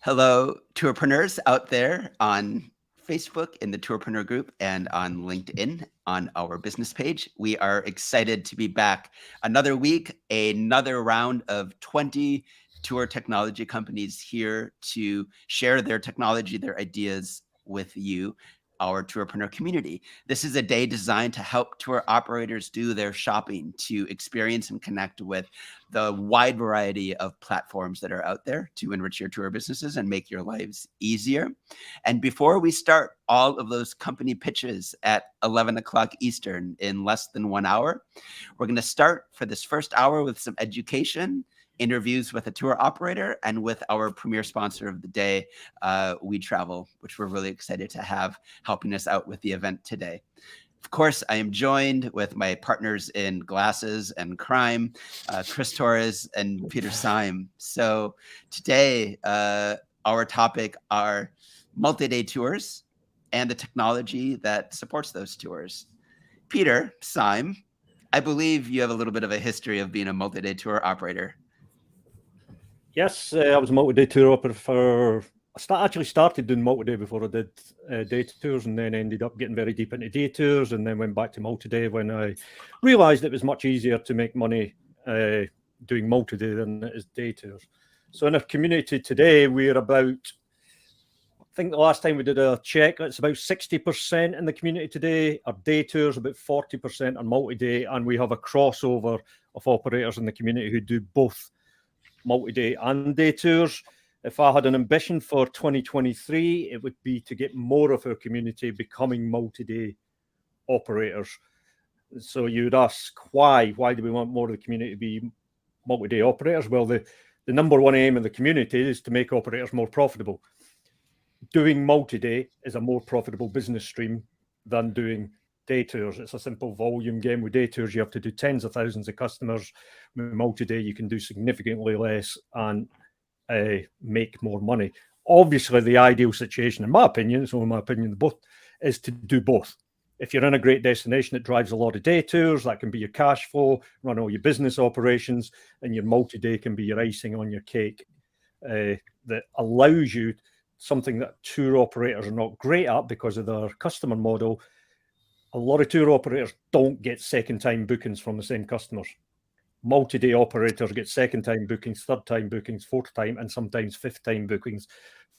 Hello, tourpreneurs out there on Facebook in the Tourpreneur group and on LinkedIn on our business page. We are excited to be back another week, another round of 20 tour technology companies here to share their technology, their ideas with you, our tourpreneur community. This is a day designed to help tour operators do their shopping, to experience and connect with the wide variety of platforms that are out there to enrich your tour businesses and make your lives easier. And before we start all of those company pitches at 11 o'clock Eastern in less than 1 hour, we're going to start for this first hour with some education, interviews with a tour operator, and with our premier sponsor of the day, We Travel, which we're really excited to have helping us out with the event today. Of course, I am joined with my partners in glasses and crime, Chris Torres and Peter Syme. So today, our topic are multi-day tours and the technology that supports those tours. Peter Syme, I believe you have a little bit of a history of being a multi-day tour operator. Yes, I was a multi-day tour operator actually started doing multi-day before I did day tours, and then ended up getting very deep into day tours, and then went back to multi-day when I realised it was much easier to make money doing multi-day than it is day tours. So in our community today, we're about, I think the last time we did a check, it's about 60% in the community today are day tours, about 40% are multi-day, and we have a crossover of operators in the community who do both multi-day and day tours. If I had an ambition for 2023, it would be to get more of our community becoming multi-day operators. So you'd ask why do we want more of the community to be multi-day operators? Well, the number one aim in the community is to make operators more profitable. Doing multi-day is a more profitable business stream than doing day tours. It's a simple volume game. With day tours, you have to do tens of thousands of customers. With multi-day, you can do significantly less and make more money. Obviously, the ideal situation, in my opinion, it's only my opinion, is to do both. If you're in a great destination that drives a lot of day tours, that can be your cash flow, run all your business operations, and your multi-day can be your icing on your cake. That allows you something that tour operators are not great at because of their customer model. A lot of tour operators don't get second-time bookings from the same customers. Multi-day operators get second-time bookings, third-time bookings, fourth-time, and sometimes fifth-time bookings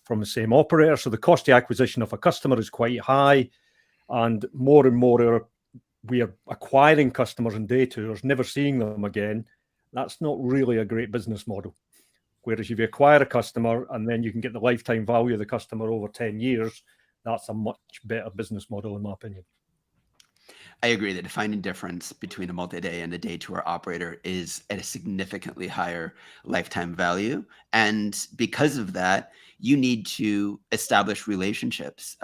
from the same operator. So the cost of acquisition of a customer is quite high, and more we are acquiring customers in day tours, never seeing them again. That's not really a great business model. Whereas if you acquire a customer and then you can get the lifetime value of the customer over 10 years, that's a much better business model, in my opinion. I agree. The defining difference between a multi-day and a day tour operator is at a significantly higher lifetime value. And because of that, you need to establish relationships.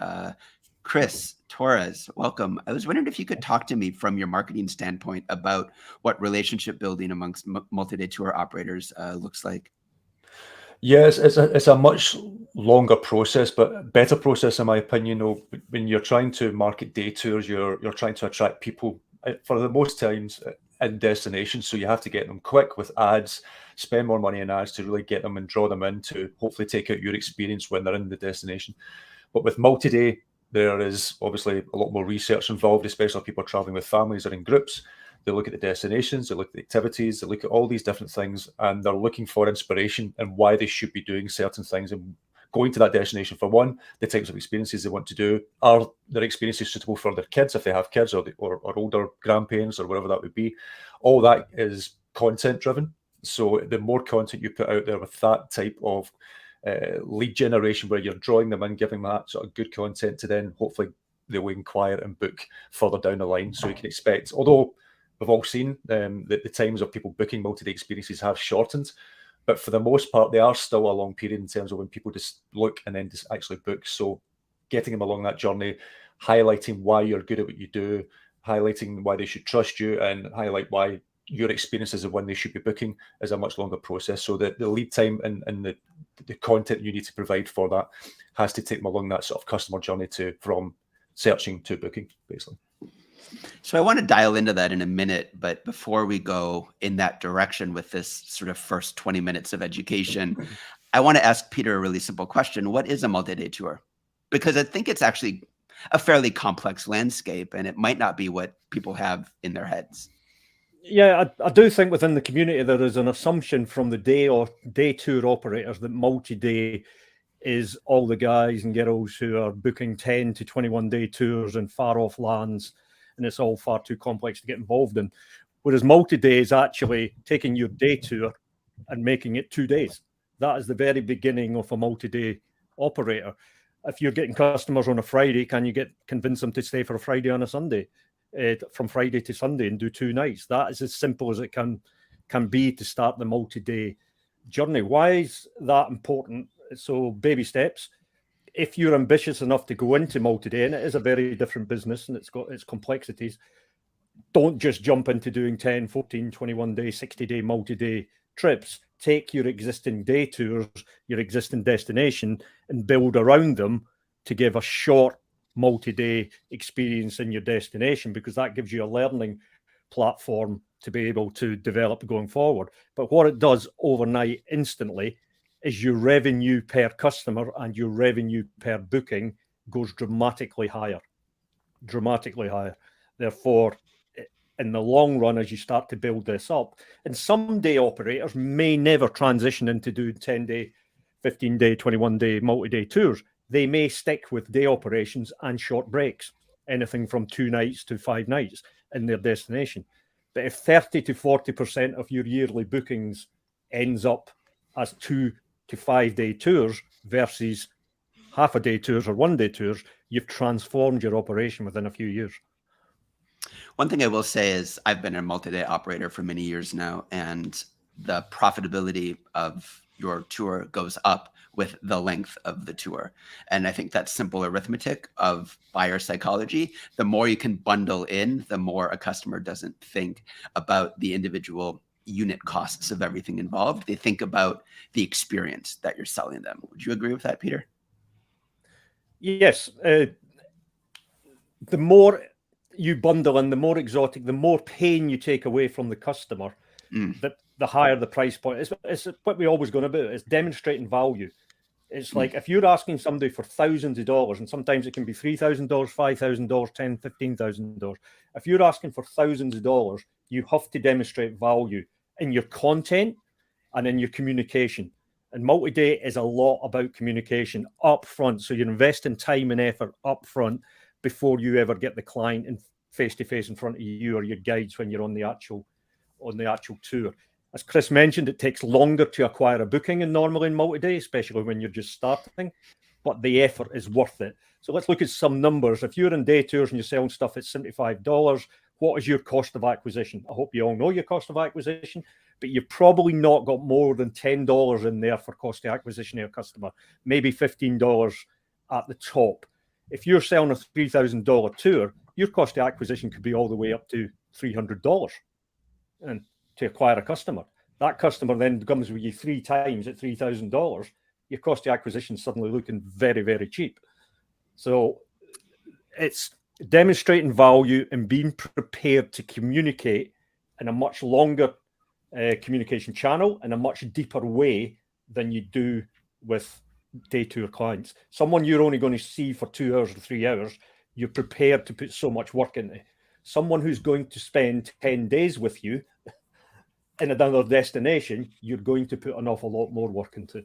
Chris Torres, welcome. I was wondering if you could talk to me from your marketing standpoint about what relationship building amongst multi-day tour operators looks like. Yes, it's a much longer process, but better process in my opinion. When you're trying to market day tours, you're trying to attract people for the most times in destinations. So you have to get them quick with ads, spend more money in ads to really get them and draw them in to hopefully take out your experience when they're in the destination. But with multi-day, there is obviously a lot more research involved, especially if people are traveling with families or in groups. They look at the destinations, they look at the activities, they look at all these different things, and they're looking for inspiration and why they should be doing certain things and going to that destination. For one, the types of experiences they want to do. Are their experiences suitable for their kids, if they have kids, or older grandparents, or whatever that would be? All that is content driven. So the more content you put out there with that type of lead generation, where you're drawing them in, giving that sort of good content to then hopefully they will inquire and book further down the line. So you can expect, although we've all seen that the times of people booking multi-day experiences have shortened, but for the most part, they are still a long period in terms of when people just look and then just actually book. So getting them along that journey, highlighting why you're good at what you do, highlighting why they should trust you, and highlight why your experiences of when they should be booking is a much longer process. So the lead time and the content you need to provide for that has to take them along that sort of customer journey from searching to booking, basically. So I want to dial into that in a minute, but before we go in that direction with this sort of first 20 minutes of education, I want to ask Peter a really simple question. What is a multi-day tour? Because I think it's actually a fairly complex landscape, and it might not be what people have in their heads. Yeah, I do think within the community there is an assumption from the day tour operators that multi-day is all the guys and girls who are booking 10 to 21 day tours in far off lands, and it's all far too complex to get involved in. Whereas multi-day is actually taking your day tour and making it 2 days. That is the very beginning of a multi-day operator. If you're getting customers on a Friday, can you convince them to stay for a Friday on a Sunday, from Friday to Sunday, and do 2 nights? That is as simple as it can be to start the multi-day journey. Why is that important? So baby steps. If you're ambitious enough to go into multi-day, and it is a very different business and it's got its complexities, don't just jump into doing 10, 14, 21 day, 60-day multi-day trips. Take your existing day tours, your existing destination, and build around them to give a short multi-day experience in your destination, because that gives you a learning platform to be able to develop going forward. But what it does overnight, instantly, is your revenue per customer and your revenue per booking goes dramatically higher. Therefore, in the long run, as you start to build this up, and some day operators may never transition into doing 10-day, 15-day, 21-day, multi-day tours. They may stick with day operations and short breaks, anything from 2 nights to 5 nights in their destination. But if 30 to 40% of your yearly bookings ends up as 2 to 5 day tours versus half a day tours or 1 day tours, you've transformed your operation within a few years. One thing I will say is I've been a multi-day operator for many years now, and the profitability of your tour goes up with the length of the tour. And I think that's simple arithmetic of buyer psychology. The more you can bundle in, the more a customer doesn't think about the individual unit costs of everything involved. They think about the experience that you're selling them. Would you agree with that, Peter? Yes. The more you bundle in, the more exotic, the more pain you take away from the customer, the higher the price point. It's what we're always going to do. It's demonstrating value. It's like if you're asking somebody for thousands of dollars, and sometimes it can be $3,000, $5,000, $10,000, $15,000. If you're asking for thousands of dollars, you have to demonstrate value in your content and in your communication. And multi-day is a lot about communication up front. So you're investing time and effort up front before you ever get the client in face-to-face in front of you or your guides when you're on the actual tour. As Chris mentioned, it takes longer to acquire a booking than normally in multi-day, especially when you're just starting, but the effort is worth it. So let's look at some numbers. If you're in day tours and you're selling stuff at $75, what is your cost of acquisition? I hope you all know your cost of acquisition, but you've probably not got more than $10 in there for cost of acquisition of a customer, maybe $15 at the top. If you're selling a $3,000 tour, your cost of acquisition could be all the way up to $300 and to acquire a customer. That customer then comes with you 3 times at $3,000. Your cost of acquisition suddenly looking very, very cheap. So it's demonstrating value and being prepared to communicate in a much longer communication channel in a much deeper way than you do with day tour clients. Someone you're only going to see for 2 hours or 3 hours, you're prepared to put so much work into. Someone who's going to spend 10 days with you in another destination, you're going to put an awful lot more work into.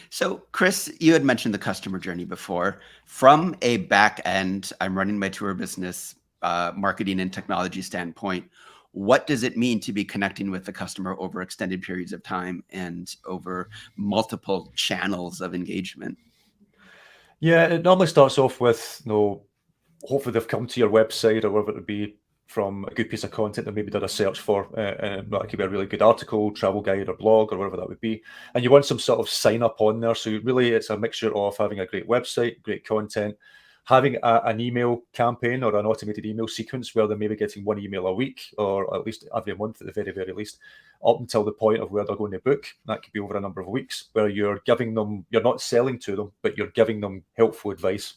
So, Chris, you had mentioned the customer journey before. From a back end, I'm running my tour business, marketing and technology standpoint, what does it mean to be connecting with the customer over extended periods of time and over multiple channels of engagement? Yeah, it normally starts off with, hopefully they've come to your website or whatever it would be from a good piece of content that maybe did a search for. That could be a really good article, travel guide or blog or whatever that would be. And you want some sort of sign up on there. So really it's a mixture of having a great website, great content, having an email campaign or an automated email sequence where they're maybe getting 1 email a week or at least every month at the very, very least, up until the point of where they're going to book. That could be over a number of weeks where you're giving them, you're not selling to them, but you're giving them helpful advice,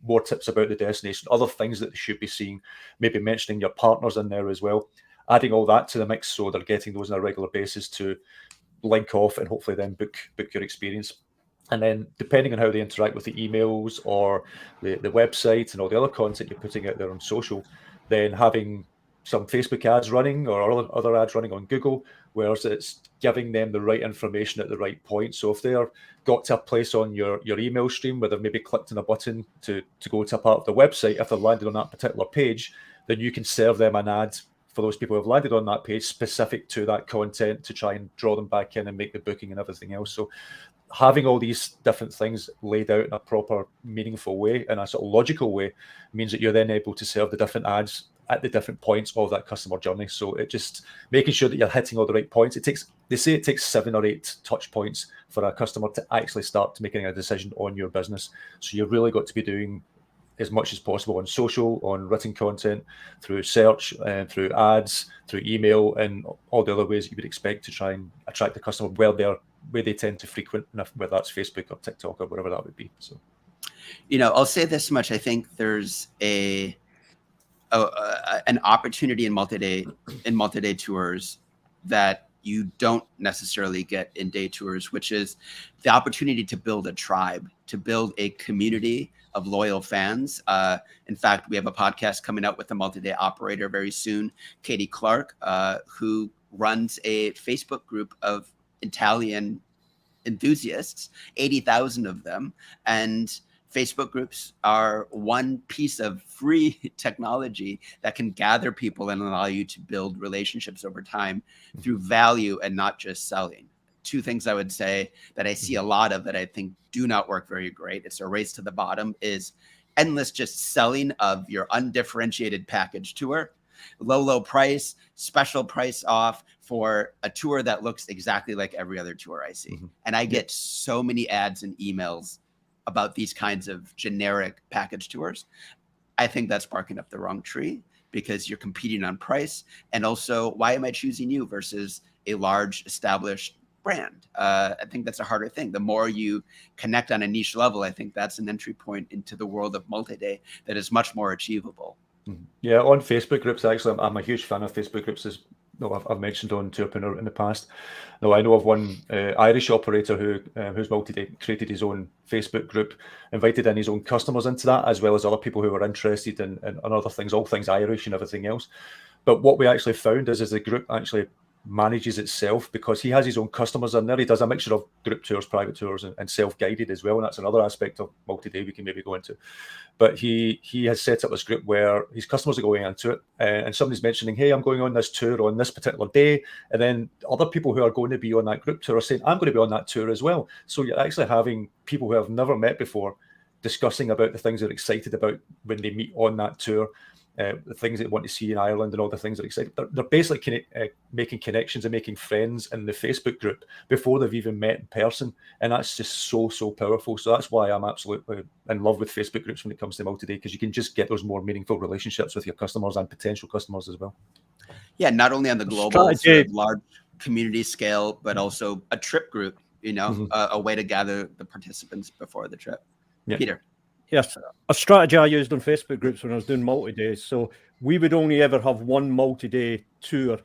more tips about the destination, other things that they should be seeing, maybe mentioning your partners in there as well, adding all that to the mix so they're getting those on a regular basis to link off and hopefully then book your experience. And then depending on how they interact with the emails or the website and all the other content you're putting out there on social, then having some Facebook ads running or other ads running on Google, whereas it's giving them the right information at the right point. So if they're got to a place on your email stream where they've maybe clicked on a button to go to a part of the website, if they've landed on that particular page, then you can serve them an ad for those people who have landed on that page specific to that content to try and draw them back in and make the booking and everything else. So having all these different things laid out in a proper, meaningful way, in a sort of logical way, means that you're then able to serve the different ads at the different points of that customer journey. So it just making sure that you're hitting all the right points. They say it takes 7 or 8 touch points for a customer to actually start making a decision on your business. So you've really got to be doing as much as possible on social, on written content, through search, and through ads, through email, and all the other ways that you would expect to try and attract the customer where they tend to frequent, whether that's Facebook or TikTok or whatever that would be. So, I'll say this much: I think there's an opportunity in multi-day tours that you don't necessarily get in day tours, which is the opportunity to build a tribe, to build a community of loyal fans. In fact, we have a podcast coming out with a multi-day operator very soon, Katie Clark, who runs a Facebook group of Italian enthusiasts, 80,000 of them. And Facebook groups are one piece of free technology that can gather people and allow you to build relationships over time through value and not just selling. 2 things I would say that I see a lot of that I think do not work very great. It's a race to the bottom, is endless just selling of your undifferentiated package tour, low price, special price off for a tour that looks exactly like every other tour I see. And I get so many ads and emails about these kinds of generic package tours. I think that's barking up the wrong tree, because you're competing on price. And also, why am I choosing you versus a large established brand? I think that's a harder thing. The more you connect on a niche level, I think that's an entry point into the world of multi-day that is much more achievable. Yeah, on Facebook groups, actually, I'm a huge fan of Facebook groups. As I've mentioned on Tourpreneur in the past. Now, I know of one Irish operator who's multi-day created his own Facebook group, invited in his own customers into that, as well as other people who were interested in other things, all things Irish and everything else. But what we actually found is the group actually manages itself, because he has his own customers in there. He does a mixture of group tours, private tours, and self-guided as well. And that's another aspect of multi-day we can maybe go into. But he has set up this group where his customers are going into it, and somebody's mentioning, hey, I'm going on this tour on this particular day. And then other people who are going to be on that group tour are saying, I'm going to be on that tour as well. So you're actually having people who have never met before discussing about the things they're excited about when they meet on that tour. The things they want to see in Ireland and all the things they're excited. They're basically making connections and making friends in the Facebook group before they've even met in person, and that's just so powerful. So that's why I'm absolutely in love with Facebook groups when it comes to multi-day, because you can just get those more meaningful relationships with your customers and potential customers as well. Yeah, not only on the global sort of large community scale, but also a trip group. A way to gather the participants before the trip. Yeah. Peter. Yes, a strategy I used on Facebook groups when I was doing multi-days. So we would only ever have one multi-day tour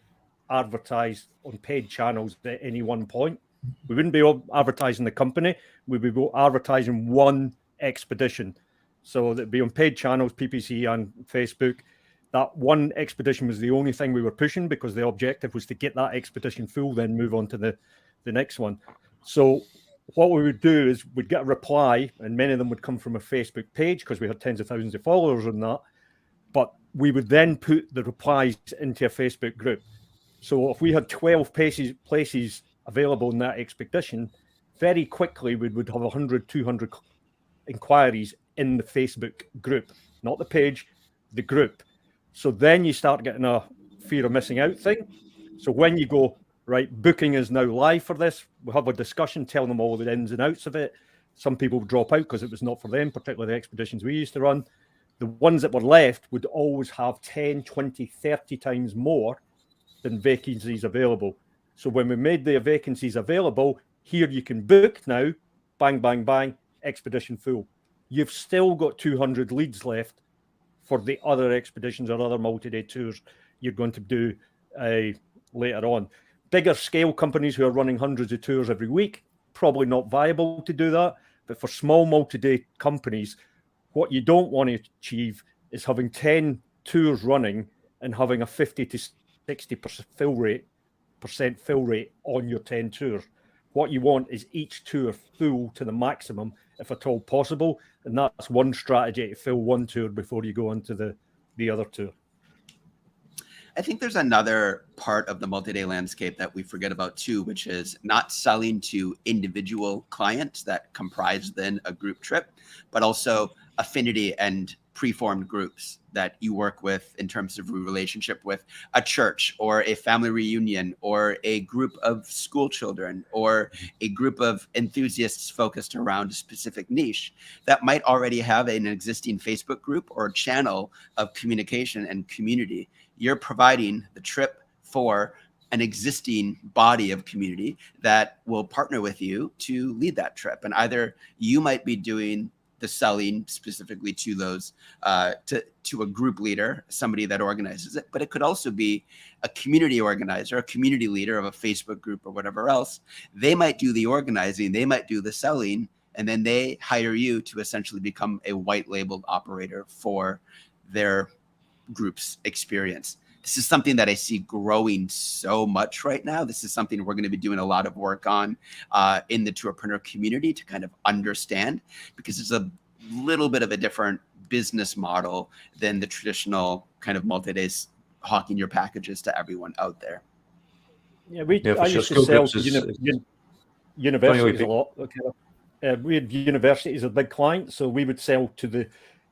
advertised on paid channels at any one point. We wouldn't be advertising the company. We would be advertising one expedition. So that'd be on paid channels, PPC and Facebook. That one expedition was the only thing we were pushing, because the objective was to get that expedition full, then move on to the next one. So what we would do is we'd get a reply, and many of them would come from a Facebook page, because we had tens of thousands of followers on that. But we would then put the replies into a Facebook group. So if we had 12 places available in that expedition, very quickly we would have 100, 200 inquiries in the Facebook group, not the page, the group. So then you start getting a fear of missing out thing. So when you go, right, booking is now live for this, we have a discussion, tell them all the ins and outs of it. Some people drop out because it was not for them, particularly the expeditions we used to run. The ones that were left would always have 10, 20, 30 times more than vacancies available. So when we made the vacancies available, here you can book now, bang, bang, bang, expedition full. You've still got 200 leads left for the other expeditions or other multi-day tours you're going to do later on. bigger scale companies who are running hundreds of tours every week, probably not viable to do that. But for small multi-day companies, what you don't want to achieve is having 10 tours running and having a 50 to 60% fill rate on your 10 tours. What you want is each tour full to the maximum, if at all possible. And that's one strategy, to fill one tour before you go on to the other tour. I think there's another part of the multi-day landscape that we forget about too, which is not selling to individual clients that comprise then a group trip, but also affinity and preformed groups that you work with in terms of relationship with a church or a family reunion or a group of school children or a group of enthusiasts focused around a specific niche that might already have an existing Facebook group or channel of communication and community. You're providing the trip for an existing body of community that will partner with you to lead that trip. And either you might be doing the selling specifically to those, to a group leader, somebody that organizes it, but it could also be a community organizer, a community leader of a Facebook group or whatever else. They might do the organizing, they might do the selling, and then they hire you to essentially become a white labeled operator for their group's experience. This is something that I see growing so much right now. This is something we're going to be doing a lot of work on in the Tourpreneur community to kind of understand, because it's a little bit of a different business model than the traditional kind of multi-days hawking your packages to everyone out there. Yeah, I used to sell to universities a lot. Okay. We had universities as a big client, so we would sell to the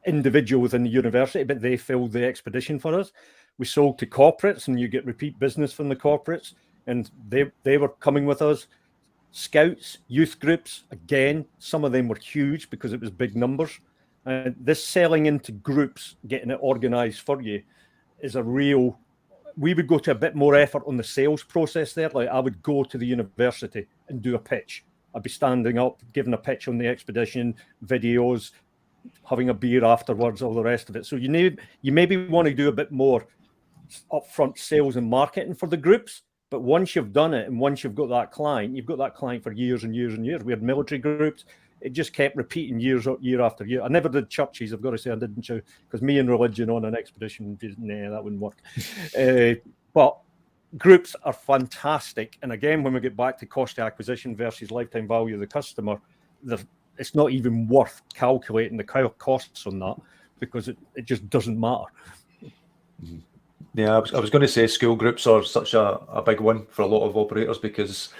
individual within the university, but they filled the expedition for us. We sold to corporates, and you get repeat business from the corporates, and they were coming with us. Scouts, youth groups, again, some of them were huge because it was big numbers. And this selling into groups, getting it organized for you, is a real. We would go to a bit more effort on the sales process there. Like, I would go to the university and do a pitch. I'd be standing up, giving a pitch on the expedition, videos, having a beer afterwards, all the rest of it. So you maybe want to do a bit more upfront sales and marketing for the groups. But once you've done it and once you've got that client, you've got that client for years and years and years. We had military groups. It just kept repeating year after year. I never did churches. I've got to say I didn't, because me and religion on an expedition, nah, that wouldn't work. But groups are fantastic. And again, when we get back to cost of acquisition versus lifetime value of the customer, it's not even worth calculating the costs on that, because it just doesn't matter. Yeah, I was going to say school groups are such a big one for a lot of operators, because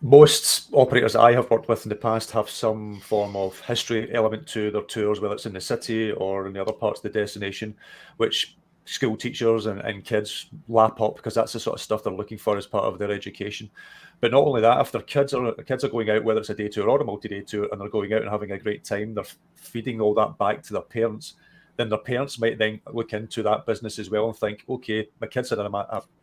most operators that I have worked with in the past have some form of history element to their tours, whether it's in the city or in the other parts of the destination, which school teachers and kids lap up, because that's the sort of stuff they're looking for as part of their education. But not only that, if their kids are going out, whether it's a day tour or a multi-day tour, and they're going out and having a great time, they're feeding all that back to their parents. Then their parents might then look into that business as well and think, okay, my kids had an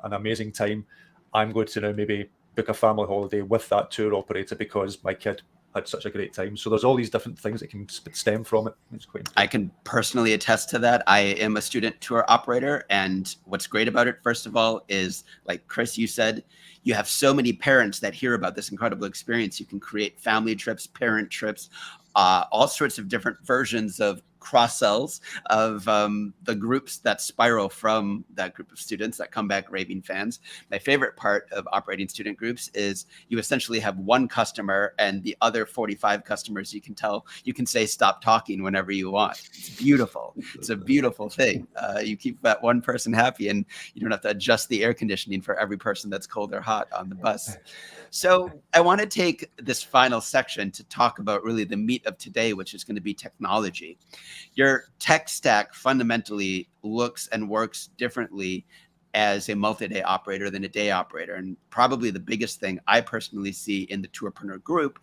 amazing time. I'm going to now maybe book a family holiday with that tour operator because my kid had such a great time. So there's all these different things that can stem from it. It's quite interesting. I can personally attest to that. I am a student tour operator, and what's great about it, first of all, is, like Chris, you said, you have so many parents that hear about this incredible experience. You can create family trips, parent trips, all sorts of different versions of cross-sells of the groups that spiral from that group of students that come back raving fans. My favorite part of operating student groups is you essentially have one customer, and the other 45 customers you can say stop talking whenever you want. It's beautiful. It's a beautiful thing. You keep that one person happy, and you don't have to adjust the air conditioning for every person that's cold or hot on the bus. So I want to take this final section to talk about really the meat of today, which is going to be technology. Your tech stack fundamentally looks and works differently as a multi-day operator than a day operator. And probably the biggest thing I personally see in the Tourpreneur group,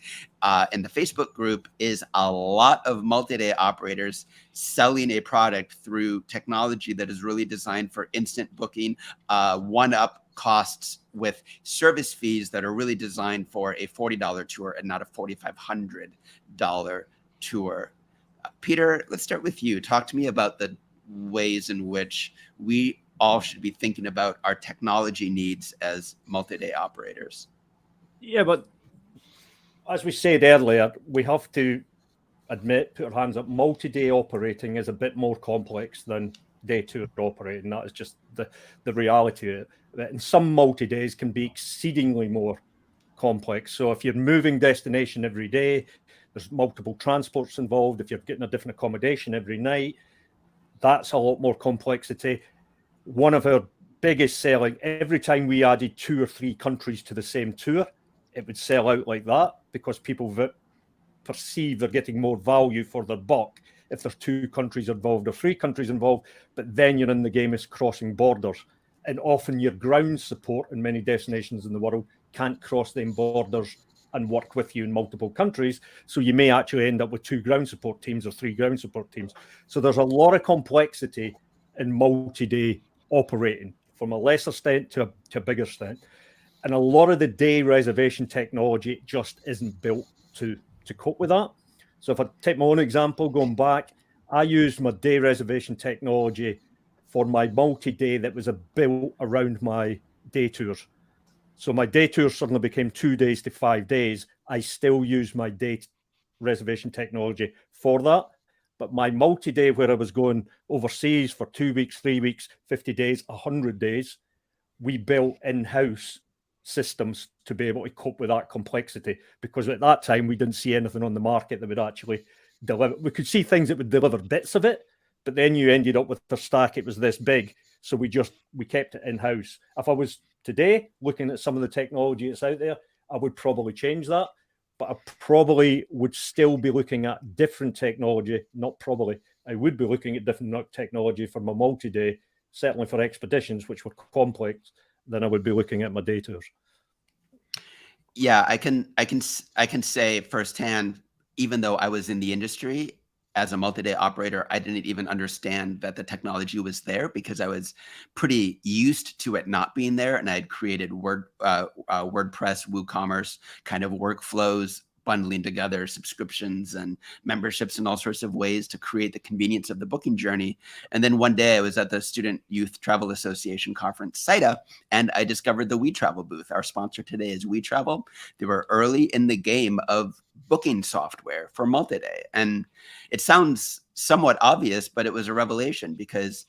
in the Facebook group, is a lot of multi-day operators selling a product through technology that is really designed for instant booking, one-up costs with service fees that are really designed for a $40 tour and not a $4,500 tour. Peter, let's start with you. Talk to me about the ways in which we all should be thinking about our technology needs as multi-day operators. Yeah, but as we said earlier, we have to admit, put our hands up, multi-day operating is a bit more complex than day tour operating. That is just the reality of it. And some multi-days can be exceedingly more complex. So if you're moving destination every day, there's multiple transports involved. If you're getting a different accommodation every night, that's a lot more complexity. One of our biggest selling, every time we added 2 or 3 countries to the same tour, it would sell out like that because people perceive they're getting more value for their buck if there's 2 countries involved or 3 countries involved. But then you're in the game is crossing borders, and often your ground support in many destinations in the world can't cross them borders and work with you in multiple countries. So you may actually end up with 2 ground support teams or 3 ground support teams. So there's a lot of complexity in multi-day operating, from a lesser extent to a bigger extent. And a lot of the day reservation technology just isn't built to cope with that. So if I take my own example, going back, I used my day reservation technology for my multi-day that was built around my day tours. So my day tours suddenly became 2 days to 5 days. I still use my day reservation technology for that. But my multi-day, where I was going overseas for 2 weeks, 3 weeks, 50 days, 100 days, we built in-house systems to be able to cope with that complexity, because at that time we didn't see anything on the market that would actually deliver. We could see things that would deliver bits of it, but then you ended up with a stack, it was this big. So we kept it in-house. If I was today looking at some of the technology that's out there, I would probably change that, but I probably would still be looking at different technology. Not probably, I would be looking at different technology for my multi-day, certainly for expeditions, which were complex, than I would be looking at my day tours. Yeah, I can say firsthand, even though I was in the industry as a multi-day operator, I didn't even understand that the technology was there because I was pretty used to it not being there, and I had created WordPress, WooCommerce kind of workflows, bundling together subscriptions and memberships in all sorts of ways to create the convenience of the booking journey. And then one day I was at the Student Youth Travel Association conference, CITA, and I discovered the WeTravel booth. Our sponsor today is WeTravel. They were early in the game of booking software for multi-day. And it sounds somewhat obvious, but it was a revelation, because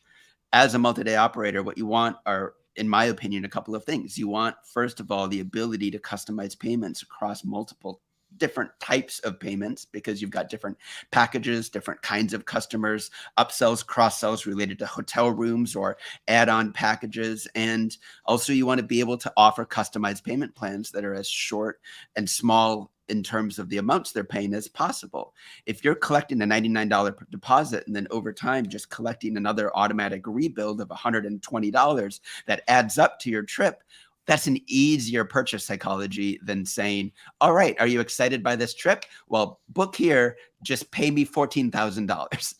as a multi-day operator, what you want are, in my opinion, a couple of things. You want, first of all, the ability to customize payments across multiple different types of payments, because you've got different packages, different kinds of customers, upsells, cross-sells related to hotel rooms or add-on packages. And also you want to be able to offer customized payment plans that are as short and small in terms of the amounts they're paying as possible. If you're collecting a $99 deposit and then over time just collecting another automatic rebuild of $120 that adds up to your trip, that's an easier purchase psychology than saying, all right, are you excited by this trip? Well, book here, just pay me $14,000.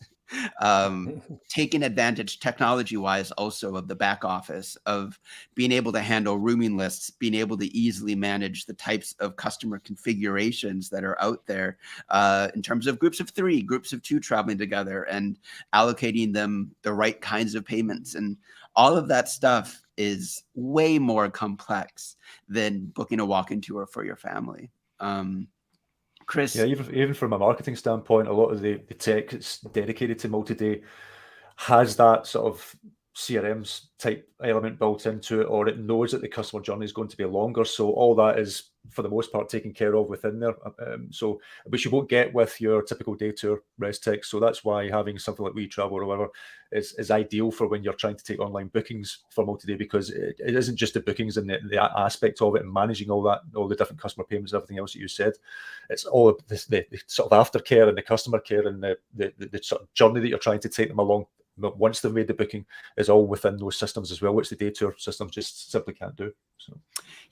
Taking advantage technology-wise also of the back office, of being able to handle rooming lists, being able to easily manage the types of customer configurations that are out there in terms of groups of 3, groups of 2 traveling together, and allocating them the right kinds of payments. And all of that stuff is way more complex than booking a walk-in tour for your family. Chris? Yeah, even from a marketing standpoint, a lot of the tech that's dedicated to multi-day has that sort of CRMs type element built into it, or it knows that the customer journey is going to be longer. So all that is, for the most part, taken care of within there. So which you won't get with your typical day tour res tech. So that's why having something like WeTravel or whatever is ideal for when you're trying to take online bookings for multi-day, because it isn't just the bookings and the aspect of it and managing all that, all the different customer payments, everything else that you said. It's all of the sort of aftercare and the customer care and the sort of journey that you're trying to take them along once they've made the booking is all within those systems as well, which the day tour systems just simply can't do. So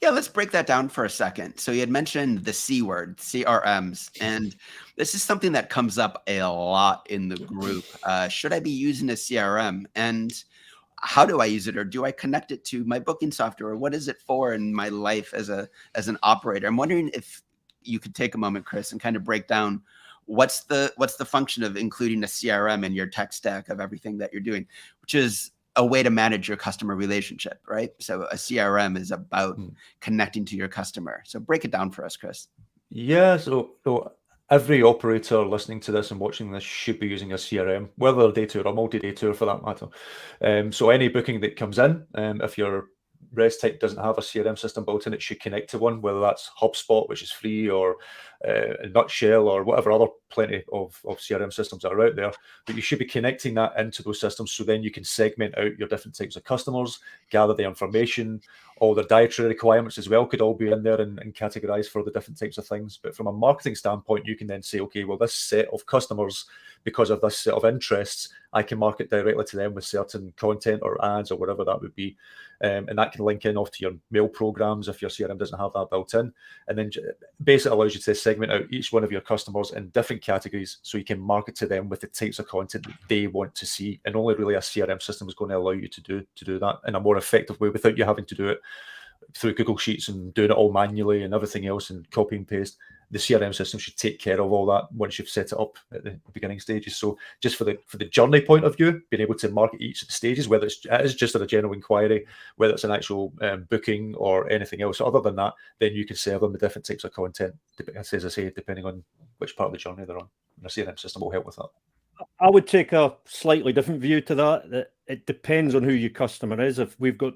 yeah, let's break that down for a second. So you had mentioned the C word, CRMs, and this is something that comes up a lot in the group. Should I be using a CRM? And how do I use it? Or do I connect it to my booking software? Or what is it for in my life as an operator? I'm wondering if you could take a moment, Chris, and kind of break down what's the function of including a CRM in your tech stack of everything that you're doing, which is a way to manage your customer relationship, right? So a CRM is about connecting to your customer. So break it down for us, Chris. Yeah, so every operator listening to this and watching this should be using a CRM, whether a day tour or multi-day tour for that matter. So any booking that comes in, if your res type doesn't have a CRM system built in, it should connect to one, whether that's HubSpot, which is free, or Nutshell, or whatever other plenty of CRM systems that are out there. But you should be connecting that into those systems, so then you can segment out your different types of customers, gather the information. All the dietary requirements as well could all be in there and categorized for the different types of things. But from a marketing standpoint, you can then say, okay, well, this set of customers, because of this set of interests, I can market directly to them with certain content or ads or whatever that would be. And that can link in off to your mail programs if your CRM doesn't have that built in. And then basically allows you to segment out each one of your customers in different categories, so you can market to them with the types of content that they want to see. And only really a CRM system is going to allow you to do that in a more effective way without you having to do it through Google Sheets and doing it all manually and everything else and copy and paste. The CRM system should take care of all that once you've set it up at the beginning stages. So just for the journey point of view, being able to market each of the stages, whether it is just a general inquiry, whether it's an actual booking or anything else other than that, then you can serve them with different types of content, as I say, depending on which part of the journey they're on. And the CRM system will help with that. I would take a slightly different view to that it depends on who your customer is. If we've got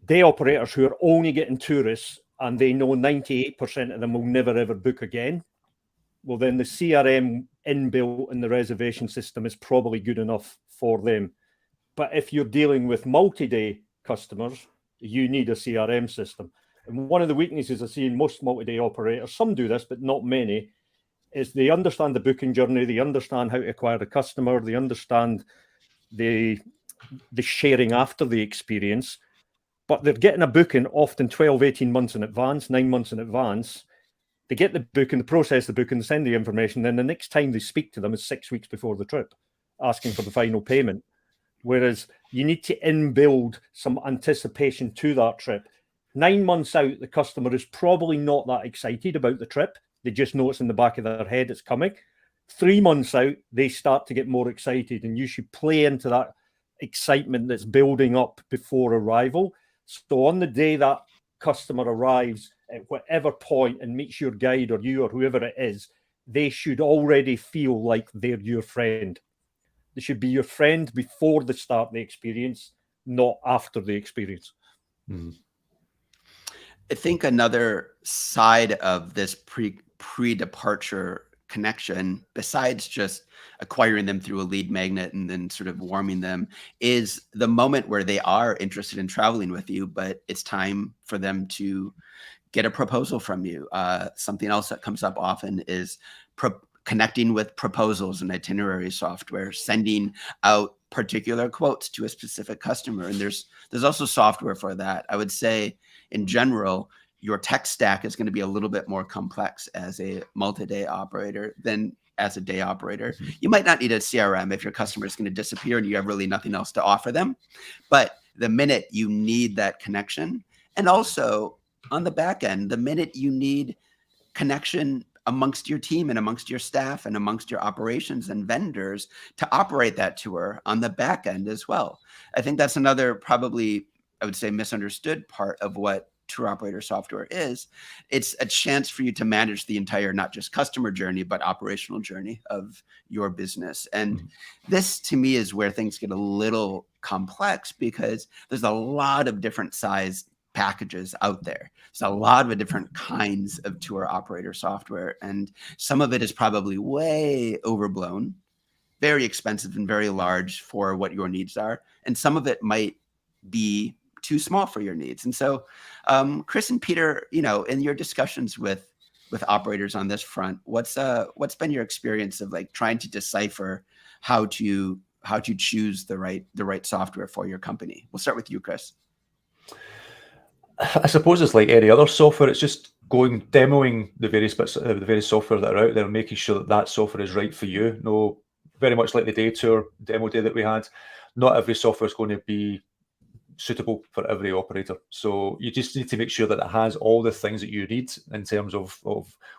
day operators who are only getting tourists and they know 98% of them will never ever book again, well, then the CRM inbuilt in the reservation system is probably good enough for them. But if you're dealing with multi-day customers, you need a CRM system. And one of the weaknesses I see in most multi-day operators, some do this, but not many, is they understand the booking journey, they understand how to acquire the customer, they understand the sharing after the experience, but they're getting a booking often 12, 18 months in advance, 9 months in advance. They get the booking, they process the booking, send the information, then the next time they speak to them is 6 weeks before the trip, asking for the final payment. Whereas you need to inbuild some anticipation to that trip. 9 months out, the customer is probably not that excited about the trip. They just know it's in the back of their head it's coming. 3 months out, they start to get more excited, and you should play into that excitement that's building up before arrival. So on the day that customer arrives at whatever point and meets your guide or you or whoever it is, they should already feel like they're your friend. They should be your friend before they start the experience, not after the experience. I think another side of this pre-departure connection, besides just acquiring them through a lead magnet and then sort of warming them, is the moment where they are interested in traveling with you, but it's time for them to get a proposal from you. Something else that comes up often is connecting with proposals and itinerary software, sending out particular quotes to a specific customer. And there's also software for that. I would say in general, your tech stack is going to be a little bit more complex as a multi-day operator than as a day operator. You might not need a CRM if your customer is going to disappear and you have really nothing else to offer them. But the minute you need that connection, and also on the back end, the minute you need connection amongst your team and amongst your staff and amongst your operations and vendors to operate that tour on the back end as well. I think that's another probably, I would say, misunderstood part of what tour operator software is. It's a chance for you to manage the entire, not just customer journey, but operational journey of your business. And this to me is where things get a little complex, because there's a lot of different size packages out there. There's a lot of different kinds of tour operator software, and some of it is probably way overblown, very expensive and very large for what your needs are. And some of it might be too small for your needs. And so Chris and Peter, in your discussions with operators on this front, what's been your experience of like trying to decipher how to choose the right software for your company? We'll start with you, Chris. I suppose it's like any other software. It's just demoing the various bits of the various software that are out there and making sure that software is right for you. Very much like the day tour demo day that we had. Not every software is going to be suitable for every operator. So you just need to make sure that it has all the things that you need in terms of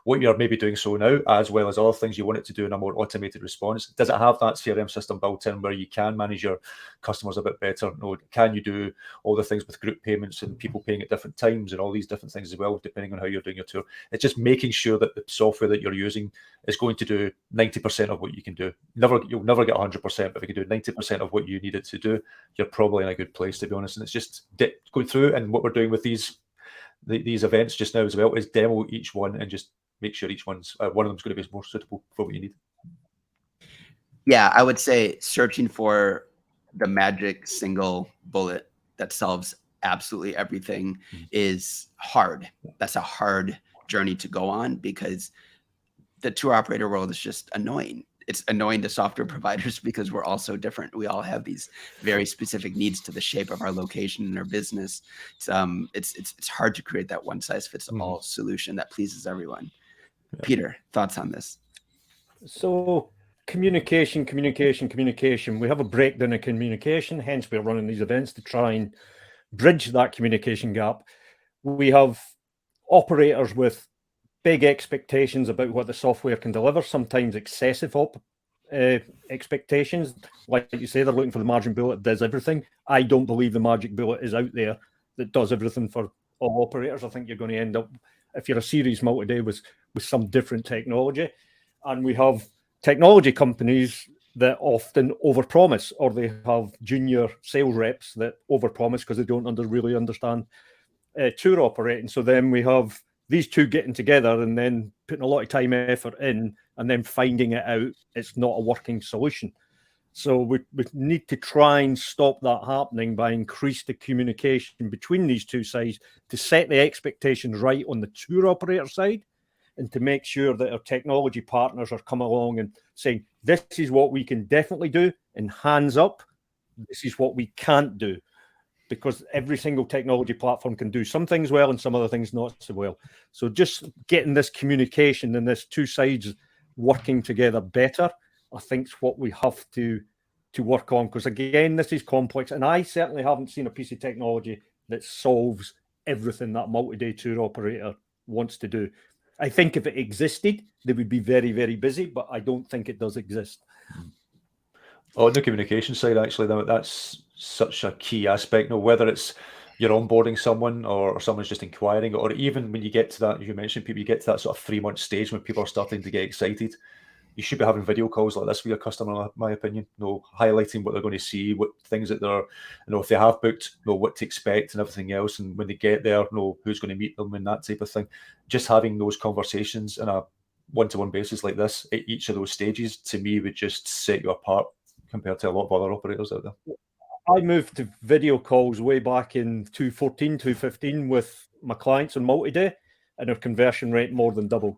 what you're maybe doing so now, as well as other things you want it to do in a more automated response. Does it have that CRM system built in where you can manage your customers a bit better? No, can you do all the things with group payments and people paying at different times and all these different things as well, depending on how you're doing your tour? It's just making sure that the software that you're using is going to do 90% of what you can do. You'll never get 100%, but if you can do 90% of what you need it to do, you're probably in a good place, to be honest. And it's just going through, and what we're doing with these events just now as well is demo each one and just make sure each one of them is going to be more suitable for what you need. Yeah, I would say searching for the magic single bullet that solves absolutely everything is hard. That's a hard journey to go on, because the tour operator world is just annoying. It's annoying to software providers because we're all so different. We all have these very specific needs to the shape of our location and our business. It's hard to create that one size fits all solution that pleases everyone. Yeah. Peter, thoughts on this? So communication. We have a breakdown of communication, hence we're running these events to try and bridge that communication gap. We have operators with big expectations about what the software can deliver, sometimes excessive expectations. Like you say, they're looking for the magic bullet that does everything. I don't believe the magic bullet is out there that does everything for all operators. I think you're going to end up, if you're a series multi-day, with some different technology. And we have technology companies that often overpromise, or they have junior sales reps that overpromise because they don't really understand tour operating. So then we have these two getting together and then putting a lot of time and effort in and then finding it out it's not a working solution. So we need to try and stop that happening by increase the communication between these two sides to set the expectations right on the tour operator side, and to make sure that our technology partners are coming along and saying, this is what we can definitely do, and hands up, this is what we can't do. Because every single technology platform can do some things well and some other things not so well. So just getting this communication and this two sides working together better, I think is what we have to work on. Because again, this is complex, and I certainly haven't seen a piece of technology that solves everything that multi-day tour operator wants to do. I think if it existed, they would be very, very busy, but I don't think it does exist. On the communication side, actually, that's such a key aspect. Now, whether it's you're onboarding someone or someone's just inquiring, or even when you get to that, you mentioned people, you get to that sort of 3-month stage when people are starting to get excited, you should be having video calls like this with your customer, in my opinion. Highlighting what they're going to see, what things that they're, if they have booked, what to expect and everything else. And when they get there, who's going to meet them and that type of thing. Just having those conversations on a one-to-one basis like this at each of those stages, to me, would just set you apart compared to a lot of other operators out there. I moved to video calls way back in 2014, 2015 with my clients on multi-day, and our conversion rate more than doubled.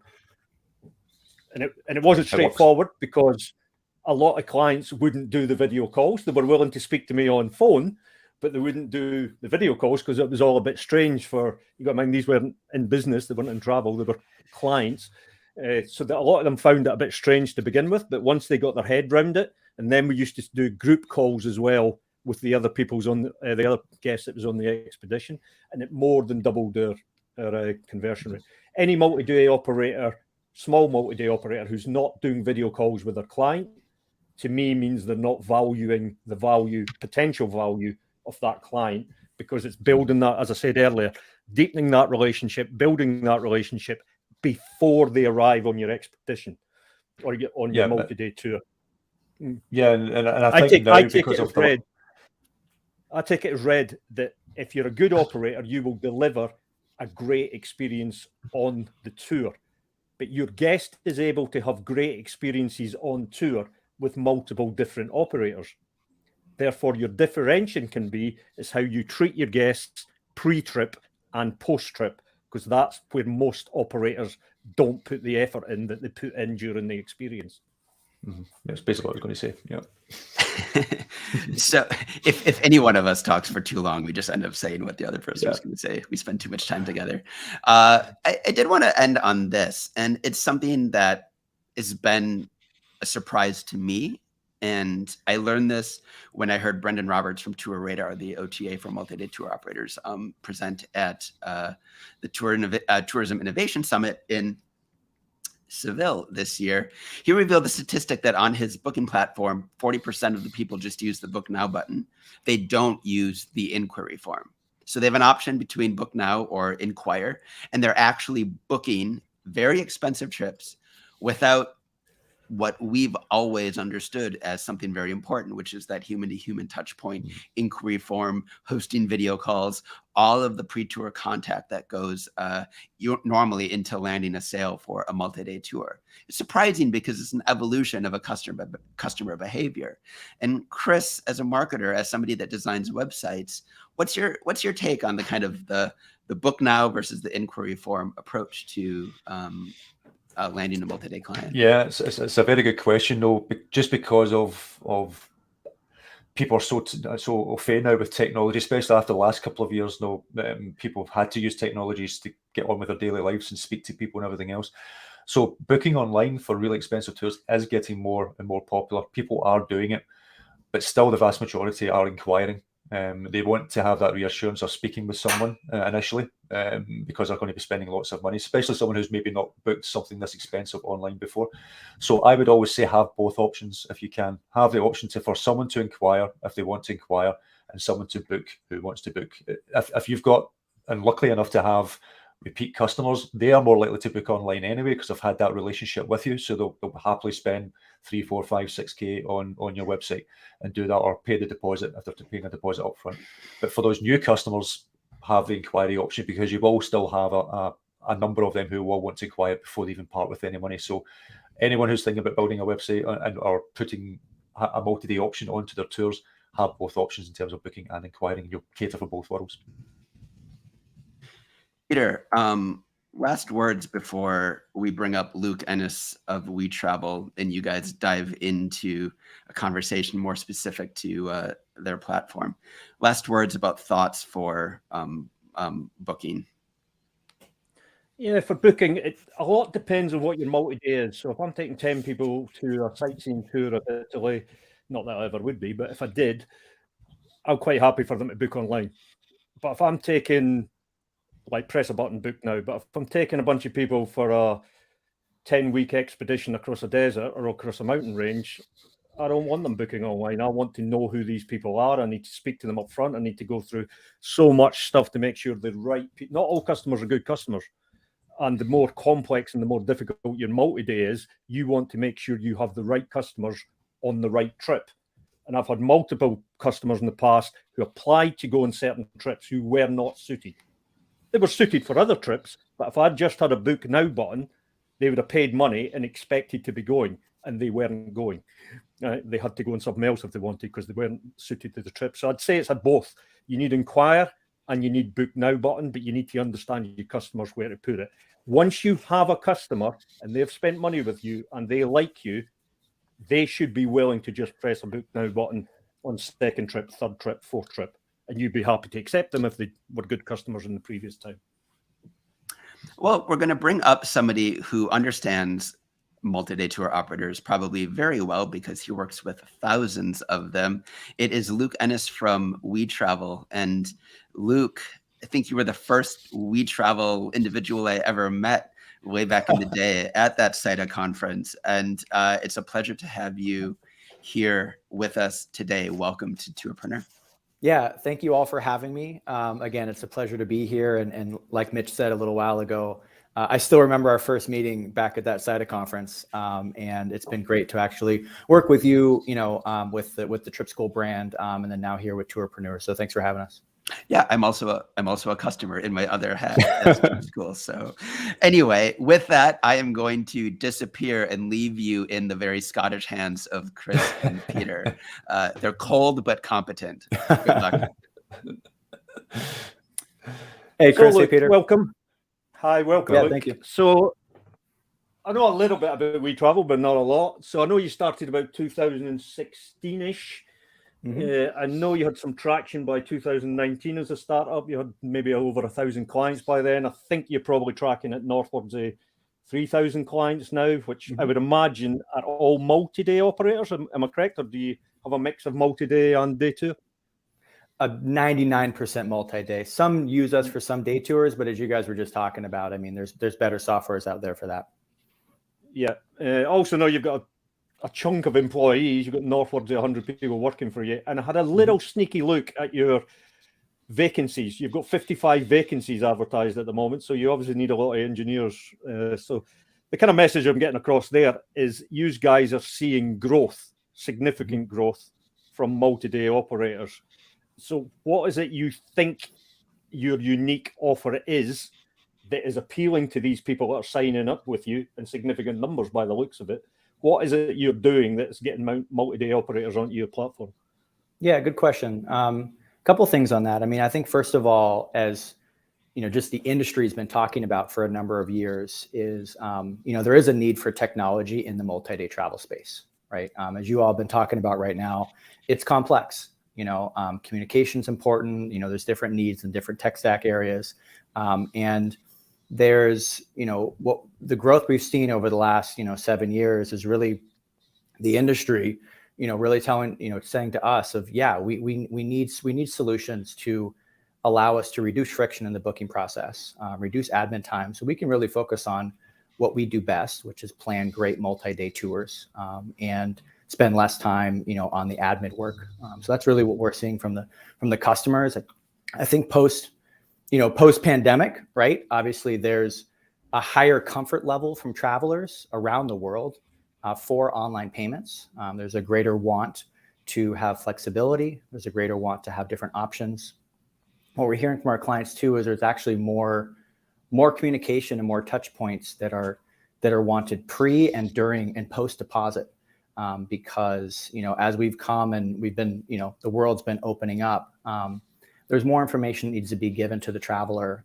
And it wasn't straightforward because a lot of clients wouldn't do the video calls. They were willing to speak to me on phone, but they wouldn't do the video calls because it was all a bit strange for, you got to mind, these weren't in business, they weren't in travel, they were clients. So that a lot of them found it a bit strange to begin with, but once they got their head around it, and then we used to do group calls as well with the other people's on the other guests that was on the expedition, and it more than doubled their conversion rate. Any multi-day operator, small multi-day operator who's not doing video calls with their client, to me means they're not valuing the potential value of that client, because it's building that, as I said earlier, deepening that relationship, building that relationship before they arrive on your expedition or on your multi-day tour. Yeah, and I think I take it as read that if you're a good operator, you will deliver a great experience on the tour. But your guest is able to have great experiences on tour with multiple different operators. Therefore, your differentiation can be is how you treat your guests pre-trip and post-trip, because that's where most operators don't put the effort in that they put in during the experience. That's basically what I was going to say. Yeah. So if any one of us talks for too long, we just end up saying what the other person was going to say. We spend too much time together. I did want to end on this, and it's something that has been a surprise to me And I learned this when I heard Brendan Roberts from Tour Radar, the OTA for multi-day tour operators, present at the Tourism Innovation Summit in Seville this year. He revealed the statistic that on his booking platform, 40% of the people just use the Book Now button. They don't use the inquiry form. So they have an option between Book Now or Inquire, and they're actually booking very expensive trips without what we've always understood as something very important, which is that human-to-human touch point, inquiry form, hosting video calls, all of the pre-tour contact that goes normally into landing a sale for a multi-day tour. It's surprising because it's an evolution of a customer behavior. And Chris, as a marketer, as somebody that designs websites, what's your take on the kind of the Book Now versus the inquiry form approach to landing a multi-day client? Yeah, it's a very good question, though. Just because of people are so au fait now with technology, especially after the last couple of years. Now, people have had to use technologies to get on with their daily lives and speak to people and everything else. So booking online for really expensive tours is getting more and more popular. People are doing it, but still the vast majority are inquiring. They want to have that reassurance of speaking with someone initially, because they're going to be spending lots of money, especially someone who's maybe not booked something this expensive online before. So I would always say have both options if you can. Have the option for someone to inquire if they want to inquire, and someone to book who wants to book. If you've got, and luckily enough to have, repeat customers, they are more likely to book online anyway because they've had that relationship with you. So they'll happily spend 3, 4, 5, 6K on your website and do that, or pay the deposit if they're paying a deposit up front. But for those new customers, have the inquiry option, because you will still have a number of them who will want to inquire before they even part with any money. So anyone who's thinking about building a website or putting a multi-day option onto their tours, have both options in terms of booking and inquiring. You'll cater for both worlds. Peter, last words before we bring up Luke Ennis of We Travel and you guys dive into a conversation more specific to their platform. Last words about thoughts for booking. Yeah, for booking, a lot depends on what your multi-day is. So if I'm taking 10 people to a sightseeing tour of Italy, not that I ever would be, but if I did, I'm quite happy for them to book online. But if I'm taking, like, press a button, book now, but if I'm taking a bunch of people for a 10-week expedition across a desert or across a mountain range, I don't want them booking online. I want to know who these people are. I need to speak to them up front. I need to go through so much stuff to make sure the right people. Not all customers are good customers. And the more complex and the more difficult your multi-day is, you want to make sure you have the right customers on the right trip. And I've had multiple customers in the past who applied to go on certain trips who were not suited. They were suited for other trips, but if I'd just had a book now button, they would have paid money and expected to be going, and they weren't going. They had to go on something else if they wanted because they weren't suited to the trip. So I'd say it's had both. You need inquire and you need book now button, but you need to understand your customers where to put it. Once you have a customer and they've spent money with you and they like you, they should be willing to just press a book now button on second trip, third trip, fourth trip. And you'd be happy to accept them if they were good customers in the previous time. Well, we're going to bring up somebody who understands multi-day tour operators probably very well because he works with thousands of them. It is Luke Ennis from We Travel. And Luke, I think you were the first We Travel individual I ever met way back in the day at that CITA conference. And it's a pleasure to have you here with us today. Welcome to Tourpreneur. Yeah, thank you all for having me. Again, it's a pleasure to be here. And like Mitch said a little while ago, I still remember our first meeting back at that CITA conference. And it's been great to actually work with you, with the Trip School brand, and then now here with Tourpreneur. So thanks for having us. Yeah, I'm also a customer in my other hat at Trip School. So anyway, with that, I am going to disappear and leave you in the very Scottish hands of Chris and Peter. They're cold but competent. Good luck. Hey, Chris. So, Hey, Peter. Welcome. Hi, welcome. Yeah, Luke. thank you. So I know a little bit about We Travel, but not a lot. So I know you started about 2016-ish. I know you had some traction by 2019 as a startup. You had maybe over 1,000 clients by then. I think you're probably tracking it northwards of 3,000 clients now, which I would imagine are all multi-day operators. Am I correct, or do you have a mix of multi-day and day tour? 99% multi-day. Some use us for some day tours, but as you guys were just talking about, I mean, there's better softwares out there for that. Yeah. Also, know you've got a chunk of employees. You've got northwards of 100 people working for you. And I had a little sneaky look at your vacancies. You've got 55 vacancies advertised at the moment, so you obviously need a lot of engineers. So the kind of message I'm getting across there is you guys are seeing growth, significant growth from multi-day operators. So what is it you think your unique offer is that is appealing to these people that are signing up with you in significant numbers by the looks of it? What is it you're doing that's getting multi-day operators onto your platform? Yeah, good question. Couple things on that. I mean, I think first of all, as you know, just the industry has been talking about for a number of years is, you know, there is a need for technology in the multi-day travel space, right? As you all have been talking about right now, it's complex. You know, communication's important. You know, there's different needs in different tech stack areas, and there's, you know, what the growth we've seen over the last, you know, 7 years is really the industry, you know, really telling, you know, saying to us of, yeah, we need solutions to allow us to reduce friction in the booking process, reduce admin time, so we can really focus on what we do best, which is plan great multi-day tours, and spend less time, you know, on the admin work. So that's really what we're seeing from the customers. I think post pandemic, right? Obviously, there's a higher comfort level from travelers around the world for online payments. There's a greater want to have flexibility. There's a greater want to have different options. What we're hearing from our clients too is there's actually more communication and more touch points that are wanted pre and during and post deposit, because, you know, as we've come and we've been, you know, the world's been opening up. There's more information that needs to be given to the traveler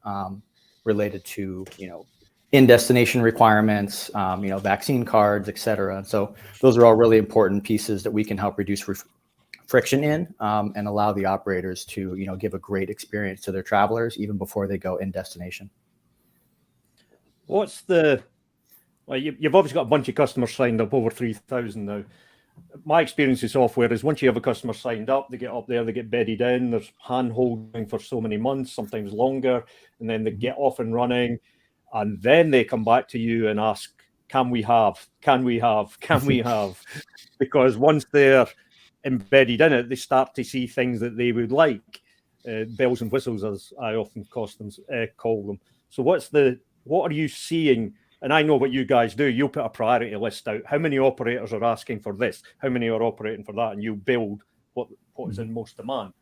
related to, you know, in-destination requirements, you know, vaccine cards, et cetera. So those are all really important pieces that we can help reduce friction in, and allow the operators to, you know, give a great experience to their travelers even before they go in destination. Well, you've obviously got a bunch of customers signed up, over 3,000 now. My experience with software is once you have a customer signed up, they get up there, they get bedded in, there's hand-holding for so many months, sometimes longer, and then they get off and running, and then they come back to you and ask, can we have? Because once they're embedded in it, they start to see things that they would like, bells and whistles, as I often call them. So what are you seeing? And I know what you guys do. You'll put a priority list out. How many operators are asking for this? How many are operating for that? And you build what is in most demand.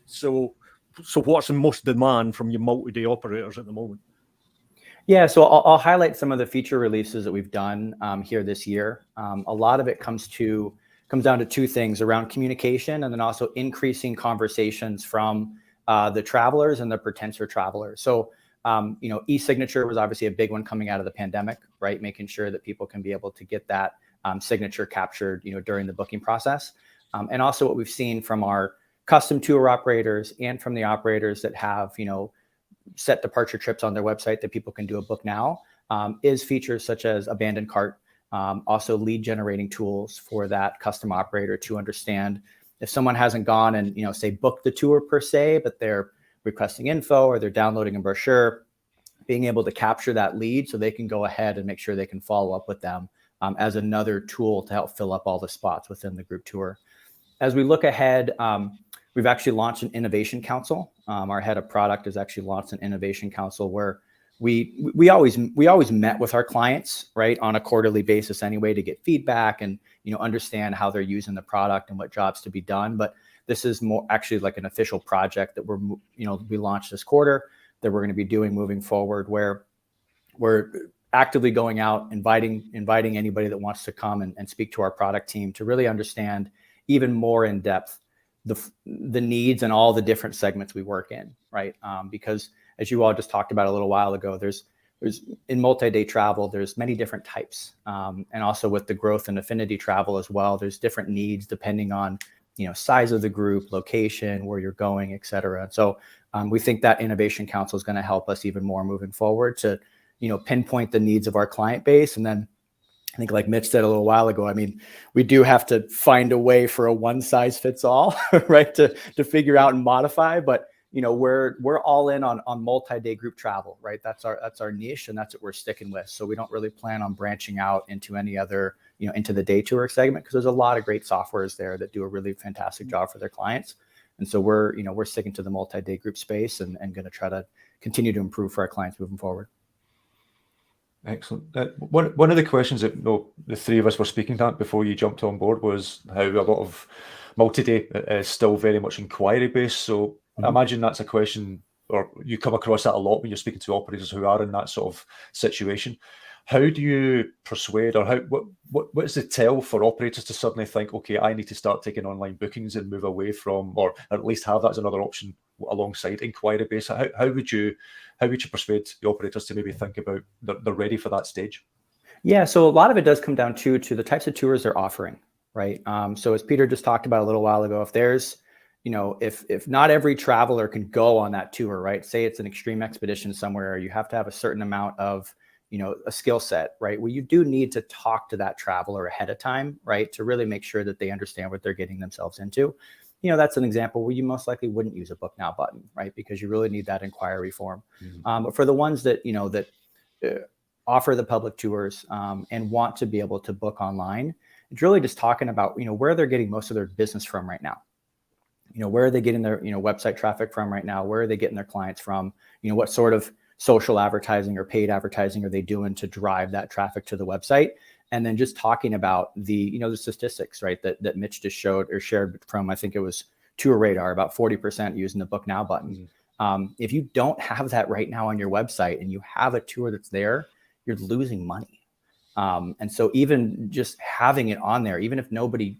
So what's in most demand from your multi-day operators at the moment? Yeah, so I'll highlight some of the feature releases that we've done here this year. A lot of it comes down to two things around communication, and then also increasing conversations from the travelers and the potential travelers. So, you know, e-signature was obviously a big one coming out of the pandemic, right? Making sure that people can be able to get that signature captured, you know, during the booking process. And also what we've seen from our custom tour operators and from the operators that have, you know, set departure trips on their website that people can do a book now, is features such as abandoned cart, also lead generating tools for that custom operator to understand if someone hasn't gone and, you know, say booked the tour per se, but they're requesting info or they're downloading a brochure, being able to capture that lead so they can go ahead and make sure they can follow up with them as another tool to help fill up all the spots within the group tour. As we look ahead, we've actually launched an innovation council. Our head of product has actually launched an innovation council where we always met with our clients, right, on a quarterly basis anyway, to get feedback and, you know, understand how they're using the product and what jobs to be done. But this is more actually like an official project that we launched this quarter that we're going to be doing moving forward, where we're actively going out, inviting anybody that wants to come and speak to our product team to really understand even more in depth the needs and all the different segments we work in, right? Because as you all just talked about a little while ago, there's in multi-day travel, there's many different types. And also with the growth in affinity travel as well, there's different needs depending on, you know, size of the group, location, where you're going, et cetera. So we think that innovation council is going to help us even more moving forward to pinpoint the needs of our client base. And then I think, like Mitch said a little while ago, I mean, we do have to find a way for a one size fits all, right? To figure out and modify, but we're all in on multi-day group travel, right? That's our niche, and that's what we're sticking with. So we don't really plan on branching out into any other, into the day tour segment, because there's a lot of great softwares there that do a really fantastic job for their clients. And so we're sticking to the multi-day group space and going to try to continue to improve for our clients moving forward. Excellent. One of the questions that the three of us were speaking at before you jumped on board was how a lot of multi-day is still very much inquiry based. So I imagine that's a question, or you come across that a lot when you're speaking to operators who are in that sort of situation. How do you persuade, or what is the tell for operators to suddenly think, okay, I need to start taking online bookings and move away from, or at least have that as another option alongside inquiry based? How would you persuade the operators to maybe think about they're ready for that stage? Yeah, so a lot of it does come down to the types of tours they're offering, right? So as Peter just talked about a little while ago, if there's, if not every traveler can go on that tour, right? Say it's an extreme expedition somewhere, you have to have a certain amount of, a skill set, right? Well, you do need to talk to that traveler ahead of time, right? To really make sure that they understand what they're getting themselves into. That's an example where you most likely wouldn't use a book now button, right? Because you really need that inquiry form. But for the ones that, offer the public tours and want to be able to book online, it's really just talking about, where they're getting most of their business from right now. Where are they getting their, website traffic from right now? Where are they getting their clients from? What sort of social advertising or paid advertising are they doing to drive that traffic to the website? And then just talking about the, the statistics, right, that Mitch just showed or shared from, I think it was Tour Radar, about 40% using the book now button. If you don't have that right now on your website and you have a tour that's there, you're losing money. And so even just having it on there, even if nobody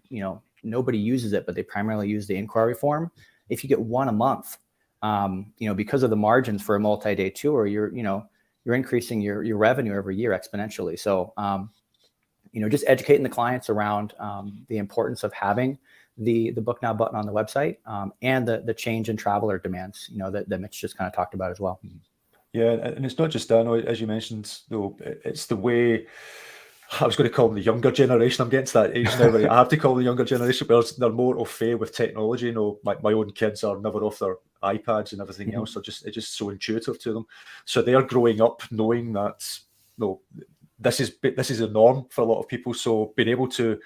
uses it, but they primarily use the inquiry form, if you get one a month, because of the margins for a multi-day tour, you're increasing your revenue every year exponentially. So, just educating the clients around the importance of having the book now button on the website and the change in traveler demands, that Mitch just kind of talked about as well. Yeah, and it's not just that, as you mentioned, though, it's the way. I was going to call them the younger generation. I'm getting to that age now where I have to call them the younger generation, but they're more au fait with technology. My own kids are never off their iPads and everything else. So it's just so intuitive to them. So they are growing up knowing that this is a norm for a lot of people. So being able to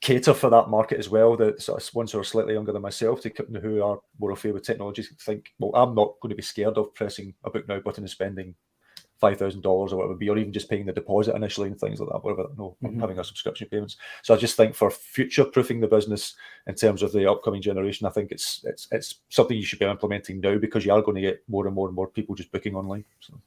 cater for that market as well, that sort of ones who are slightly younger than myself, who are more au fait with technology, think, well, I'm not going to be scared of pressing a book now button and spending $5,000 or whatever it would be, or even just paying the deposit initially and things like that, whatever, having our subscription payments. So I just think for future proofing the business in terms of the upcoming generation, I think it's something you should be implementing now, because you are going to get more and more and more people just booking online. So.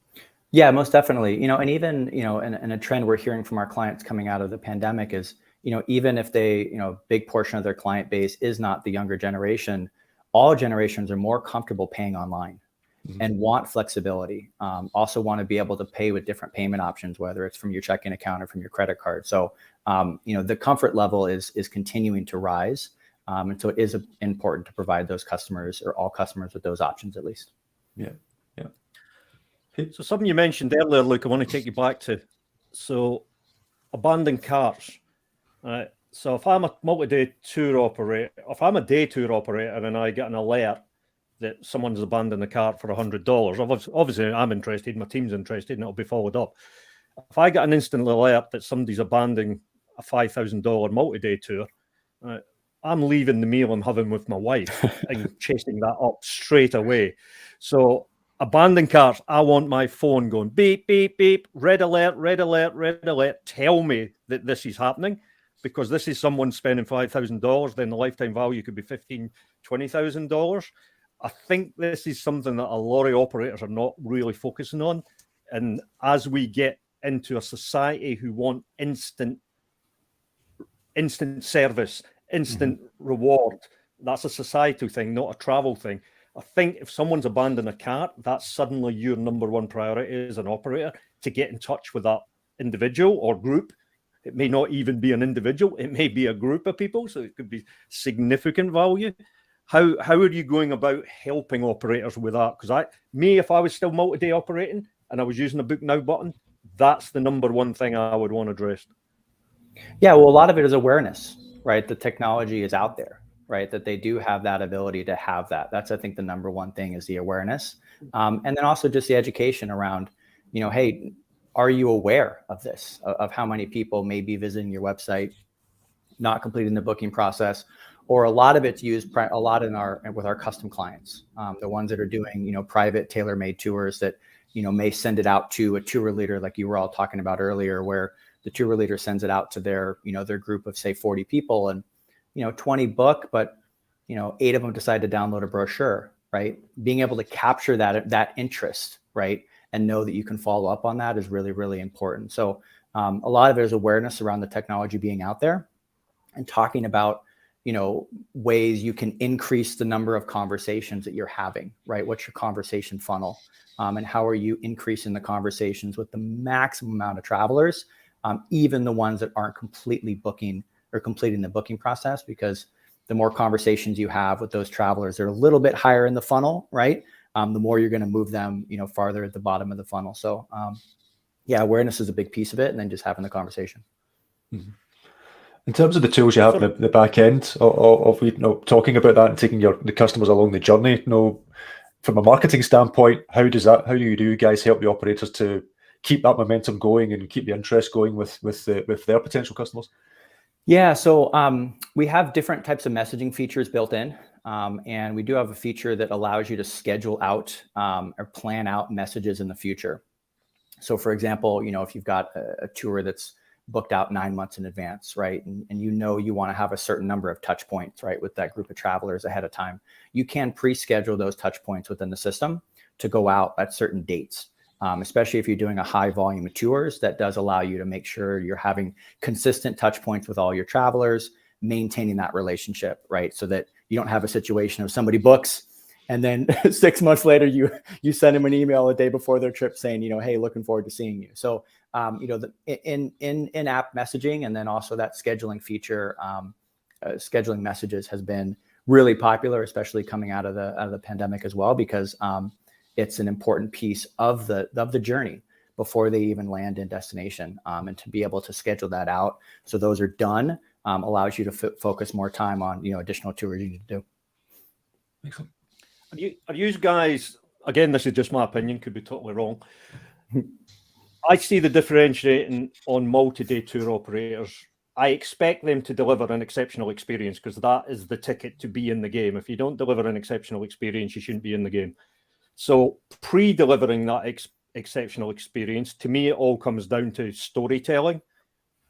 Yeah, most definitely. And even, and a trend we're hearing from our clients coming out of the pandemic is, even if they, big portion of their client base is not the younger generation, all generations are more comfortable paying online. And want flexibility. Also want to be able to pay with different payment options, whether it's from your checking account or from your credit card. So, the comfort level is continuing to rise. And so it is important to provide those customers, or all customers, with those options at least. Yeah. So something you mentioned earlier, Luke, I want to take you back to. So abandoned carts. So if I'm a multi-day tour operator, if I'm a day tour operator and I get an alert that someone's abandoned the cart for $100. Obviously, I'm interested, my team's interested, and it'll be followed up. If I get an instant alert that somebody's abandoning a $5,000 multi-day tour, I'm leaving the meal I'm having with my wife and chasing that up straight away. So abandoned carts, I want my phone going beep, beep, beep, red alert, red alert, red alert. Tell me that this is happening, because this is someone spending $5,000, then the lifetime value could be $15,000, $20,000. I think this is something that a lot of operators are not really focusing on. And as we get into a society who want instant service, instant reward, that's a societal thing, not a travel thing. I think if someone's abandoned a cart, that's suddenly your number one priority as an operator, to get in touch with that individual or group. It may not even be an individual. It may be a group of people. So it could be significant value. How are you going about helping operators with that? Because if I was still multi-day operating, and I was using the book now button, that's the number one thing I would want addressed. Yeah, well, a lot of it is awareness, right? The technology is out there, right? That they do have that ability to have that. That's, I think, the number one thing is the awareness. And then also just the education around, hey, are you aware of this, of how many people may be visiting your website, not completing the booking process, or a lot of it's used a lot with our custom clients, the ones that are doing, private tailor-made tours that, may send it out to a tour leader, like you were all talking about earlier, where the tour leader sends it out to their, their group of, say, 40 people, and, 20 book, but, 8 of them decide to download a brochure, right? Being able to capture that interest, right? And know that you can follow up on that is really, really important. So a lot of it is awareness around the technology being out there, and talking about, ways you can increase the number of conversations that you're having, right? What's your conversation funnel? And how are you increasing the conversations with the maximum amount of travelers, even the ones that aren't completely booking or completing the booking process? Because the more conversations you have with those travelers, they're a little bit higher in the funnel, right? The more you're going to move them, farther at the bottom of the funnel. So yeah, awareness is a big piece of it, and then just having the conversation. Mm-hmm. In terms of the tools you have in the back end of talking about that and taking the customers along the journey, from a marketing standpoint, how do you guys help the operators to keep that momentum going and keep the interest going with their potential customers? Yeah, so we have different types of messaging features built in, and we do have a feature that allows you to schedule out or plan out messages in the future. So for example, if you've got a tour that's booked out 9 months in advance, right? And you want to have a certain number of touch points, right, with that group of travelers ahead of time. You can pre-schedule those touch points within the system to go out at certain dates, especially if you're doing a high volume of tours. That does allow you to make sure you're having consistent touch points with all your travelers, maintaining that relationship, right? So that you don't have a situation of somebody books and then 6 months later, you send them an email a day before their trip saying, hey, looking forward to seeing you. So, the in-app messaging, and then also that scheduling feature, scheduling messages has been really popular, especially coming out of the pandemic as well, because it's an important piece of the journey before they even land in destination, and to be able to schedule that out so those are done allows you to focus more time on additional tours you need to do. Excellent. Are you guys, again, this is just my opinion, could be totally wrong. I see the differentiating on multi-day tour operators. I expect them to deliver an exceptional experience, because that is the ticket to be in the game. If you don't deliver an exceptional experience, you shouldn't be in the game. So pre-delivering that exceptional experience, to me, it all comes down to storytelling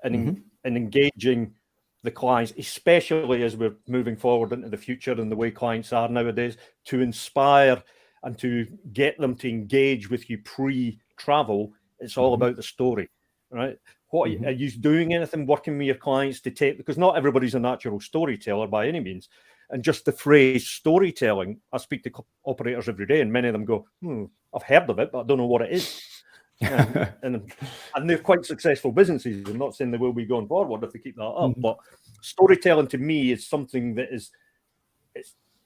and engaging the clients, especially as we're moving forward into the future and the way clients are nowadays, to inspire and to get them to engage with you pre-travel. It's all about the story, right? What are you doing anything working with your clients to take, because not everybody's a natural storyteller by any means. And just the phrase storytelling, I speak to operators every day, and many of them go, I've heard of it, but I don't know what it is. and they're quite successful businesses. I'm not saying they will be going forward if they keep that up, but storytelling to me is something that it's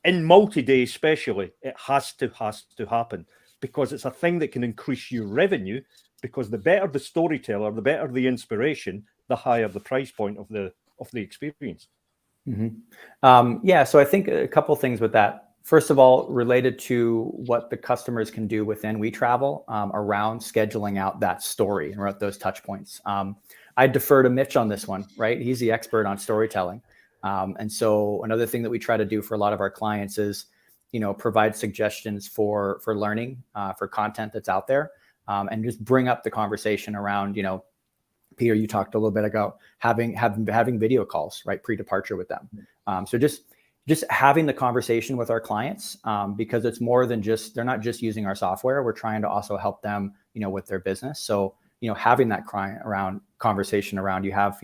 in multi-day especially, it has to happen, because it's a thing that can increase your revenue, because the better the storyteller, the better the inspiration, the higher the price point of the experience. Yeah, so I think a couple of things with that. First of all, related to what the customers can do within WeTravel around scheduling out that story and those touch points. I defer to Mitch on this one, right? He's the expert on storytelling. And so another thing that we try to do for a lot of our clients is, provide suggestions for learning, for content that's out there, and just bring up the conversation around, Peter, you talked a little bit ago, having video calls, right, pre-departure with them. So just having the conversation with our clients, because it's more than they're not just using our software. We're trying to also help them, with their business. So, having that conversation around, you have,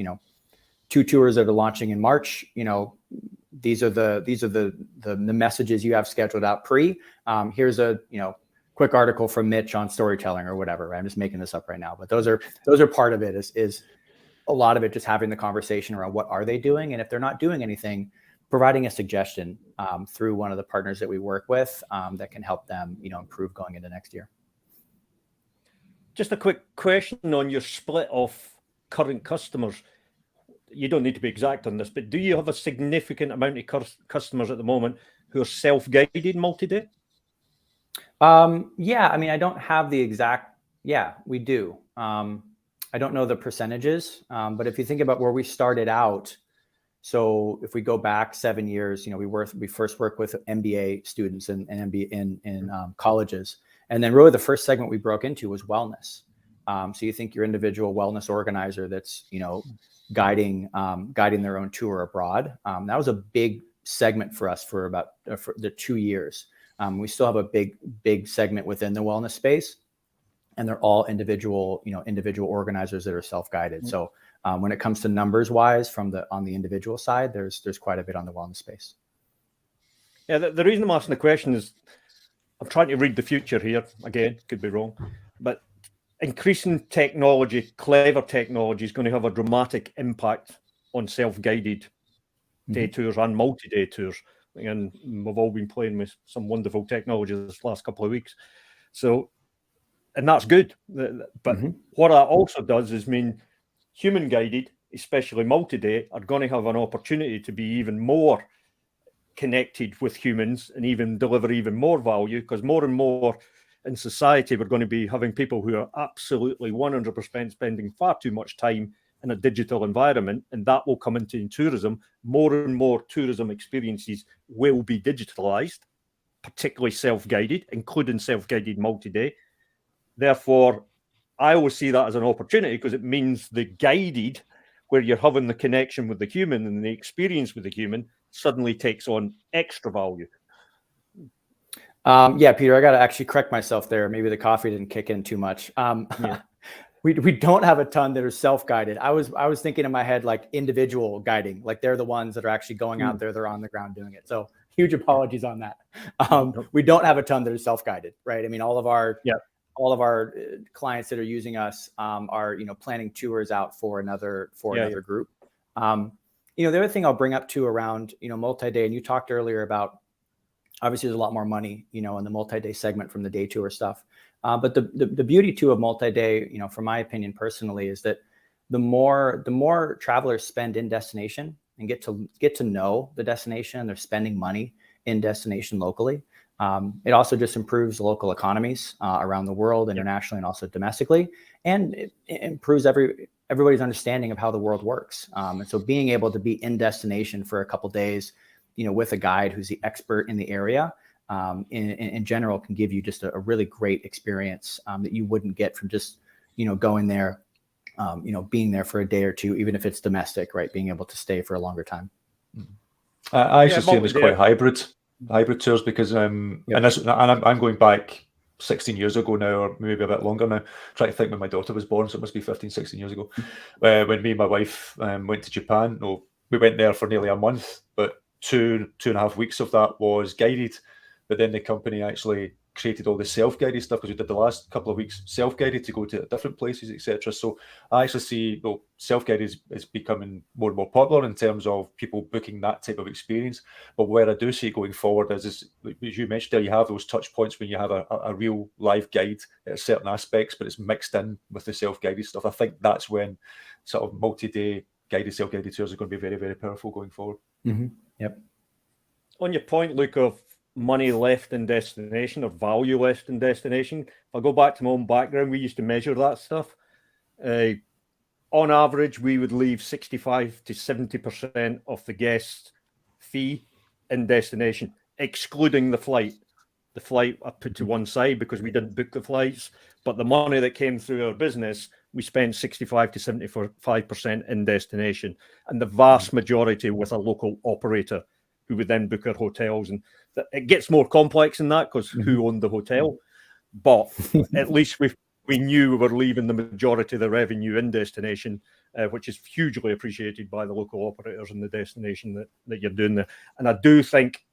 2 tours that are launching in March, these are the messages you have scheduled out pre. Here's a, quick article from Mitch on storytelling or whatever. Right? I'm just making this up right now, but those are part of it. Is a lot of it just having the conversation around what are they doing, and if they're not doing anything, providing a suggestion through one of the partners that we work with that can help them, improve going into next year. Just a quick question on your split of current customers. You don't need to be exact on this, but do you have a significant amount of customers at the moment who are self-guided multi-day? Yeah, I mean, I don't have the exact, yeah, we do. I don't know the percentages, but if you think about where we started out, so if we go back 7 years, you know, we first worked with MBA students and MBA in colleges. And then really the first segment we broke into was wellness. So you think your individual wellness organizer that's, you know, guiding their own tour abroad. That was a big segment for us for about for the 2 years. We still have a big segment within the wellness space, and they're all individual organizers that are self-guided. So when it comes to numbers wise on the individual side, there's quite a bit on the wellness space. Yeah, the reason I'm asking the question is I'm trying to read the future here. Again, could be wrong, but increasing technology, clever technology, is going to have a dramatic impact on self-guided day tours and multi-day tours. And we've all been playing with some wonderful technology this last couple of weeks. So, and that's good. But what that also does is mean human guided, especially multi-day, are going to have an opportunity to be even more connected with humans and even deliver even more value, because more and more in society, we're going to be having people who are absolutely 100% spending far too much time in a digital environment, and that will come into in tourism. More and more tourism experiences will be digitalized, particularly self-guided, including self-guided multi-day. Therefore, I always see that as an opportunity, because it means the guided, where you're having the connection with the human and the experience with the human, suddenly takes on extra value. Yeah, Peter, I got to actually correct myself there. Maybe the coffee didn't kick in too much. We don't have a ton that are self-guided. I was thinking in my head like individual guiding, like they're the ones that are actually going out there, they're on the ground doing it. So huge apologies on that. We don't have a ton that are self-guided, right? I mean, all of our clients that are using us are, you know, planning tours out for another group. You know, the other thing I'll bring up too around, you know, multi-day, and you talked earlier about, obviously there's a lot more money, you know, in the multi-day segment from the day tour stuff. But the beauty too of multi-day, you know, from my opinion personally, is that the more travelers spend in destination and get to know the destination, and they're spending money in destination locally, it also just improves local economies around the world, internationally, and also domestically, and it improves everybody's understanding of how the world works. And so being able to be in destination for a couple days, you know, with a guide who's the expert in the area, in general, can give you just a really great experience that you wouldn't get from just, you know, going there, you know, being there for a day or two, even if it's domestic, right? Being able to stay for a longer time. I actually see them as quite hybrid tours, because and I'm going back 16 years ago now, or maybe a bit longer now. Trying to think when my daughter was born, so it must be 15, 16 years ago. When me and my wife went to Japan. No, we went there for nearly a month, but 2.5 weeks of that was guided. But then the company actually created all the self-guided stuff, because we did the last couple of weeks self-guided to go to different places, etc. So I actually see self-guided is becoming more and more popular in terms of people booking that type of experience. But where I do see it going forward is as you mentioned there, you have those touch points when you have a real live guide at certain aspects, but it's mixed in with the self-guided stuff. I think that's when sort of multi-day guided, self-guided tours are going to be very, very powerful going forward. Yep. On your point, Luke, of money left in destination or value left in destination, if I go back to my own background, we used to measure that stuff. On average, we would leave 65 to 70% of the guest fee in destination, excluding the flight. The flight I put to one side because we didn't book the flights, but the money that came through our business, we spent 65 to 75% in destination, and the vast majority with a local operator who would then book our hotels. And it gets more complex than that, because who owned the hotel? But at least we knew we were leaving the majority of the revenue in destination, which is hugely appreciated by the local operators in the destination that you're doing there. And I do think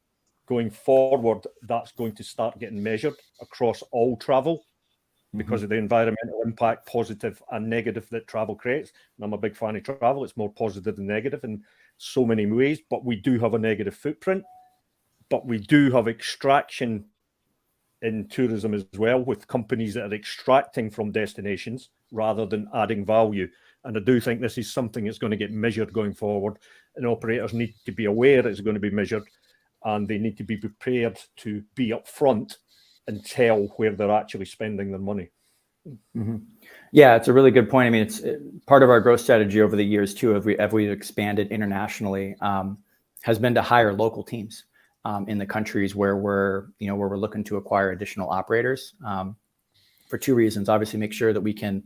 going forward, that's going to start getting measured across all travel, because of the environmental impact, positive and negative, that travel creates. And I'm a big fan of travel. It's more positive than negative in so many ways, but we do have a negative footprint, but we do have extraction in tourism as well, with companies that are extracting from destinations rather than adding value. And I do think this is something that's going to get measured going forward, and operators need to be aware it's going to be measured, and they need to be prepared to be upfront and tell where they're actually spending their money. Mm-hmm. Yeah, it's a really good point. I mean, it's part of our growth strategy over the years too, as we've expanded internationally, has been to hire local teams in the countries where we're looking to acquire additional operators, for two reasons. Obviously, make sure that we can,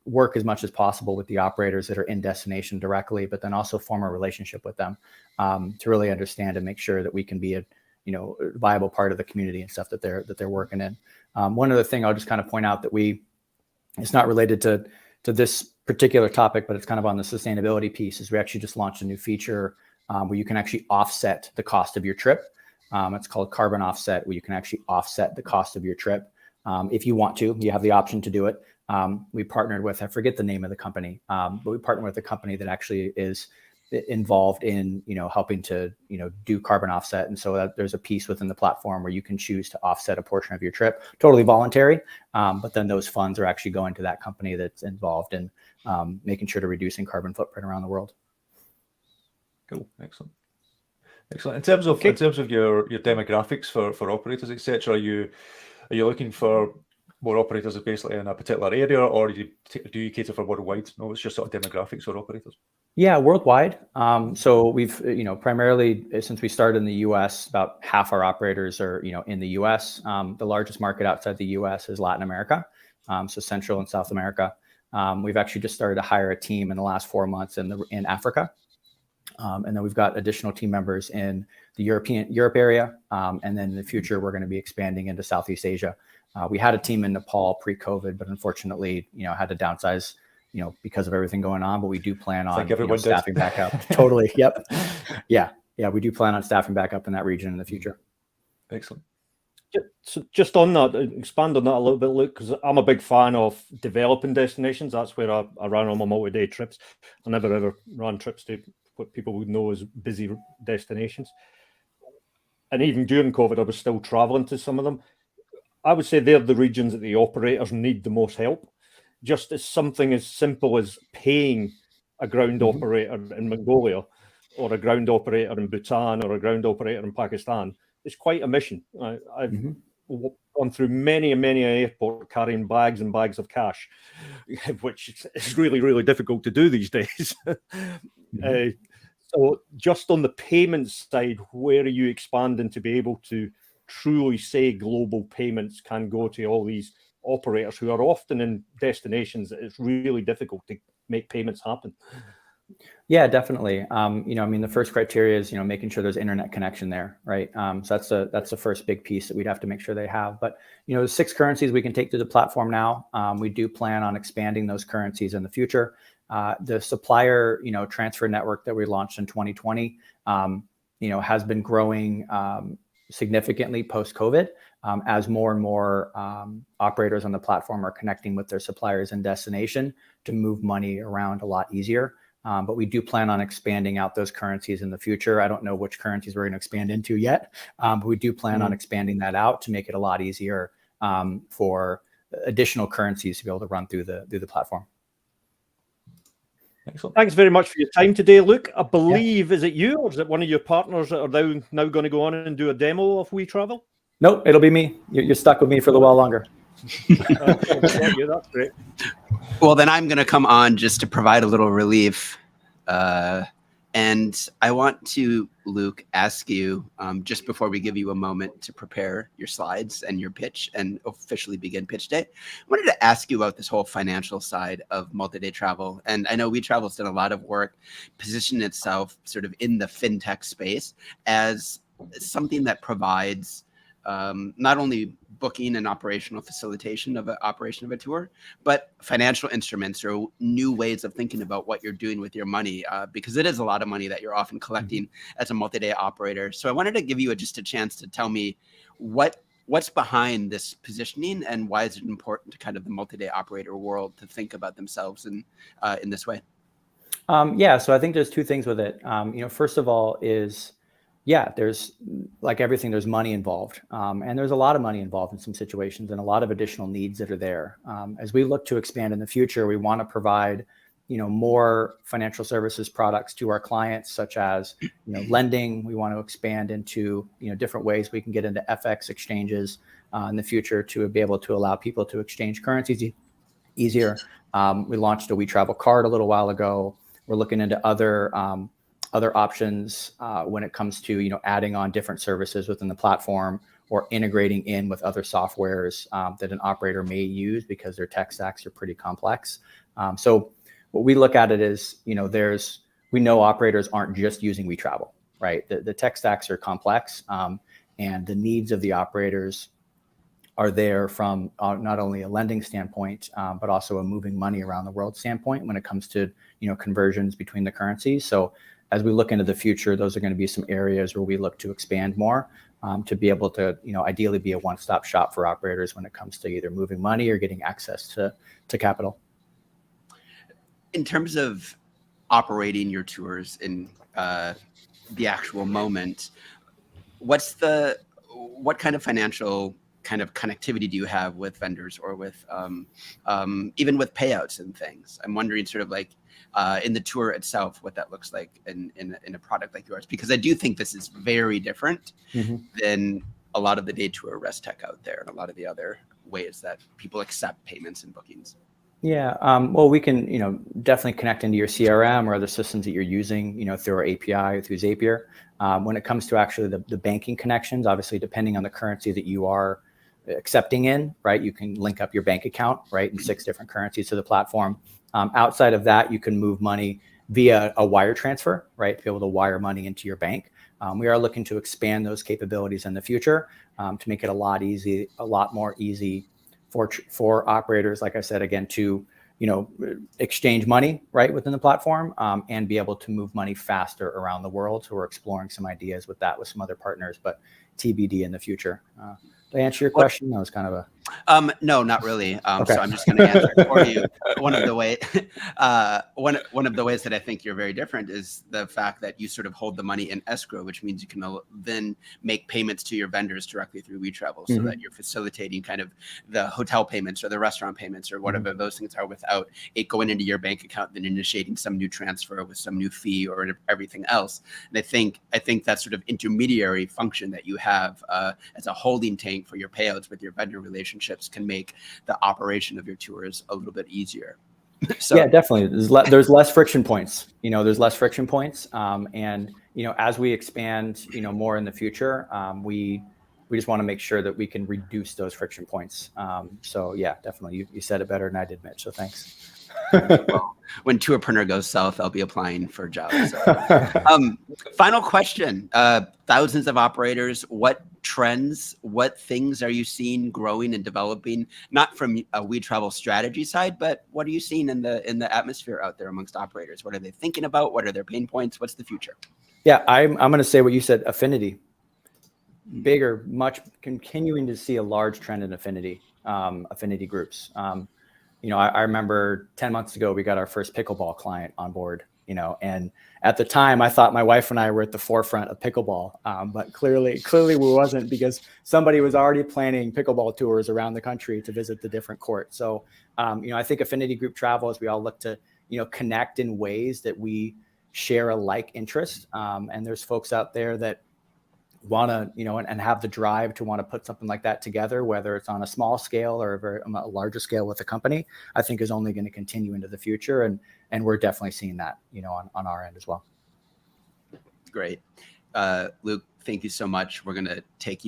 work as much as possible with the operators that are in destination directly, but then also form a relationship with them to really understand and make sure that we can be a viable part of the community and stuff that they're working in. One other thing I'll just kind of point out that it's not related to this particular topic, but it's kind of on the sustainability piece, is we actually just launched a new feature where you can actually offset the cost of your trip. It's called Carbon Offset, where you can actually offset the cost of your trip. If you want to, you have the option to do it. We partnered with, I forget the name of the company, but we partnered with a company that actually is involved in, helping to, do carbon offset. And so there's a piece within the platform where you can choose to offset a portion of your trip, totally voluntary. But then those funds are actually going to that company that's involved in making sure to reducing carbon footprint around the world. Cool. Excellent. In terms of your demographics for operators, etc., are you looking for more operators basically in a particular area, or do you cater for worldwide? No, it's just sort of demographics for operators. Yeah, worldwide. So we've, primarily since we started in the U.S., about half our operators are, in the U.S. The largest market outside the U.S. is Latin America, so Central and South America. We've actually just started to hire a team in the last 4 months in Africa. And then we've got additional team members in the Europe area. And then in the future, we're going to be expanding into Southeast Asia. We had a team in Nepal pre-COVID, but unfortunately, had to downsize, because of everything going on. But we do plan on staffing back up. Totally. Yep. Yeah. We do plan on staffing back up in that region in the future. Excellent. So just on that, expand on that a little bit, Luke, because I'm a big fan of developing destinations. That's where I ran all my multi-day trips. I never ever ran trips to what people would know as busy destinations. And even during COVID, I was still traveling to some of them. I would say they're the regions that the operators need the most help. Just as something as simple as paying a ground operator in Mongolia, or a ground operator in Bhutan, or a ground operator in Pakistan, it's quite a mission. I've gone through many and many an airport carrying bags and bags of cash, which is really, really difficult to do these days. So just on the payments side, where are you expanding to be able to truly say global payments can go to all these operators who are often in destinations that it's really difficult to make payments happen? Yeah, definitely. The first criteria is, making sure there's internet connection there, right? So that's the first big piece that we'd have to make sure they have. But, 6 currencies we can take to the platform now. We do plan on expanding those currencies in the future. The supplier, transfer network that we launched in 2020, has been growing significantly post-COVID, as more and more operators on the platform are connecting with their suppliers in destination to move money around a lot easier. But we do plan on expanding out those currencies in the future. I don't know which currencies we're going to expand into yet, but we do plan on expanding that out to make it a lot easier for additional currencies to be able to run through the platform. Excellent. Thanks very much for your time today, Luke. I believe, is it you, or is it one of your partners that are now going to go on and do a demo of WeTravel? Nope, it'll be me. You're stuck with me for a little while longer. That's great. Well, then I'm going to come on just to provide a little relief. And I want to, Luke, ask you, just before we give you a moment to prepare your slides and your pitch and officially begin pitch day, I wanted to ask you about this whole financial side of multi-day travel. And I know WeTravel's done a lot of work positioning itself sort of in the fintech space as something that provides not only booking and operational facilitation of an operation of a tour, but financial instruments or new ways of thinking about what you're doing with your money, because it is a lot of money that you're often collecting as a multi-day operator. So I wanted to give you just a chance to tell me what's behind this positioning and why is it important to kind of the multi-day operator world to think about themselves in this way? So I think there's 2 things with it. First of all is Yeah, there's, like everything, there's money involved. And there's a lot of money involved in some situations and a lot of additional needs that are there. As we look to expand in the future, we want to provide, more financial services products to our clients, such as, lending. We want to expand into, different ways we can get into FX exchanges in the future to be able to allow people to exchange currencies easier. We launched a We Travel card a little while ago. We're looking into other options when it comes to adding on different services within the platform or integrating in with other softwares that an operator may use because their tech stacks are pretty complex. So what we look at it is, we know operators aren't just using We Travel, right? The tech stacks are complex, and the needs of the operators are there from not only a lending standpoint, but also a moving money around the world standpoint when it comes to conversions between the currencies. So as we look into the future, those are going to be some areas where we look to expand more, to be able to ideally be a one-stop shop for operators when it comes to either moving money or getting access to capital. In terms of operating your tours in the actual moment, what kind of financial kind of connectivity do you have with vendors or with even with payouts and things? I'm wondering sort of like in the tour itself, what that looks like in a product like yours, because I do think this is very different than a lot of the day tour rest tech out there and a lot of the other ways that people accept payments and bookings. Yeah, well, we can, definitely connect into your CRM or other systems that you're using, through our API or through Zapier. When it comes to actually the banking connections, obviously, depending on the currency that you are accepting in, right, you can link up your bank account, right, in 6 different currencies to the platform. Outside of that, you can move money via a wire transfer, right, to be able to wire money into your bank. We are looking to expand those capabilities in the future to make it a lot more easy for operators, like I said, again, to exchange money right within the platform, and be able to move money faster around the world. So we're exploring some ideas with that with some other partners, but TBD in the future. Did I answer your question? That was kind of a no, not really. Okay. So I'm just going to answer it for you. One of the ways that I think you're very different is the fact that you sort of hold the money in escrow, which means you can then make payments to your vendors directly through WeTravel, so that you're facilitating kind of the hotel payments or the restaurant payments or whatever those things are without it going into your bank account, then initiating some new transfer with some new fee or everything else. And I think that sort of intermediary function that you have as a holding tank for your payouts with your vendor relationships can make the operation of your tours a little bit easier. So yeah, definitely. There's less friction points. There's less friction points, and as we expand, more in the future, we just want to make sure that we can reduce those friction points. So yeah, definitely. You said it better than I did, Mitch. So thanks. Well, when Tourpreneur goes south, I'll be applying for jobs. So. Final question. Thousands of operators. What trends, what things are you seeing growing and developing, not from a WeTravel strategy side, but what are you seeing in the atmosphere out there amongst operators? What are they thinking about? What are their pain points? What's the future? Yeah, I'm going to say what you said, affinity. Bigger, continuing to see a large trend in affinity groups. I remember 10 months ago, we got our first pickleball client on board, and at the time I thought my wife and I were at the forefront of pickleball. But clearly we wasn't, because somebody was already planning pickleball tours around the country to visit the different courts. So, I think affinity group travel, as we all look to, connect in ways that we share a like interest. And there's folks out there that want to, and have the drive to want to put something like that together, whether it's on a small scale or a larger scale with a company, I think is only going to continue into the future. And we're definitely seeing that, on our end as well. Great. Luke, thank you so much. We're going to take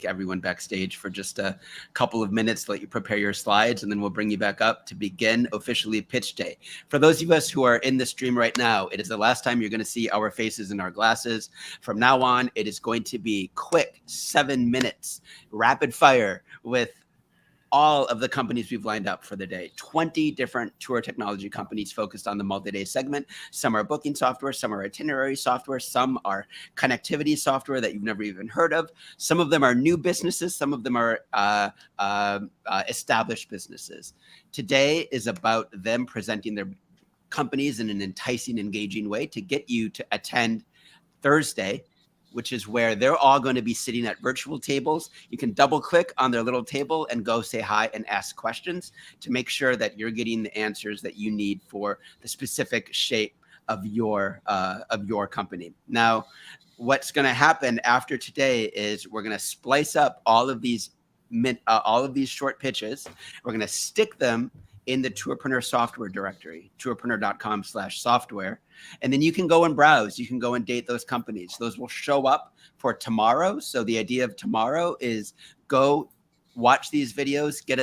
everyone backstage for just a couple of minutes, let you prepare your slides, and then we'll bring you back up to begin officially pitch day. For those of us who are in the stream right now, it is the last time you're going to see our faces in our glasses. From now on, it is going to be quick 7 minutes, rapid fire with all of the companies we've lined up for the day. 20 different tour technology companies focused on the multi-day segment. Some are booking software, some are itinerary software, some are connectivity software that you've never even heard of. Some of them are new businesses, some of them are established businesses. Today is about them presenting their companies in an enticing, engaging way to get you to attend Thursday, which is where they're all going to be sitting at virtual tables. You can double click on their little table and go say hi and ask questions to make sure that you're getting the answers that you need for the specific shape of your company. Now, what's going to happen after today is we're going to splice up all of these short pitches. We're going to stick them in the Tourpreneur software directory, tourpreneur.com/software. And then you can go and browse. You can go and date those companies. Those will show up for tomorrow. So the idea of tomorrow is go watch these videos, get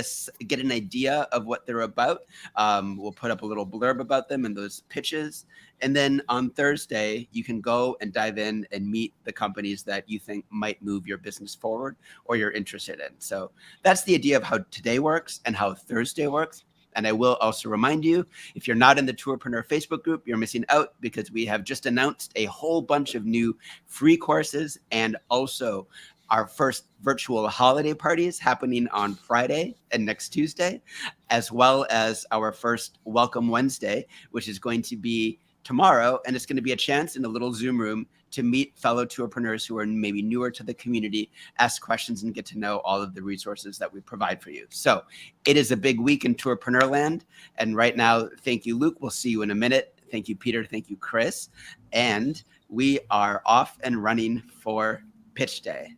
an idea of what they're about. We'll put up a little blurb about them and those pitches. And then on Thursday, you can go and dive in and meet the companies that you think might move your business forward or you're interested in. So that's the idea of how today works and how Thursday works. And I will also remind you, if you're not in the Tourpreneur Facebook group, you're missing out because we have just announced a whole bunch of new free courses and also our first virtual holiday parties happening on Friday and next Tuesday, as well as our first Welcome Wednesday, which is going to be tomorrow. And it's going to be a chance in a little Zoom room to meet fellow tourpreneurs who are maybe newer to the community, ask questions, and get to know all of the resources that we provide for you. So it is a big week in Tourpreneur land. And right now, thank you, Luke. We'll see you in a minute. Thank you, Peter. Thank you, Chris. And we are off and running for Pitch Day.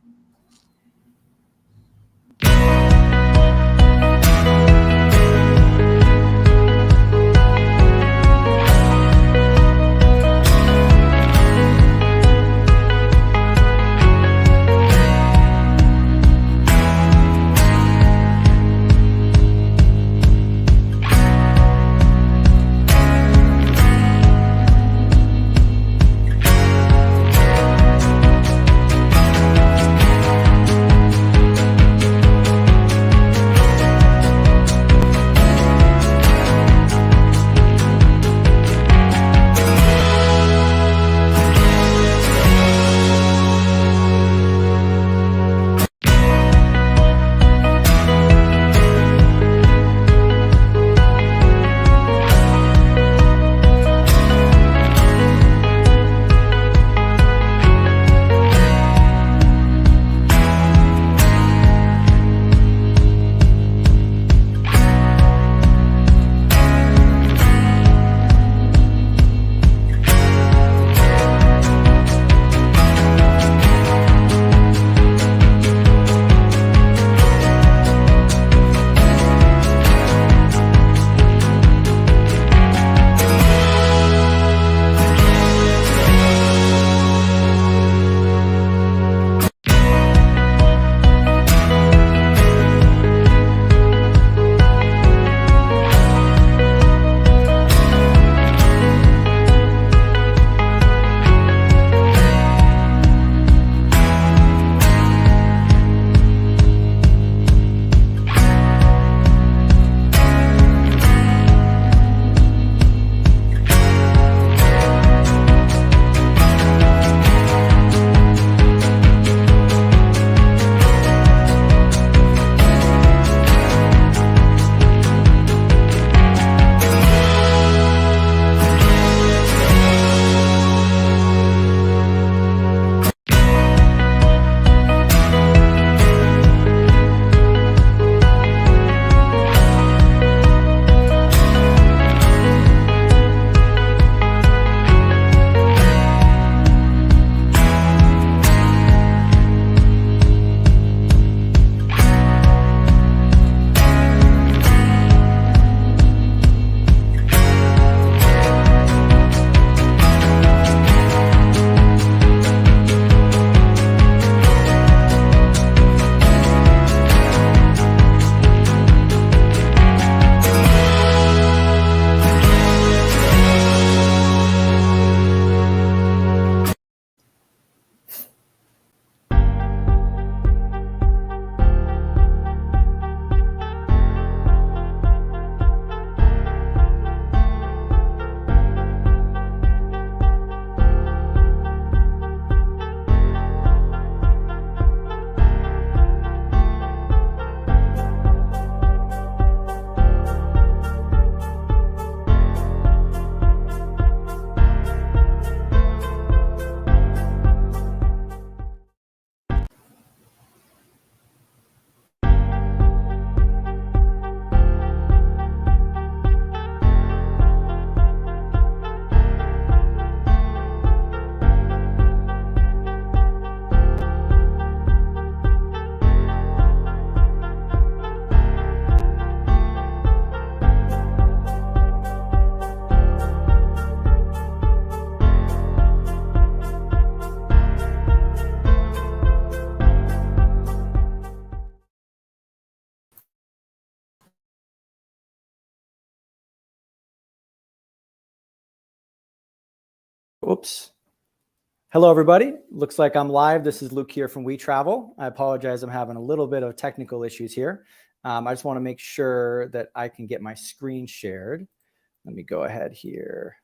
Oops. Hello, everybody. Looks like I'm live. This is Luke here from WeTravel. I apologize. I'm having a little bit of technical issues here. I just want to make sure that I can get my screen shared. Let me go ahead here.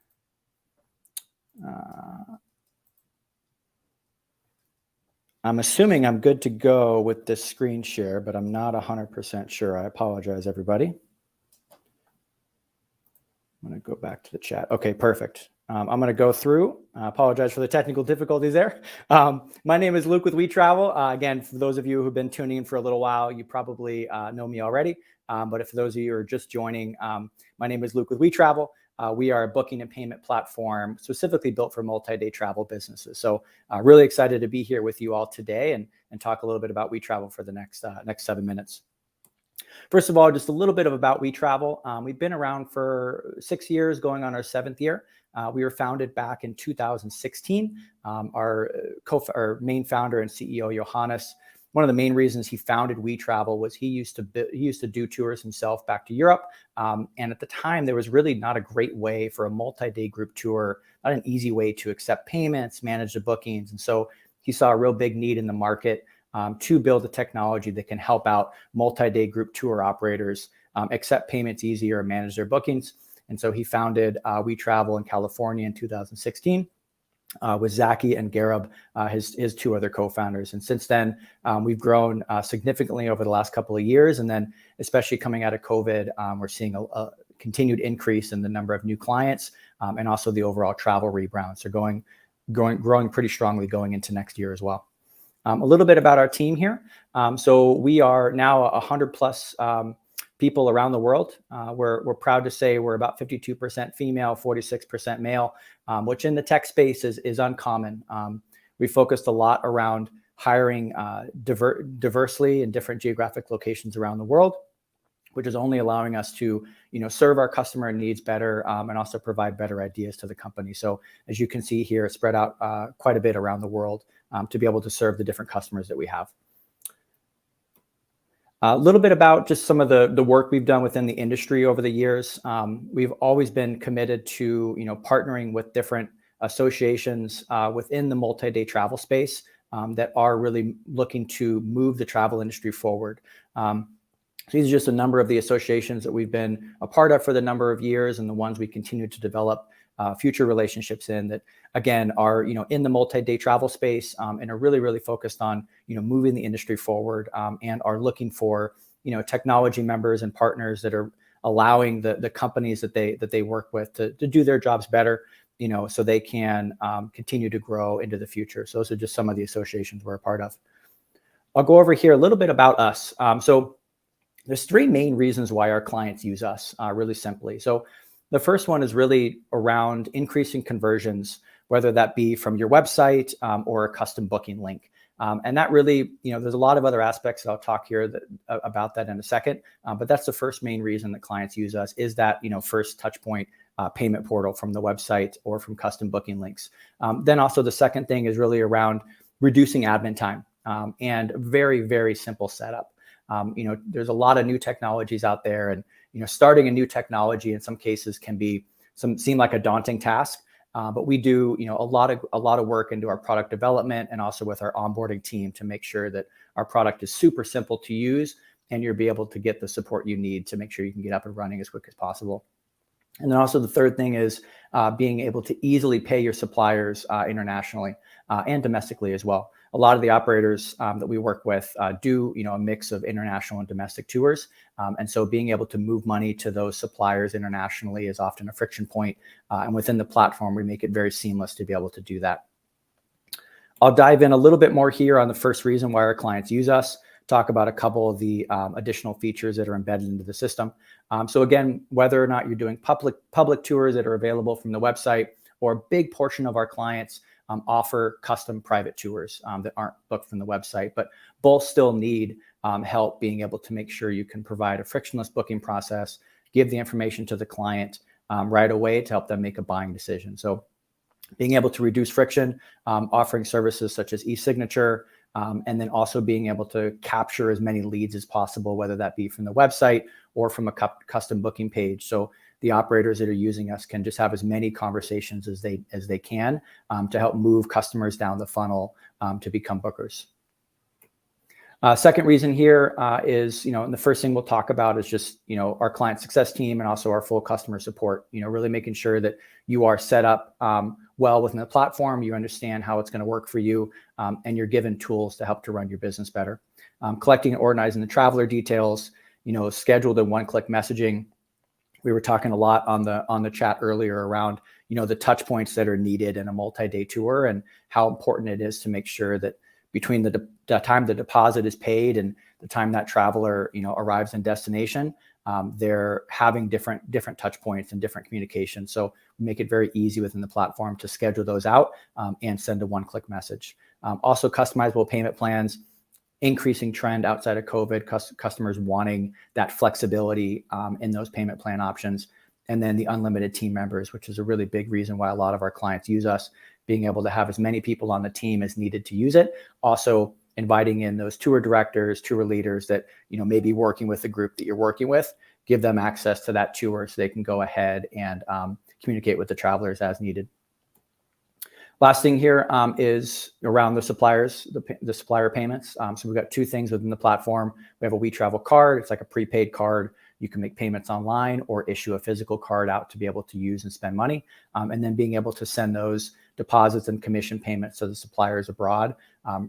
I'm assuming I'm good to go with this screen share, but I'm not 100% sure. I apologize, everybody. I'm going to go back to the chat. Okay, perfect. I'm going to go through. I apologize for the technical difficulties there. My name is Luke with WeTravel. Again, for those of you who've been tuning in for a little while, you probably know me already. But for those of you who are just joining, my name is Luke with WeTravel. We are a booking and payment platform specifically built for multi-day travel businesses. So really excited to be here with you all today and talk a little bit about WeTravel for the next 7 minutes. First of all, just a little bit about WeTravel. We've been around for 6 years, going on our 7th year. We were founded back in 2016. Our main founder and CEO, Johannes, one of the main reasons he founded WeTravel was he used to do tours himself back to Europe. And at the time, there was really not a great way for a multi-day group tour, not an easy way to accept payments, manage the bookings. And so he saw a real big need in the market to build a technology that can help out multi-day group tour operators accept payments easier and manage their bookings. And so he founded WeTravel in California in 2016 with Zaki and Gareb, his 2 other co-founders. And since then, we've grown significantly over the last couple of years. And then especially coming out of COVID, we're seeing a continued increase in the number of new clients and also the overall travel rebound. So growing pretty strongly going into next year as well. A little bit about our team here. So we are now 100 plus people around the world. We're proud to say we're about 52% female, 46% male, which in the tech space is uncommon. We focused a lot around hiring diversely in different geographic locations around the world, which is only allowing us to serve our customer needs better and also provide better ideas to the company. So as you can see here, it's spread out quite a bit around the world to be able to serve the different customers that we have. A little bit about just some of the work we've done within the industry over the years. We've always been committed to partnering with different associations within the multi-day travel space that are really looking to move the travel industry forward. These are just a number of the associations that we've been a part of for the number of years and the ones we continue to develop future relationships in that, again, are in the multi-day travel space and are really focused on moving the industry forward and are looking for technology members and partners that are allowing the companies that they work with to do their jobs better, so they can continue to grow into the future. So those are just some of the associations we're a part of. I'll go over here a little bit about us. So there's 3 main reasons why our clients use us, really simply. So the first one is really around increasing conversions, whether that be from your website or a custom booking link. And that really, there's a lot of other aspects that I'll talk here about that in a second. But that's the first main reason that clients use us is that, first touch point payment portal from the website or from custom booking links. Then also the second thing is really around reducing admin time and very simple setup. There's a lot of new technologies out there, and starting a new technology in some cases can seem like a daunting task. But we do a lot of work into our product development and also with our onboarding team to make sure that our product is super simple to use and you'll be able to get the support you need to make sure you can get up and running as quick as possible. And then also the third thing is being able to easily pay your suppliers internationally and domestically as well. A lot of the operators that we work with do a mix of international and domestic tours. And so being able to move money to those suppliers internationally is often a friction point. And within the platform, we make it very seamless to be able to do that. I'll dive in a little bit more here on the first reason why our clients use us, talk about a couple of the additional features that are embedded into the system. So again, whether or not you're doing public tours that are available from the website, or a big portion of our clients offer custom private tours that aren't booked from the website, but both still need help being able to make sure you can provide a frictionless booking process, give the information to the client right away to help them make a buying decision. So being able to reduce friction, offering services such as e-signature, and then also being able to capture as many leads as possible, whether that be from the website or from a custom booking page. So the operators that are using us can just have as many conversations as they can to help move customers down the funnel to become bookers. Second reason here is, and the first thing we'll talk about is just, our client success team and also our full customer support, really making sure that you are set up well within the platform, you understand how it's going to work for you, and you're given tools to help to run your business better. Collecting and organizing the traveler details, scheduled and one-click messaging. We were talking a lot on the chat earlier around, the touch points that are needed in a multi-day tour and how important it is to make sure that between the time the deposit is paid and the time that traveler, arrives in destination, they're having different touch points and different communication. So we make it very easy within the platform to schedule those out and send a one-click message. Also customizable payment plans, increasing trend outside of COVID, customers wanting that flexibility in those payment plan options. And then the unlimited team members, which is a really big reason why a lot of our clients use us, being able to have as many people on the team as needed to use it. Also inviting in those tour directors, tour leaders that, may be working with the group that you're working with, give them access to that tour so they can go ahead and communicate with the travelers as needed. Last thing here is around the suppliers, the supplier payments. So we've got two things within the platform. We have a WeTravel card. It's like a prepaid card. You can make payments online or issue a physical card out to be able to use and spend money. And then being able to send those deposits and commission payments to the suppliers abroad,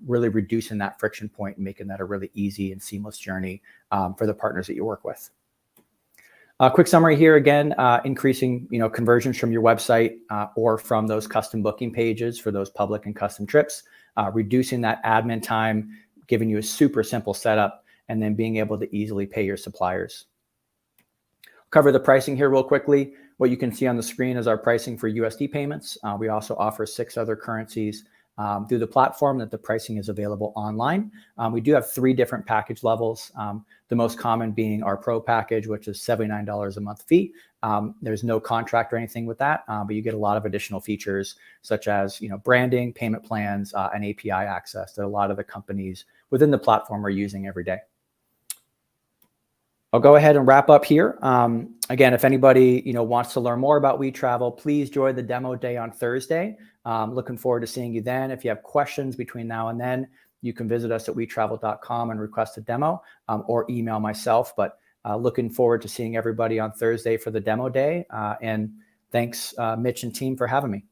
really reducing that friction point and making that a really easy and seamless journey for the partners that you work with. Quick summary here again, increasing conversions from your website or from those custom booking pages for those public and custom trips, reducing that admin time, giving you a super simple setup, and then being able to easily pay your suppliers. Cover the pricing here real quickly. What you can see on the screen is our pricing for USD payments. We also offer 6 other currencies through the platform that the pricing is available online. We do have 3 different package levels. The most common being our Pro package, which is $79 a month fee. There's no contract or anything with that, but you get a lot of additional features such as branding, payment plans, and API access that a lot of the companies within the platform are using every day. I'll go ahead and wrap up here. Again, if anybody wants to learn more about WeTravel, please join the demo day on Thursday. Looking forward to seeing you then. If you have questions between now and then, you can visit us at wetravel.com and request a demo or email myself. But looking forward to seeing everybody on Thursday for the demo day. And thanks, Mitch and team, for having me.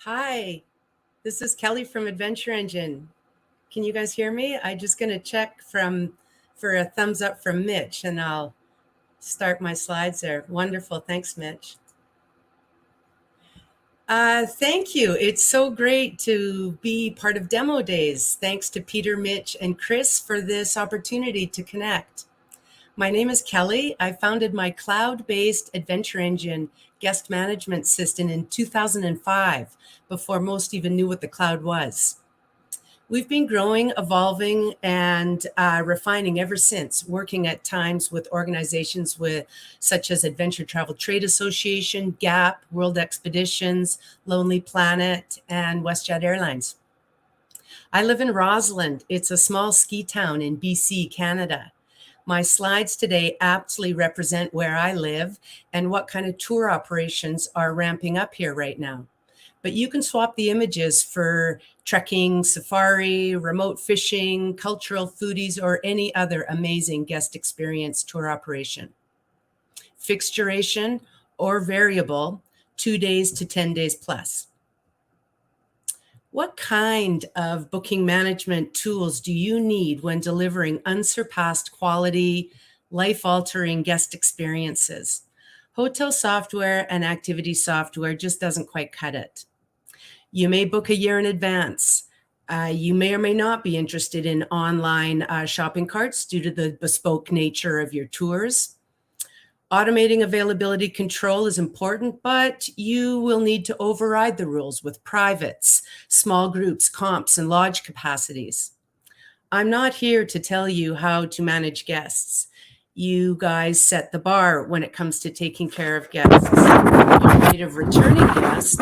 Hi, this is Kelly from Adventure Engine. Can you guys hear me? I'm just going to check for a thumbs up from Mitch, and I'll start my slides there. Wonderful. Thanks, Mitch. Thank you. It's so great to be part of Demo Days. Thanks to Peter, Mitch, and Chris for this opportunity to connect. My name is Kelly. I founded my cloud-based adventure engine guest management system in 2005, before most even knew what the cloud was. We've been growing, evolving, and refining ever since, working at times with organizations such as Adventure Travel Trade Association, GAP, World Expeditions, Lonely Planet, and WestJet Airlines. I live in Rossland. It's a small ski town in BC, Canada. My slides today aptly represent where I live and what kind of tour operations are ramping up here right now. But you can swap the images for trekking, safari, remote fishing, cultural foodies, or any other amazing guest experience tour operation. Fixed duration or variable, 2 days to 10 days plus. What kind of booking management tools do you need when delivering unsurpassed quality, life-altering guest experiences? Hotel software and activity software just doesn't quite cut it. You may book a year in advance. You may or may not be interested in online shopping carts due to the bespoke nature of your tours. Automating availability control is important, but you will need to override the rules with privates, small groups, comps, and lodge capacities. I'm not here to tell you how to manage guests. You guys set the bar when it comes to taking care of guests. Your rate of returning guests,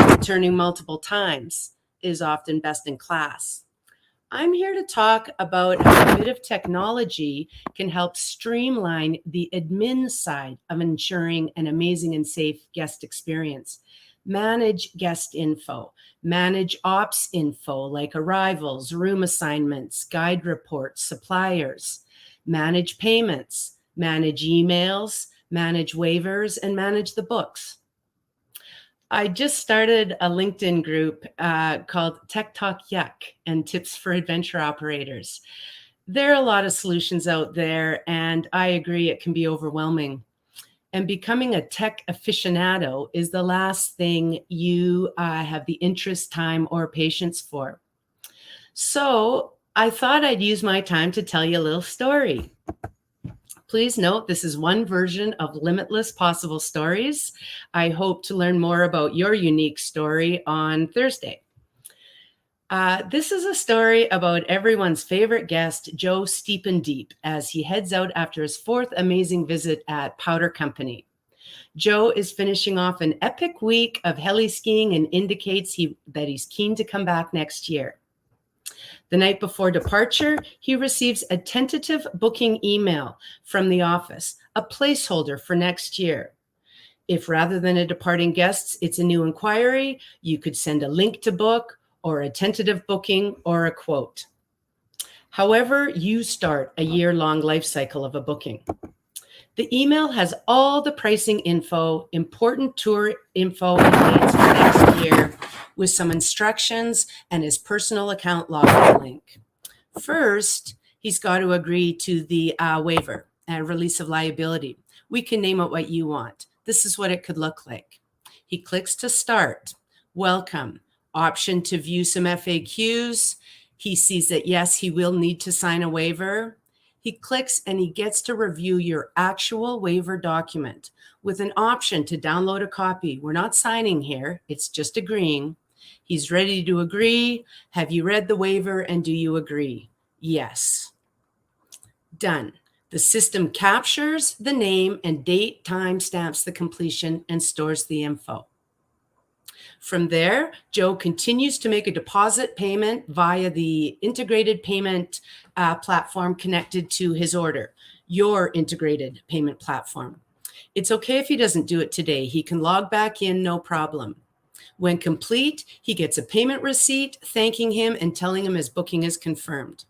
returning multiple times, is often best in class. I'm here to talk about how a bit of technology can help streamline the admin side of ensuring an amazing and safe guest experience. Manage guest info, manage ops info like arrivals, room assignments, guide reports, suppliers, manage payments, manage emails, manage waivers, and manage the books. I just started a LinkedIn group called Tech Talk Yuck and Tips for Adventure Operators. There are a lot of solutions out there, and I agree it can be overwhelming. And becoming a tech aficionado is the last thing you have the interest, time, or patience for. So I thought I'd use my time to tell you a little story. Please note, this is one version of limitless possible stories. I hope to learn more about your unique story on Thursday. This is a story about everyone's favorite guest, Joe Steepen Deep, as he heads out after his 4th amazing visit at Powder Company. Joe is finishing off an epic week of heli skiing and indicates that he's keen to come back next year. The night before departure, he receives a tentative booking email from the office, a placeholder for next year. If rather than a departing guest, it's a new inquiry, you could send a link to book or a tentative booking or a quote. However you start a year-long life cycle of a booking. The email has all the pricing info, important tour info, and dates for next year, with some instructions and his personal account login link. First, he's got to agree to the waiver and release of liability. We can name it what you want. This is what it could look like. He clicks to start. Welcome. Option to view some FAQs. He sees that, yes, he will need to sign a waiver. He clicks and he gets to review your actual waiver document with an option to download a copy. We're not signing here. It's just agreeing. He's ready to agree. Have you read the waiver and do you agree? Yes. Done. The system captures the name and date, time stamps the completion, and stores the info. From there, Joe continues to make a deposit payment via the integrated payment platform connected to his order, your integrated payment platform. It's okay if he doesn't do it today. He can log back in, no problem. When complete, he gets a payment receipt thanking him and telling him his booking is confirmed.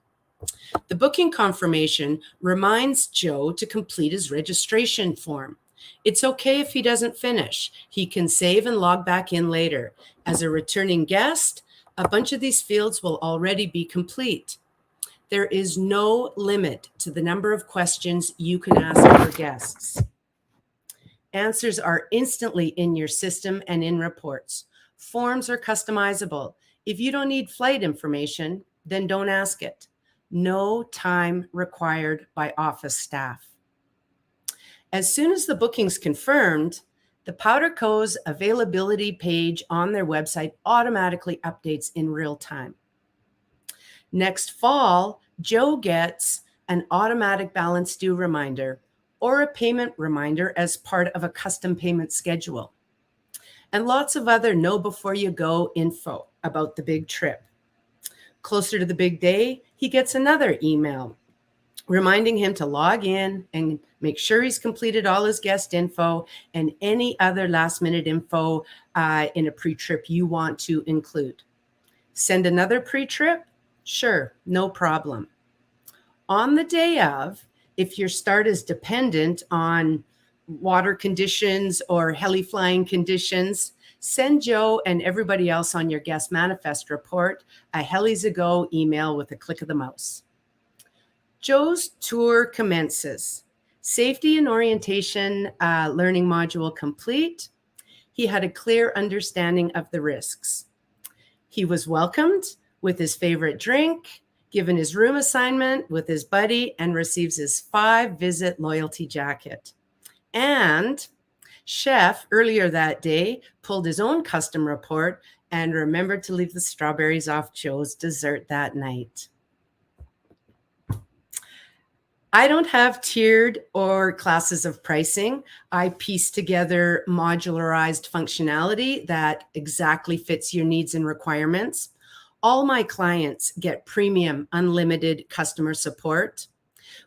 The booking confirmation reminds Joe to complete his registration form. It's okay if he doesn't finish. He can save and log back in later. As a returning guest, a bunch of these fields will already be complete. There is no limit to the number of questions you can ask your guests. Answers are instantly in your system and in reports. Forms are customizable. If you don't need flight information, then don't ask it. No time required by office staff. As soon as the booking's confirmed, The PowderCo's availability page on their website automatically updates in real time. Next fall, Joe gets an automatic balance due reminder or a payment reminder as part of a custom payment schedule. And lots of other know before you go info about the big trip. Closer to the big day, he gets another email reminding him to log in and make sure he's completed all his guest info and any other last minute info in a pre-trip you want to include. Send another pre-trip? Sure, no problem. On the day of, if your start is dependent on water conditions or heli flying conditions, send Joe and everybody else on your guest manifest report a Helis a Go email with a click of the mouse. Joe's tour commences. Safety and orientation learning module complete. He had a clear understanding of the risks. He was welcomed with his favorite drink, given his room assignment with his buddy, and receives his 5-visit loyalty jacket. And Chef, earlier that day, pulled his own custom report and remembered to leave the strawberries off Joe's dessert that night. I don't have tiered or classes of pricing. I piece together modularized functionality that exactly fits your needs and requirements. All my clients get premium unlimited customer support.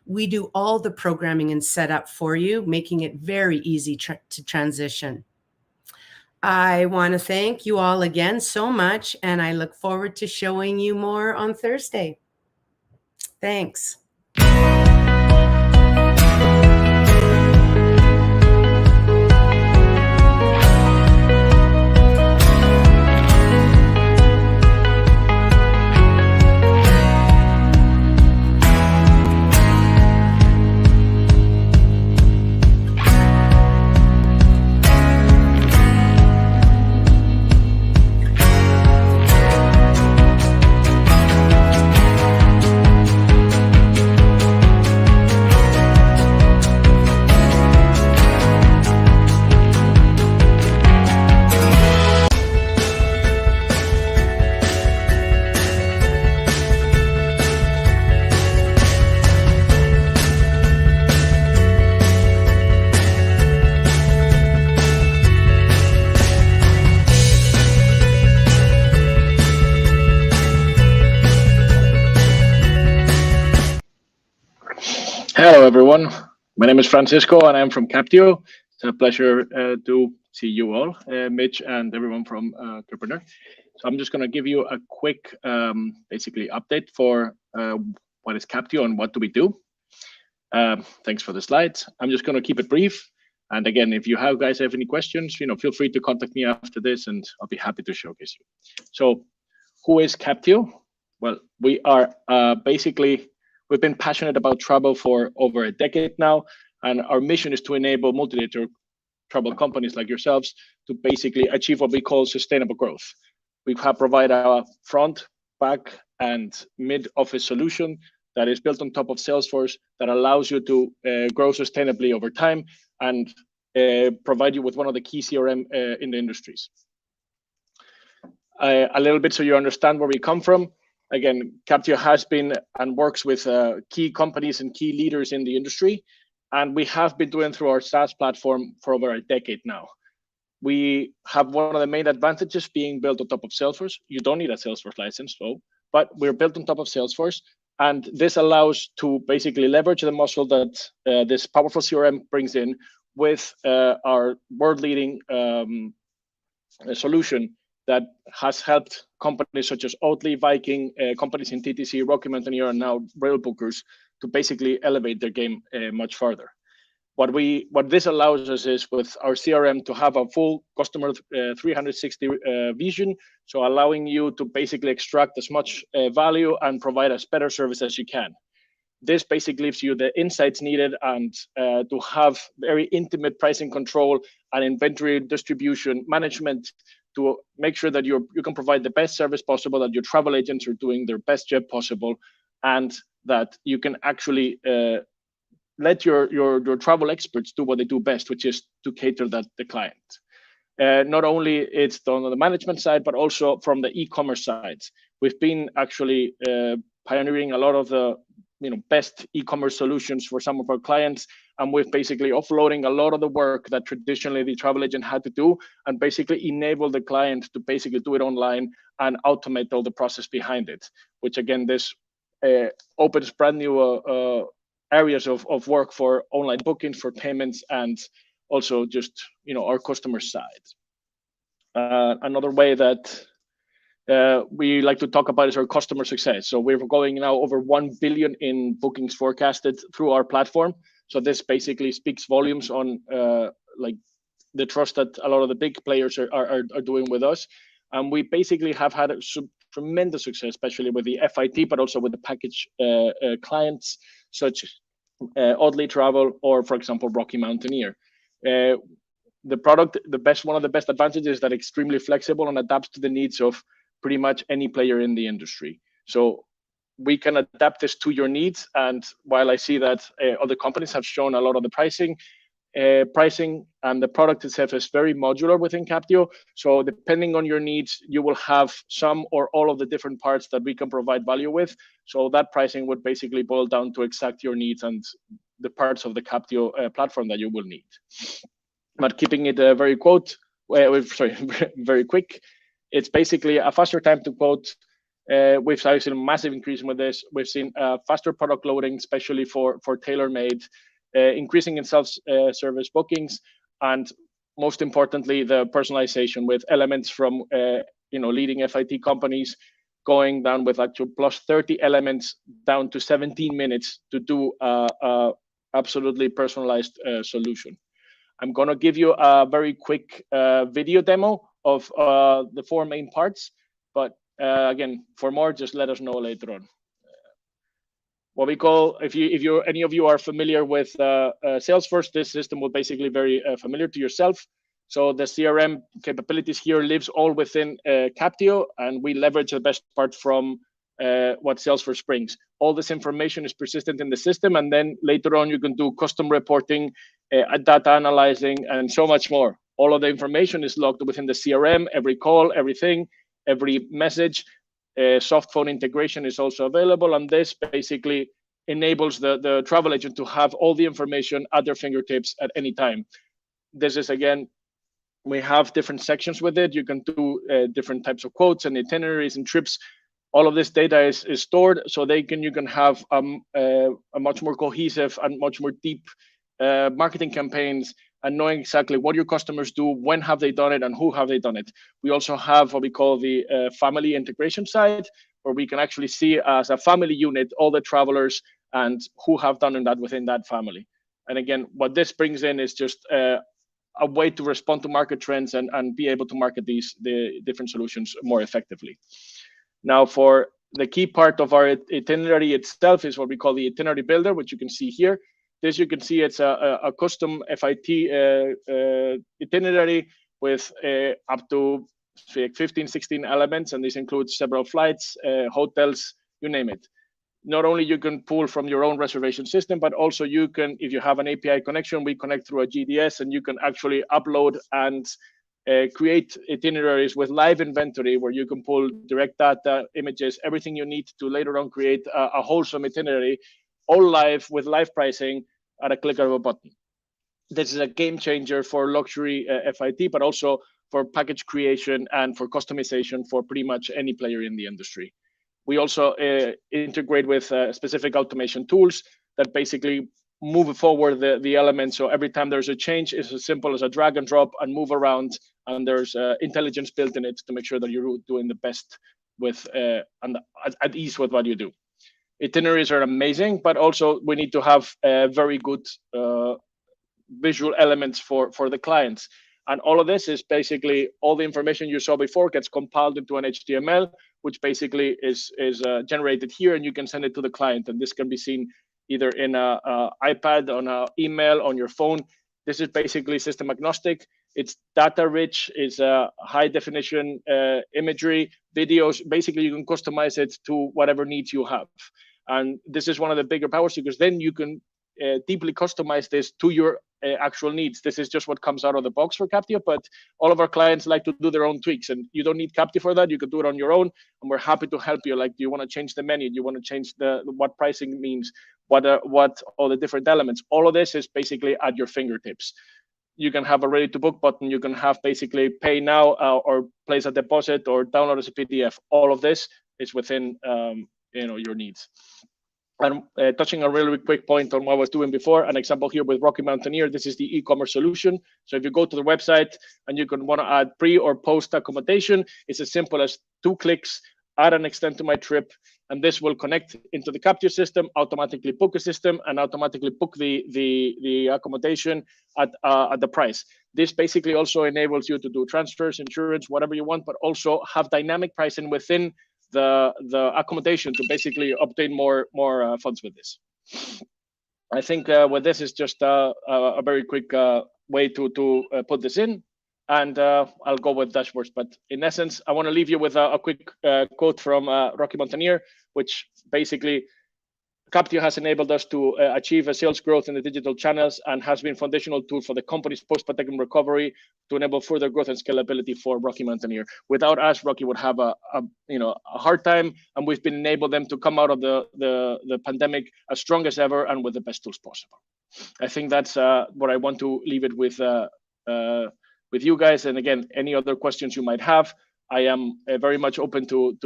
We do all the programming and setup for you, making it very easy to transition. I want to thank you all again so much, and I look forward to showing you more on Thursday. Thanks. Hello, everyone. My name is Francisco, and I'm from Captio. It's a pleasure to see you all, Mitch and everyone from Tourpreneur. So I'm just going to give you a quick, basically, update for what is Captio and what do we do. Thanks for the slides. I'm just going to keep it brief. And again, if you guys have any questions, feel free to contact me after this, and I'll be happy to showcase you. So, who is Captio? Well, we are basically. We've been passionate about travel for over a decade now, and our mission is to enable multi-day travel companies like yourselves to basically achieve what we call sustainable growth. We have provided a front, back, and mid-office solution that is built on top of Salesforce that allows you to grow sustainably over time and provide you with one of the key CRM in the industries. A little bit so you understand where we come from. Again, Captio has been and works with key companies and key leaders in the industry, and we have been doing through our SaaS platform for over a decade now. We have one of the main advantages being built on top of Salesforce. You don't need a Salesforce license, though, but we're built on top of Salesforce, and this allows to basically leverage the muscle that this powerful CRM brings in with our world-leading solution that has helped companies such as Oatly, Viking, companies in TTC, Rocky Mountaineer, and now Rail Bookers to basically elevate their game much further. What this allows us is with our CRM to have a full customer 360 vision, so allowing you to basically extract as much value and provide as better service as you can. This basically gives you the insights needed and to have very intimate pricing control and inventory distribution management to make sure that you can provide the best service possible, that your travel agents are doing their best job possible, and that you can actually let your travel experts do what they do best, which is to cater that the client. Not only it's done on the management side, but also from the e-commerce side. We've been actually pioneering a lot of the best e-commerce solutions for some of our clients, and we've basically offloading a lot of the work that traditionally the travel agent had to do, and basically enable the client to basically do it online and automate all the process behind it. Which again, this opens brand new areas of work for online bookings, for payments, and also just our customer side. Another way that we like to talk about is our customer success. So we're going now over 1 billion in bookings forecasted through our platform. So this basically speaks volumes on like the trust that a lot of the big players are doing with us. And we basically have had tremendous success, especially with the FIT, but also with the package clients, such Oddly Travel, or for example, Rocky Mountaineer. The product, one of the best advantages is that extremely flexible and adapts to the needs of pretty much any player in the industry. So we can adapt this to your needs. And while I see that other companies have shown a lot of the pricing and the product itself is very modular within Captio. So depending on your needs, you will have some or all of the different parts that we can provide value with. So that pricing would basically boil down to exact your needs and the parts of the Captio platform that you will need. But keeping it very quick, it's basically a faster time to quote. We've seen a massive increase with this. We've seen faster product loading, especially for tailor-made, increasing in self-service bookings, and most importantly, the personalization with elements from leading FIT companies going down with actual plus 30 elements down to 17 minutes to do a absolutely personalized solution. I'm going to give you a very quick video demo of the 4 main parts, but again, for more, just let us know later on. What we call, if any of you are familiar with Salesforce, this system will basically very familiar to yourself. So the CRM capabilities here lives all within Captio, and we leverage the best part from what Salesforce brings. All this information is persistent in the system, and then later on you can do custom reporting, data analyzing, and so much more. All of the information is logged within the CRM, every call, everything, every message. Soft phone integration is also available, and this basically enables the travel agent to have all the information at their fingertips at any time. This is, again, we have different sections with it. You can do different types of quotes and itineraries and trips. All of this data is stored, so you can have a much more cohesive and much more deep marketing campaigns, and knowing exactly what your customers do, when have they done it, and who have they done it. We also have what we call the family integration side, where we can actually see as a family unit all the travelers and who have done that within that family. And again, what this brings in is just a way to respond to market trends and be able to market the different solutions more effectively. Now, for the key part of our itinerary itself is what we call the itinerary builder, which you can see here. This you can see it's a custom FIT itinerary with up to 15, 16 elements, and this includes several flights, hotels, you name it. Not only you can pull from your own reservation system, but also you can, if you have an API connection, we connect through a GDS, and you can actually upload and create itineraries with live inventory, where you can pull direct data, images, everything you need to later on create a wholesome itinerary, all live with live pricing at a click of a button. This is a game changer for luxury FIT, but also for package creation and for customization for pretty much any player in the industry. We also integrate with specific automation tools that basically move forward the elements. So every time there's a change, it's as simple as a drag and drop and move around, and there's intelligence built in it to make sure that you're doing the best with and at ease with what you do. Itineraries are amazing, but also we need to have very good visual elements for the clients. And all of this is basically all the information you saw before gets compiled into an HTML, which basically is generated here, and you can send it to the client. And this can be seen either in a iPad, on an email, on your phone. This is basically system agnostic. It's data rich, it's high definition imagery, videos. Basically, you can customize it to whatever needs you have. And this is one of the bigger powers, because then you can deeply customize this to your actual needs. This is just what comes out of the box for Captio, but all of our clients like to do their own tweaks, and you don't need Captio for that. You can do it on your own, and we're happy to help you. Like, do you want to change the menu? Do you want to change what pricing means? What all the different elements? All of this is basically at your fingertips. You can have a ready to book button. You can have basically pay now or place a deposit or download as a PDF. All of this is within your needs. And touching a really quick point on what I was doing before, an example here with Rocky Mountaineer. This is the e-commerce solution. So if you go to the website and you can want to add pre or post accommodation, it's as simple as 2 clicks, add an extend to my trip, and this will connect into the Captio system, automatically book a system, and automatically book the accommodation at the price. This basically also enables you to do transfers, insurance, whatever you want, but also have dynamic pricing within the accommodation to basically obtain more funds with this. I think with this is just a very quick way to put this in, and I'll go with dashboards. But in essence, I want to leave you with a quick quote from Rocky Mountaineer, which basically Captio has enabled us to achieve a sales growth in the digital channels and has been a foundational tool for the company's post-pandemic recovery to enable further growth and scalability for Rocky Mountaineer. Without us, Rocky would have a hard time, and we've been enabled them to come out of the pandemic as strong as ever and with the best tools possible. I think that's what I want to leave it with you guys. And again, any other questions you might have, I am very much open to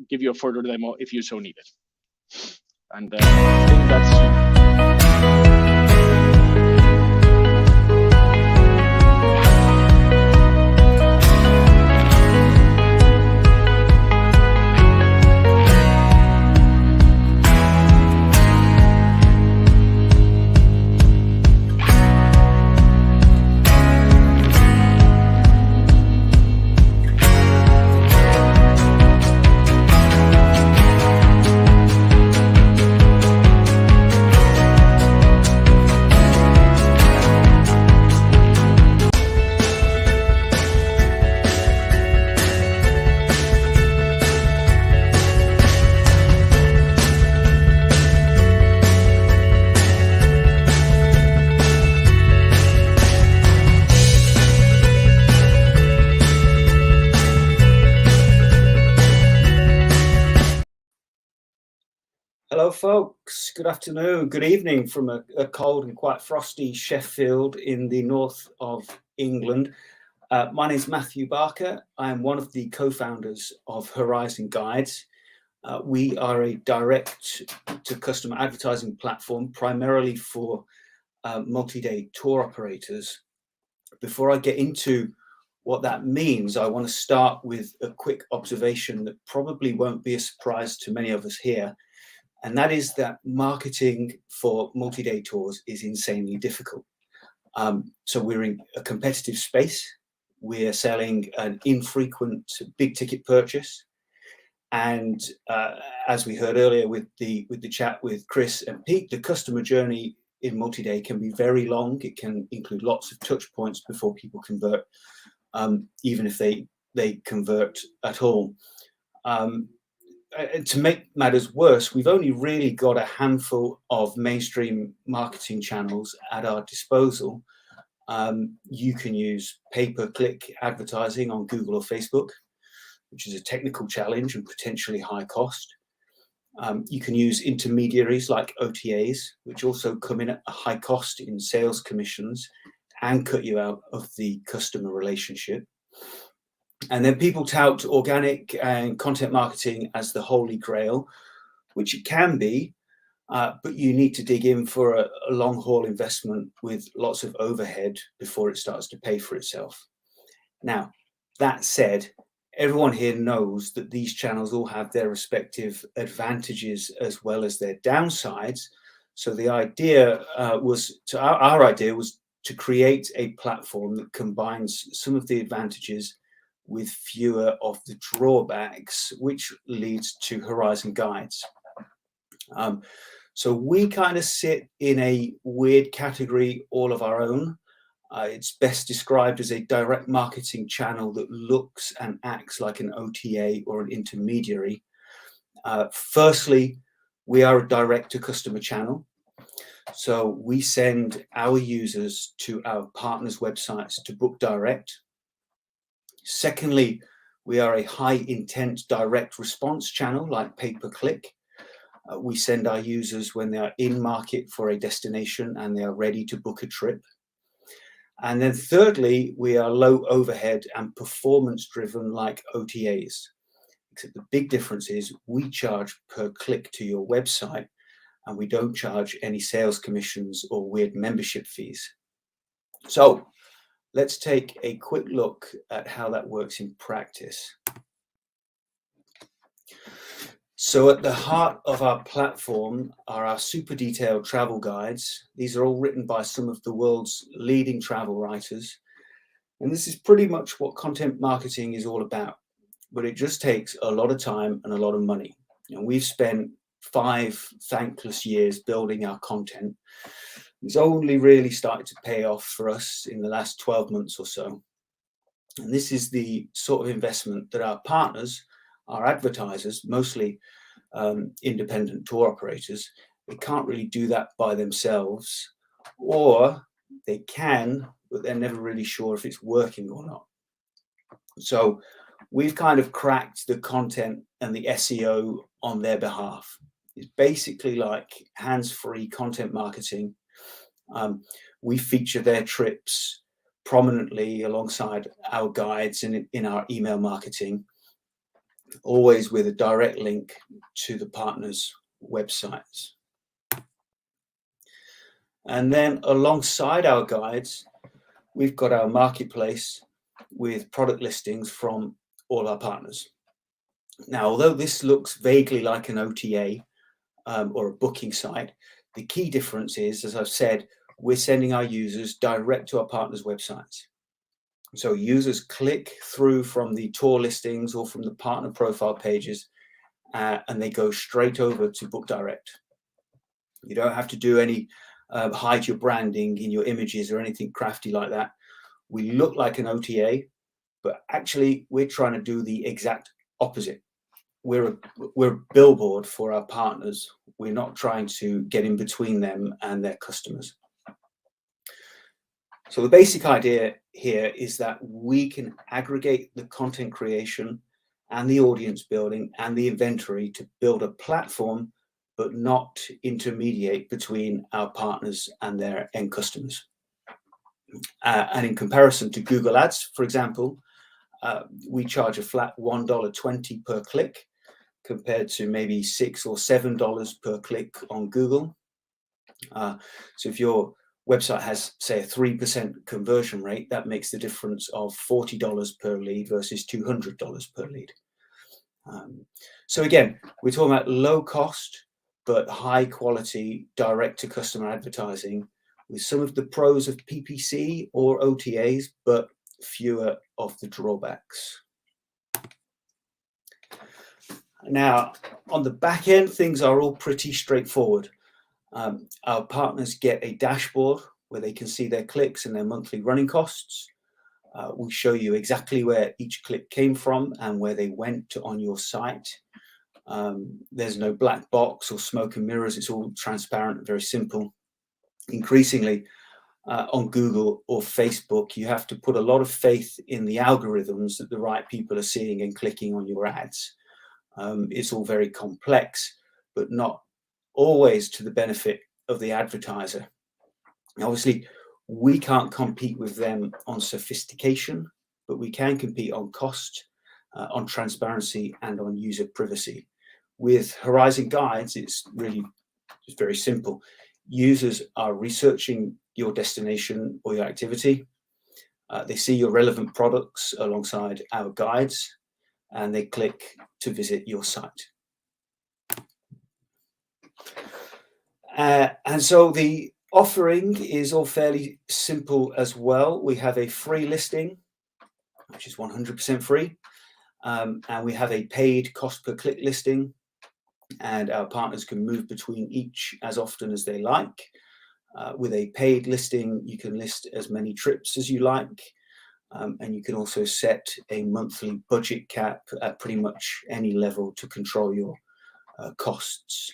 give you a further demo if you so need it. And I think that's... Hello, folks. Good afternoon, good evening from a cold and quite frosty Sheffield in the north of England. My name is Matthew Barker. I am one of the co-founders of Horizon Guides. We are a direct-to-customer advertising platform primarily for multi-day tour operators. Before I get into what that means, I want to start with a quick observation that probably won't be a surprise to many of us here. And that is that marketing for multi-day tours is insanely difficult. So we're in a competitive space. We're selling an infrequent big ticket purchase. And as we heard earlier with the chat with Chris and Pete, the customer journey in multi-day can be very long. It can include lots of touch points before people convert, even if they convert at all. To make matters worse, we've only really got a handful of mainstream marketing channels at our disposal. You can use pay-per-click advertising on Google or Facebook, which is a technical challenge and potentially high cost. You can use intermediaries like OTAs, which also come in at a high cost in sales commissions and cut you out of the customer relationship. And then people tout organic and content marketing as the holy grail, which it can be, but you need to dig in for a long haul investment with lots of overhead before it starts to pay for itself. Now, that said, everyone here knows that these channels all have their respective advantages as well as their downsides. So the idea our idea was to create a platform that combines some of the advantages with fewer of the drawbacks, which leads to Horizon Guides. So we kind of sit in a weird category all of our own. It's best described as a direct marketing channel that looks and acts like an OTA or an intermediary. Firstly, we are a direct to customer channel. So we send our users to our partners' websites to book direct. Secondly, we are a high intent direct response channel like pay-per-click. We send our users when they are in market for a destination and they are ready to book a trip. And then thirdly, we are low overhead and performance driven like OTAs. Except the big difference is we charge per click to your website and we don't charge any sales commissions or weird membership fees. So let's take a quick look at how that works in practice. So at the heart of our platform are our super detailed travel guides. These are all written by some of the world's leading travel writers. And this is pretty much what content marketing is all about. But it just takes a lot of time and a lot of money. And we've spent 5 thankless years building our content. It's only really started to pay off for us in the last 12 months or so. And this is the sort of investment that our partners, our advertisers, mostly independent tour operators, they can't really do that by themselves, or they can, but they're never really sure if it's working or not. So we've kind of cracked the content and the SEO on their behalf. It's basically like hands-free content marketing. We feature their trips prominently alongside our guides in our email marketing, always with a direct link to the partners' websites. And then alongside our guides, we've got our marketplace with product listings from all our partners. Now, although this looks vaguely like an OTA or a booking site, the key difference is, as I've said, we're sending our users direct to our partners' websites. So users click through from the tour listings or from the partner profile pages, and they go straight over to book direct. You don't have to do any hide your branding in your images or anything crafty like that. We look like an OTA, but actually we're trying to do the exact opposite. We're a billboard for our partners. We're not trying to get in between them and their customers. So the basic idea here is that we can aggregate the content creation and the audience building and the inventory to build a platform, but not intermediate between our partners and their end customers. And in comparison to Google Ads, for example, we charge a flat $1.20 per click compared to maybe $6 or $7 per click on Google. So if your website has, say, a 3% conversion rate, that makes the difference of $40 per lead versus $200 per lead. So again, we're talking about low cost, but high quality direct to customer advertising with some of the pros of PPC or OTAs, but fewer of the drawbacks. Now, on the back end, things are all pretty straightforward. Our partners get a dashboard where they can see their clicks and their monthly running costs. We show you exactly where each click came from and where they went to on your site. There's no black box or smoke and mirrors. It's all transparent and very simple. Increasingly, on Google or Facebook, you have to put a lot of faith in the algorithms that the right people are seeing and clicking on your ads. It's all very complex, but not always to the benefit of the advertiser. Obviously, we can't compete with them on sophistication, but we can compete on cost, on transparency, and on user privacy. With Horizon Guides, it's really just very simple. Users are researching your destination or your activity. They see your relevant products alongside our guides, and they click to visit your site. And so the offering is all fairly simple as well. We have a free listing, which is 100% free. And we have a paid cost per click listing, and our partners can move between each as often as they like. With a paid listing, you can list as many trips as you like. And you can also set a monthly budget cap at pretty much any level to control your costs.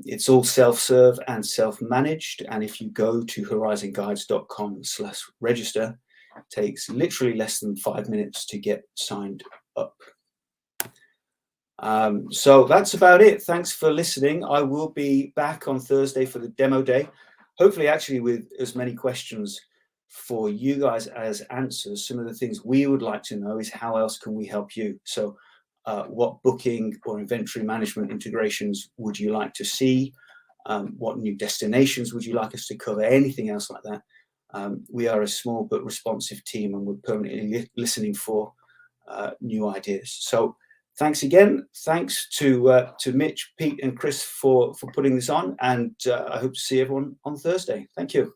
It's all self-serve and self-managed. And if you go to horizonguides.com/register, it takes literally less than 5 minutes to get signed up. So that's about it. Thanks for listening. I will be back on Thursday for the demo day, hopefully actually with as many questions for you guys as answers. Some of the things we would like to know is how else can we help you? So what booking or inventory management integrations would you like to see? What new destinations would you like us to cover? Anything else like that? We are a small but responsive team, and we're permanently listening for new ideas. So thanks again. Thanks to Mitch, Pete, and Chris for putting this on, and I hope to see everyone on Thursday. Thank you.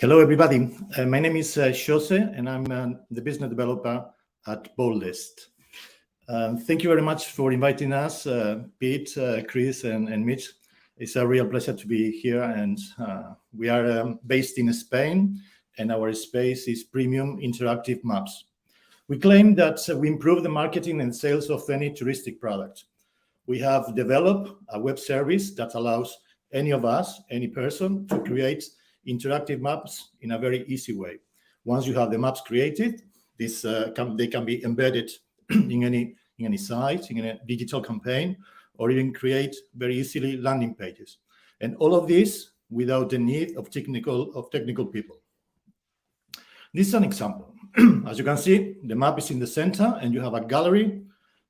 Hello, everybody. My name is Jose, and I'm the business developer at Boldest. Thank you very much for inviting us, Pete, Chris, and Mitch. It's a real pleasure to be here, and we are based in Spain, and our space is premium interactive maps. We claim that we improve the marketing and sales of any touristic product. We have developed a web service that allows any of us, any person, to create interactive maps in a very easy way. Once you have the maps created, they can be embedded in any site, in a digital campaign, or even create very easily landing pages. And all of this without the need of technical people. This is an example. As you can see, the map is in the center, and you have a gallery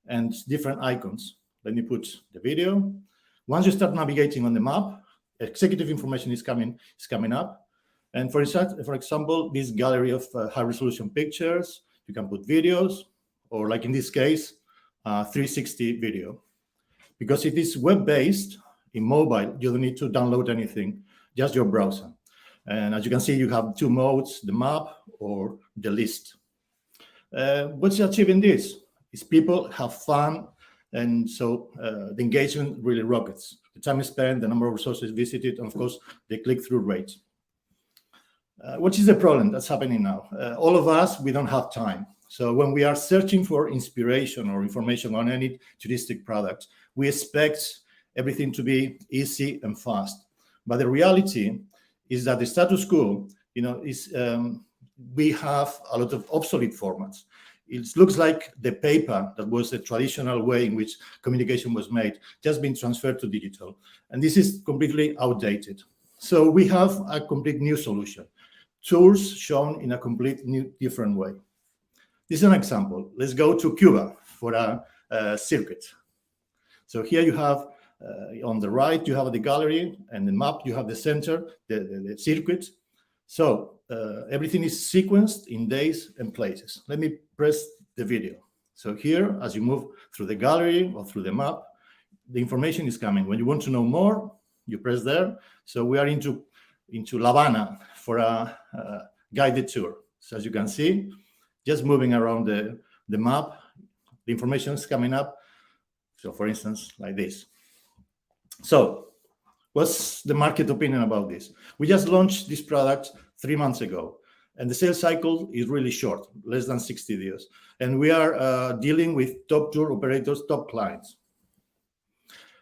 and different icons. Let me put the video. Once you start navigating on the map, executive information is coming up. And for example, this gallery of high-resolution pictures, you can put videos, or like in this case, 360 video. Because it is web-based, in mobile, you don't need to download anything, just your browser. And as you can see, you have two modes, the map or the list. What's achieving this? Is people have fun, and so the engagement really rockets. The time spent, the number of resources visited, and of course, the click-through rate. What is the problem that's happening now? All of us, we don't have time. So when we are searching for inspiration or information on any touristic product, we expect everything to be easy and fast. But the reality is that the status quo, is we have a lot of obsolete formats. It looks like the paper that was the traditional way in which communication was made, just been transferred to digital. And this is completely outdated. So we have a complete new solution. Tours shown in a complete new, different way. This is an example. Let's go to Cuba for a circuit. So here you have, on the right, you have the gallery, and the map, you have the center, the circuit. So everything is sequenced in days and places. Let me press the video. So here, as you move through the gallery or through the map, the information is coming. When you want to know more, you press there. So we are into La Habana for a guided tour. So as you can see, just moving around the map, the information is coming up. So for instance, like this. So what's the market opinion about this? We just launched this product 3 months ago, and the sales cycle is really short, less than 60 days. And we are dealing with top tour operators, top clients.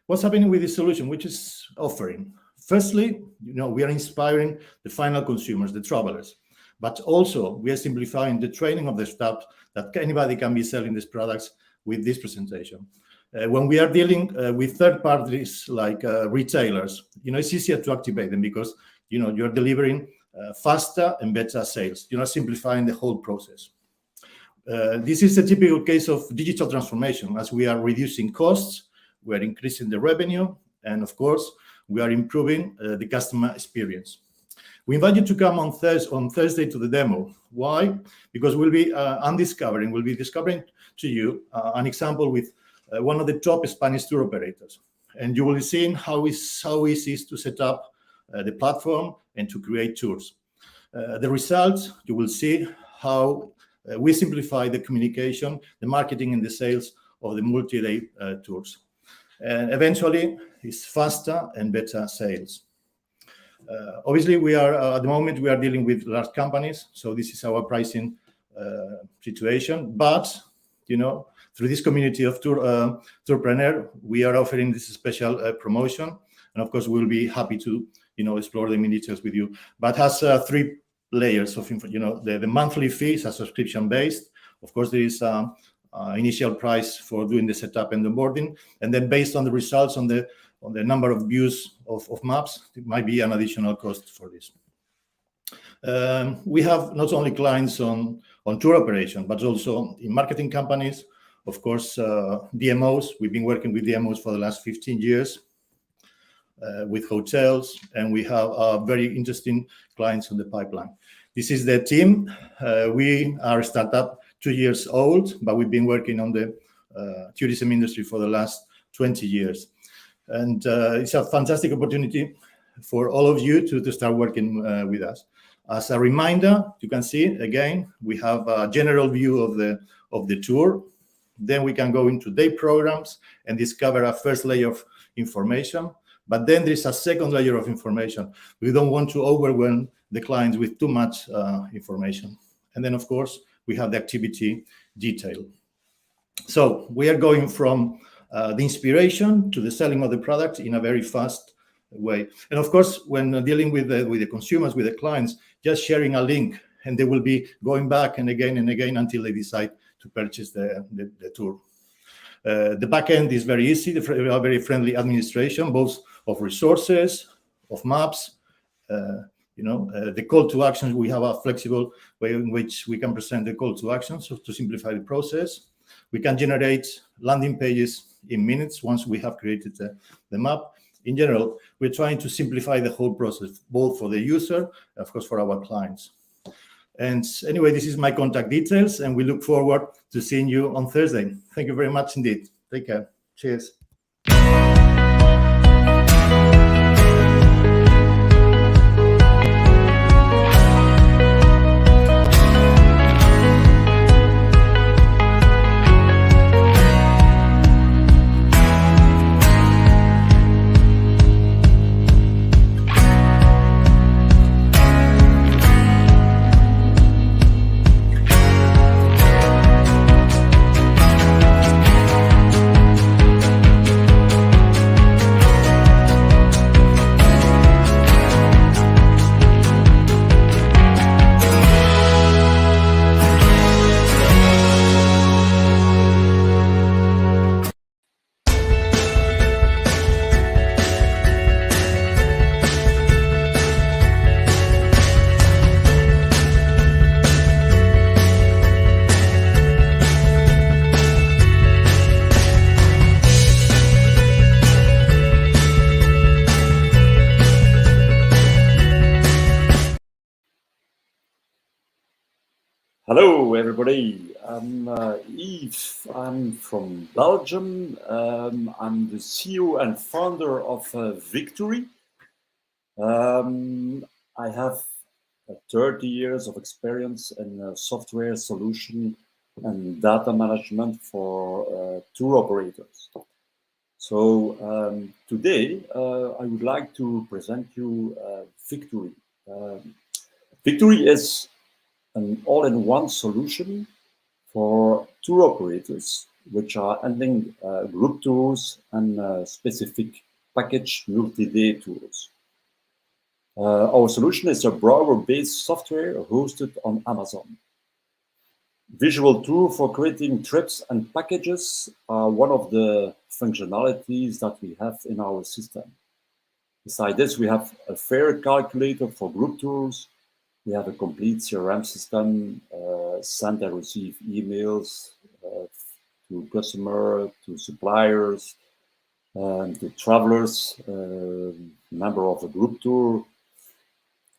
What's happening with this solution, which is offering? Firstly, we are inspiring the final consumers, the travelers, but also we are simplifying the training of the staff that anybody can be selling these products with this presentation. When we are dealing with third parties like retailers, it's easier to activate them because you're delivering faster and better sales. You're simplifying the whole process. This is a typical case of digital transformation. As we are reducing costs, we are increasing the revenue, and of course, we are improving the customer experience. We invite you to come on Thursday to the demo. Why? Because we'll be discovering to you an example with one of the top Spanish tour operators. And you will be seeing how easy it is to set up the platform and to create tours. The results, you will see how we simplify the communication, the marketing, and the sales of the multi-day tours. And eventually, it's faster and better sales. Obviously, we are at the moment we are dealing with large companies, so this is our pricing situation. But through this community of Tourpreneur, we are offering this special promotion, and of course, we'll be happy to explore them in details with you. But has 3 layers of info. The monthly fees are subscription based. Of course, there is initial price for doing the setup and the onboarding, and then based on the results on the number of views of maps, it might be an additional cost for this. We have not only clients on tour operation, but also in marketing companies, of course, DMOs. We've been working with DMOs for the last 15 years, with hotels, and we have very interesting clients on the pipeline. This is the team. We are a startup 2 years old, but we've been working on the tourism industry for the last 20 years. And it's a fantastic opportunity for all of you to start working with us. As a reminder, you can see, again, we have a general view of the tour. Then we can go into day programs and discover a first layer of information. But then there's a second layer of information. We don't want to overwhelm the clients with too much information. And then, of course, we have the activity detail. So we are going from the inspiration to the selling of the product in a very fast way. And of course, when dealing with the consumers, with the clients, just sharing a link, and they will be going back and again until they decide to purchase the tour. The back end is very easy, very friendly administration, both of resources, of maps. The call to actions, we have a flexible way in which we can present the call to actions to simplify the process. We can generate landing pages in minutes once we have created the map. In general, we're trying to simplify the whole process, both for the user and, of course, for our clients. And anyway, this is my contact details, and we look forward to seeing you on Thursday. Thank you very much indeed. Take care. Cheers. Hello, everybody. I'm Yves. I'm from Belgium. I'm the CEO and founder of Victory. I have 30 years of experience in software solution and data management for tour operators. So today, I would like to present you Victory. Victory is an all-in-one solution for tour operators, which are handling group tours and specific package multi-day tours. Our solution is a browser-based software hosted on Amazon. Visual tool for creating trips and packages are one of the functionalities that we have in our system. Besides this, we have a fare calculator for group tours. We have a complete CRM system, send and receive emails to customer, to suppliers, to travelers, member of a group tour.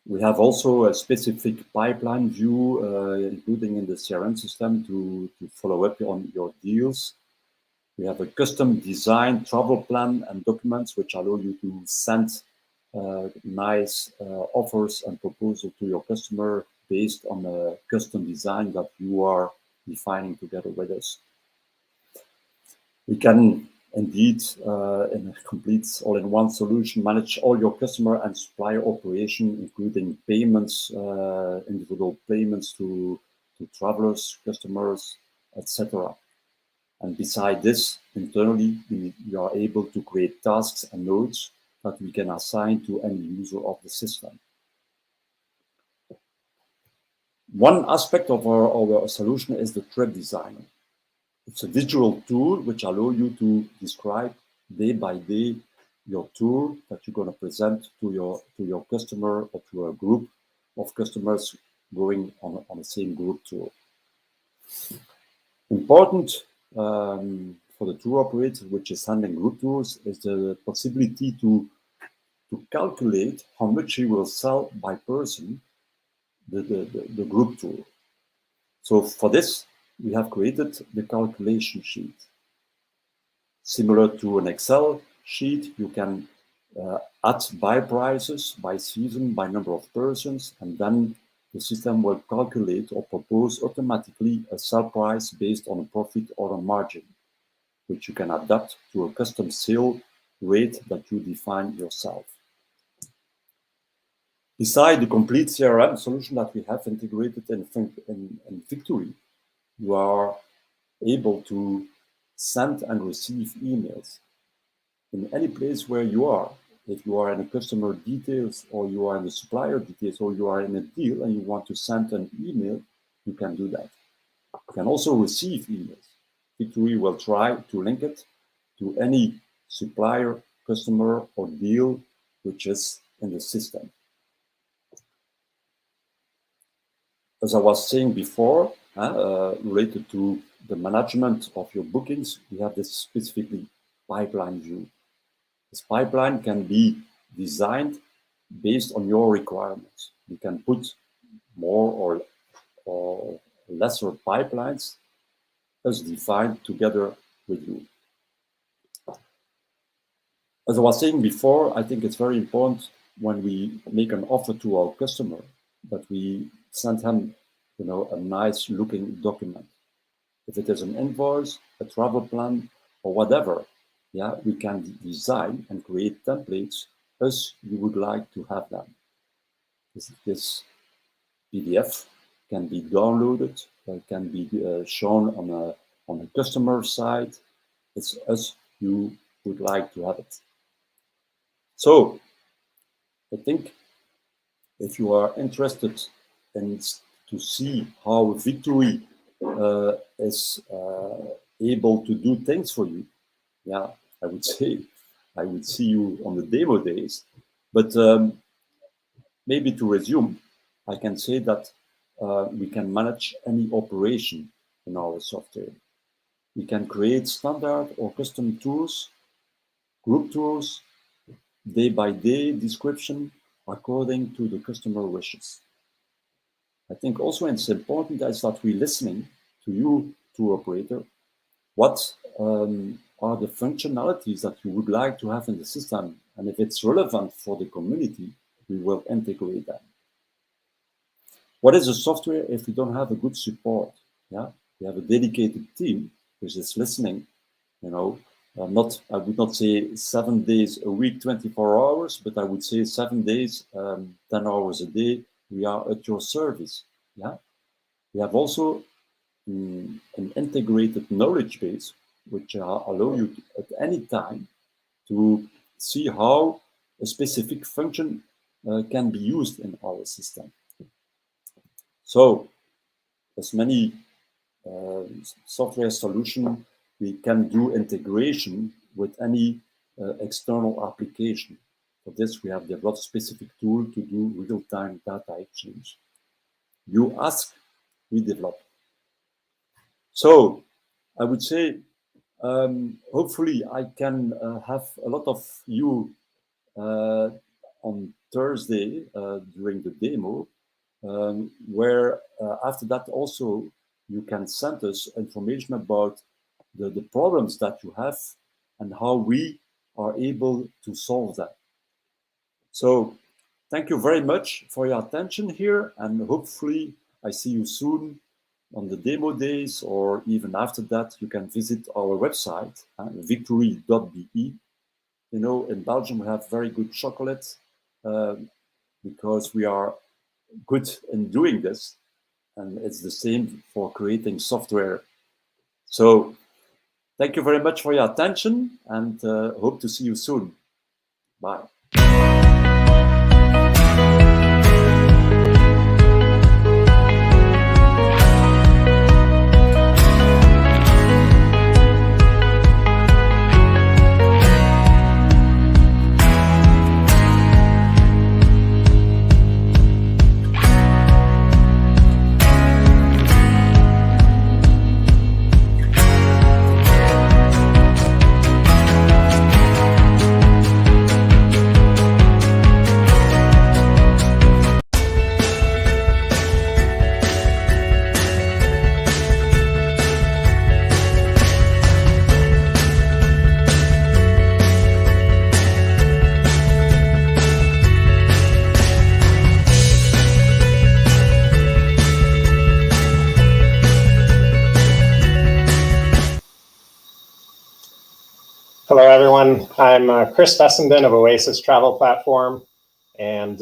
We have also a specific pipeline view, including in the CRM system to follow up on your deals. We have a custom design travel plan and documents which allow you to send nice offers and proposals to your customer based on a custom design that you are defining together with us. We can indeed, in a complete all-in-one solution, manage all your customer and supplier operation, including payments, individual payments to travelers, customers, etc. And beside this, internally, we are able to create tasks and nodes that we can assign to any user of the system. One aspect of our solution is the trip designer. It's a visual tool which allows you to describe day by day your tour that you're going to present to your customer or to a group of customers going on the same group tour. Important for the tour operator, which is handling group tours, is the possibility to calculate how much he will sell by person the group tour. So for this, we have created the calculation sheet. Similar to an Excel sheet, you can add buy prices by season, by number of persons, and then the system will calculate or propose automatically a sell price based on a profit or a margin, which you can adapt to a custom sale rate that you define yourself. Beside the complete CRM solution that we have integrated in Victory, you are able to send and receive emails in any place where you are. If you are in a customer details, or you are in the supplier details, or you are in a deal and you want to send an email, you can do that. You can also receive emails. Victory will try to link it to any supplier, customer, or deal which is in the system. As I was saying before, related to the management of your bookings, we have this specifically pipeline view. This pipeline can be designed based on your requirements. You can put more or lesser pipelines as defined together with you. As I was saying before, I think it's very important when we make an offer to our customer that we send him, a nice looking document. If it is an invoice, a travel plan, or whatever, we can design and create templates as you would like to have them. This PDF can be downloaded, can be shown on a customer side. It's as you would like to have it. So, I think if you are interested in to see how Victory is able to do things for you, I would say I would see you on the demo days. But maybe to resume, I can say that we can manage any operation in our software. We can create standard or custom tours, group tours, day-by-day description according to the customer wishes. I think also it's important is that we're listening to you, tour operator. What are the functionalities that you would like to have in the system? And if it's relevant for the community, we will integrate them. What is a software if we don't have a good support? We have a dedicated team which is listening, I would not say 7 days a week, 24 hours, but I would say 7 days, 10 hours a day, we are at your service. We have also an integrated knowledge base, which allow you to, at any time to see how a specific function can be used in our system. So, as many software solution, we can do integration with any external application. For this, we have developed a specific tool to do real-time data exchange. You ask, we develop. So I would say, hopefully I can have a lot of you on Thursday during the demo, where after that also you can send us information about the problems that you have and how we are able to solve that. So thank you very much for your attention here, and hopefully I see you soon on the demo days, or even after that. You can visit our website, victory.be. You know, in Belgium we have very good chocolate because we are good in doing this, and it's the same for creating software. So thank you very much for your attention, and hope to see you soon. Bye. Hello, everyone. I'm Chris Fessenden of Oasis Travel Platform, and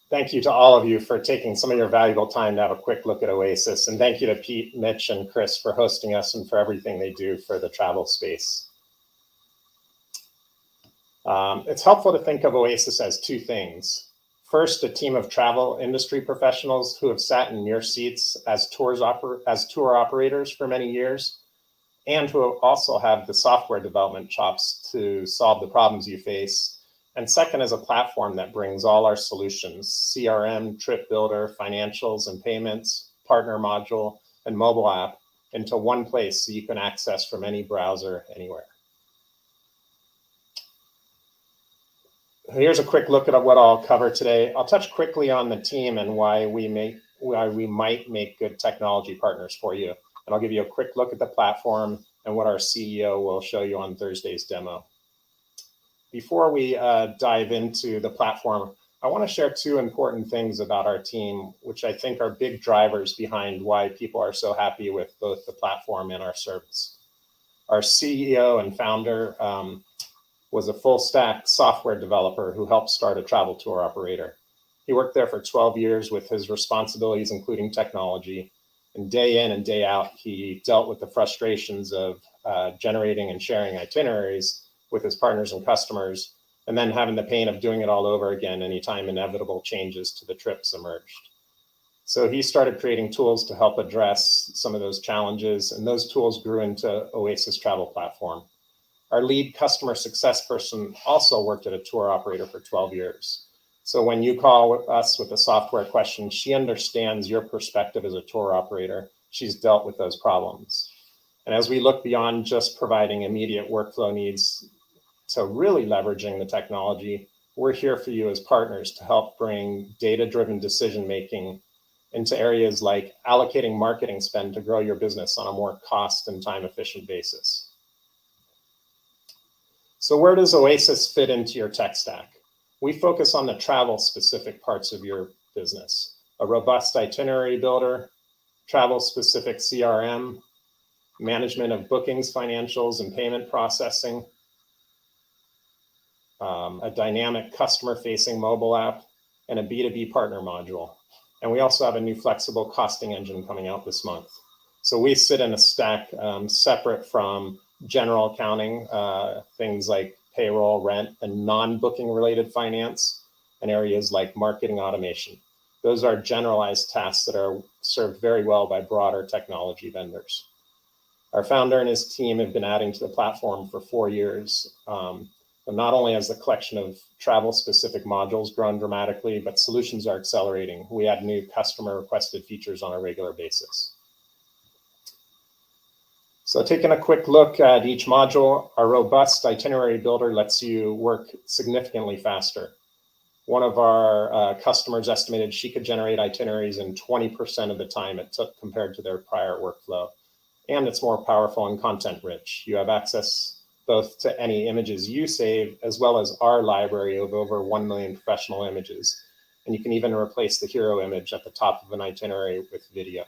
thank you to all of you for taking some of your valuable time to have a quick look at Oasis, and thank you to Pete, Mitch, and Chris for hosting us and for everything they do for the travel space. It's helpful to think of Oasis as two things. First, a team of travel industry professionals who have sat in your seats as tour operators for many years, and who also have the software development chops to solve the problems you face. And second is a platform that brings all our solutions, CRM, trip builder, financials and payments, partner module, and mobile app into one place so you can access from any browser anywhere. Here's a quick look at what I'll cover today. I'll touch quickly on the team and why we might make good technology partners for you. And I'll give you a quick look at the platform and what our CEO will show you on Thursday's demo. Before we dive into the platform, I want to share two important things about our team, which I think are big drivers behind why people are so happy with both the platform and our service. Our CEO and founder was a full stack software developer who helped start a travel tour operator. He worked there for 12 years with his responsibilities, including technology. And day in and day out, he dealt with the frustrations of generating and sharing itineraries with his partners and customers, and then having the pain of doing it all over again anytime inevitable changes to the trips emerged. So he started creating tools to help address some of those challenges, and those tools grew into Oasis Travel Platform. Our lead customer success person also worked at a tour operator for 12 years. So when you call us with a software question, she understands your perspective as a tour operator. She's dealt with those problems. And as we look beyond just providing immediate workflow needs to really leveraging the technology, we're here for you as partners to help bring data-driven decision-making into areas like allocating marketing spend to grow your business on a more cost and time-efficient basis. So where does Oasis fit into your tech stack? We focus on the travel-specific parts of your business, a robust itinerary builder, travel-specific CRM, management of bookings, financials, and payment processing, a dynamic customer-facing mobile app, and a B2B partner module. And we also have a new flexible costing engine coming out this month. So we sit in a stack separate from general accounting, things like payroll, rent, and non-booking related finance, and areas like marketing automation. Those are generalized tasks that are served very well by broader technology vendors. Our founder and his team have been adding to the platform for 4 years. But not only has the collection of travel-specific modules grown dramatically, but solutions are accelerating. We add new customer-requested features on a regular basis. So taking a quick look at each module, our robust itinerary builder lets you work significantly faster. One of our customers estimated she could generate itineraries in 20% of the time it took compared to their prior workflow. And it's more powerful and content rich. You have access both to any images you save, as well as our library of over 1 million professional images. And you can even replace the hero image at the top of an itinerary with video.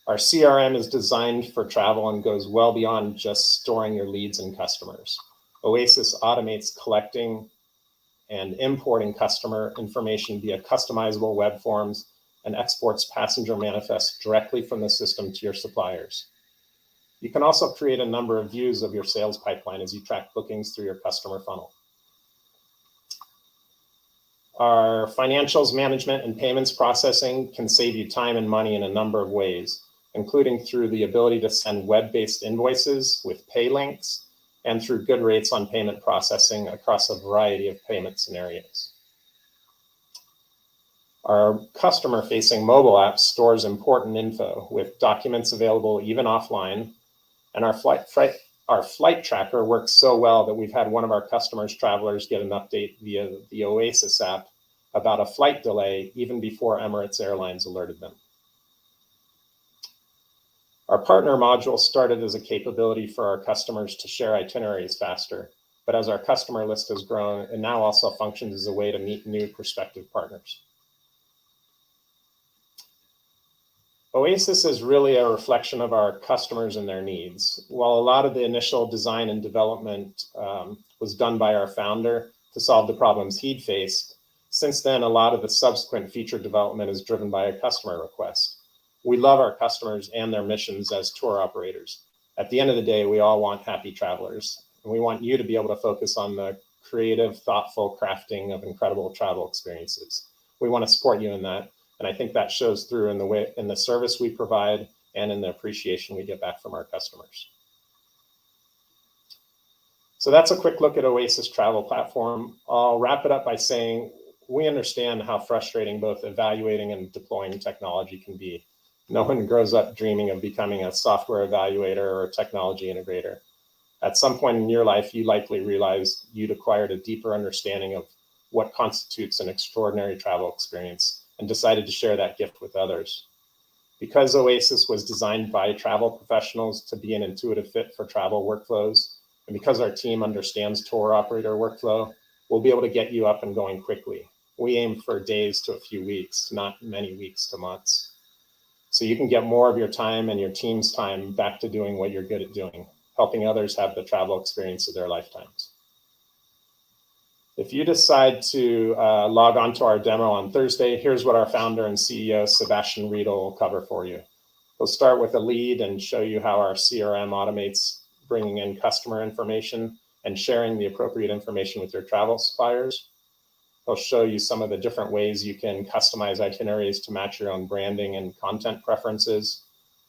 Our CRM is designed for travel and goes well beyond just storing your leads and customers. Oasis automates collecting and importing customer information via customizable web forms and exports passenger manifests directly from the system to your suppliers. You can also create a number of views of your sales pipeline as you track bookings through your customer funnel. Our financials management and payments processing can save you time and money in a number of ways, including through the ability to send web-based invoices with pay links and through good rates on payment processing across a variety of payment scenarios. Our customer-facing mobile app stores important info with documents available even offline. And our flight tracker works so well that we've had one of our customers' travelers get an update via the Oasis app about a flight delay even before Emirates Airlines alerted them. Our partner module started as a capability for our customers to share itineraries faster, but as our customer list has grown, it now also functions as a way to meet new prospective partners. Oasis is really a reflection of our customers and their needs. While a lot of the initial design and development was done by our founder to solve the problems he'd faced, since then, a lot of the subsequent feature development is driven by a customer request. We love our customers and their missions as tour operators. At the end of the day, we all want happy travelers, and we want you to be able to focus on the creative, thoughtful crafting of incredible travel experiences. We want to support you in that. And I think that shows through in the service we provide and in the appreciation we get back from our customers. So that's a quick look at Oasis Travel Platform. I'll wrap it up by saying we understand how frustrating both evaluating and deploying technology can be. No one grows up dreaming of becoming a software evaluator or a technology integrator. At some point in your life, you likely realized you'd acquired a deeper understanding of what constitutes an extraordinary travel experience and decided to share that gift with others. Because Oasis was designed by travel professionals to be an intuitive fit for travel workflows, and because our team understands tour operator workflow, we'll be able to get you up and going quickly. We aim for days to a few weeks, not many weeks to months. So you can get more of your time and your team's time back to doing what you're good at doing, helping others have the travel experience of their lifetimes. If you decide to log on to our demo on Thursday, here's what our founder and CEO, Sebastian Riedel, will cover for you. We'll start with a lead and show you how our CRM automates bringing in customer information and sharing the appropriate information with your travel suppliers. He'll show you some of the different ways you can customize itineraries to match your own branding and content preferences.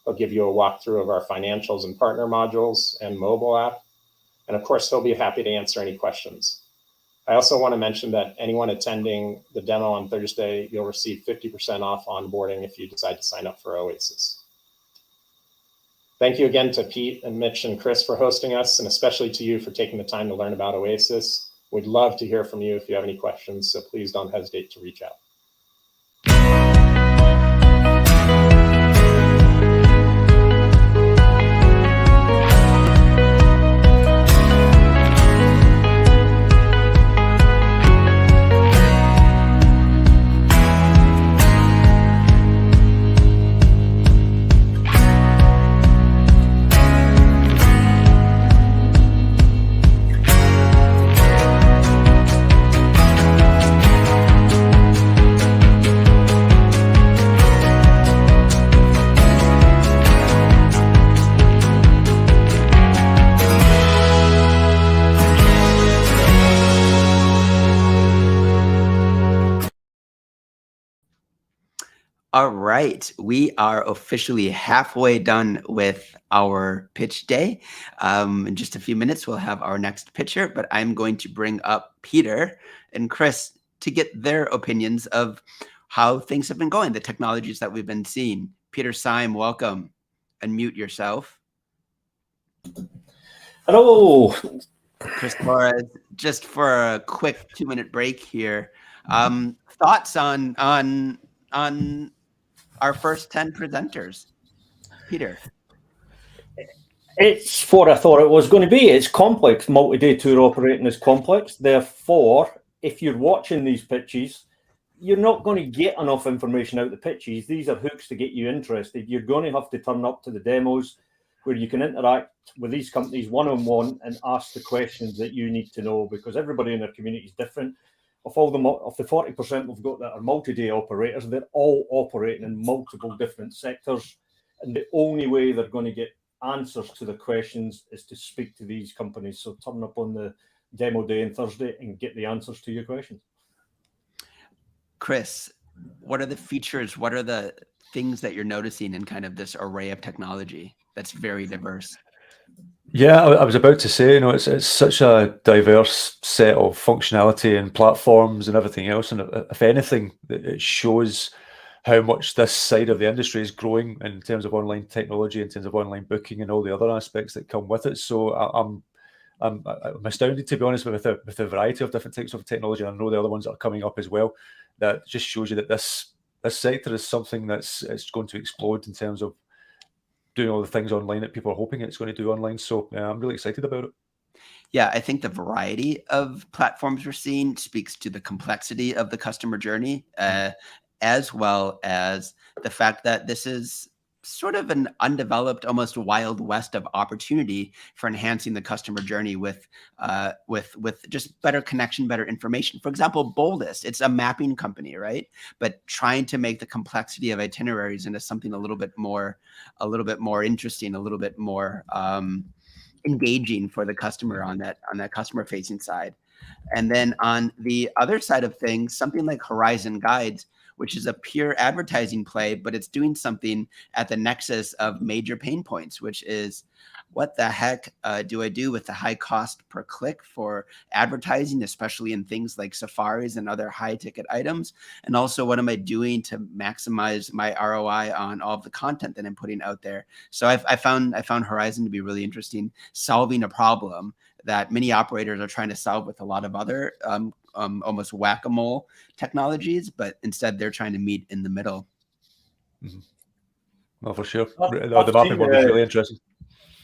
He'll give you a walkthrough of our financials and partner modules and mobile app. And of course, he'll be happy to answer any questions. I also want to mention that anyone attending the demo on Thursday, you'll receive 50% off onboarding if you decide to sign up for Oasis. Thank you again to Pete and Mitch and Chris for hosting us, and especially to you for taking the time to learn about Oasis. We'd love to hear from you if you have any questions, so please don't hesitate to reach out. All right, we are officially halfway done with our pitch day. In just a few minutes, we'll have our next pitcher, but I'm going to bring up Peter and Chris to get their opinions of how things have been going, the technologies that we've been seeing. Peter Syme, welcome. Unmute yourself. Hello. Chris Torres, just for a quick 2-minute break here. Thoughts on our first 10 presenters? Peter. It's what I thought it was going to be. It's complex. Multi-day tour operating is complex. Therefore, if you're watching these pitches, you're not going to get enough information out of the pitches. These are hooks to get you interested. You're going to have to turn up to the demos where you can interact with these companies one-on-one and ask the questions that you need to know, because everybody in their community is different. Of the 40% we've got that are multi-day operators, they're all operating in multiple different sectors. And the only way they're going to get answers to the questions is to speak to these companies. So turn up on the demo day on Thursday and get the answers to your questions. Chris, what are the features? What are the things that you're noticing in kind of this array of technology that's very diverse? Yeah, I was about to say, it's such a diverse set of functionality and platforms and everything else. And if anything, it shows how much this side of the industry is growing in terms of online technology, in terms of online booking and all the other aspects that come with it. So I'm astounded, to be honest, with the variety of different types of technology. And I know the other ones that are coming up as well. That just shows you that this sector is something it's going to explode in terms of doing all the things online that people are hoping it's going to do online. So I'm really excited about it. Yeah, I think the variety of platforms we're seeing speaks to the complexity of the customer journey, as well as the fact that this is sort of an undeveloped, almost wild west of opportunity for enhancing the customer journey with just better connection, better information. For example, Boldest, it's a mapping company, right? But trying to make the complexity of itineraries into something a little bit more interesting, a little bit more engaging for the customer on that customer facing side. And then on the other side of things, something like Horizon Guides, which is a pure advertising play, but it's doing something at the nexus of major pain points, which is what the heck do I do with the high cost per click for advertising, especially in things like safaris and other high ticket items? And also, what am I doing to maximize my ROI on all of the content that I'm putting out there? So I found Horizon to be really interesting, solving a problem that many operators are trying to solve with a lot of other almost whack-a-mole technologies, but instead they're trying to meet in the middle. Mm-hmm. Well, for sure. The mapping one was really interesting.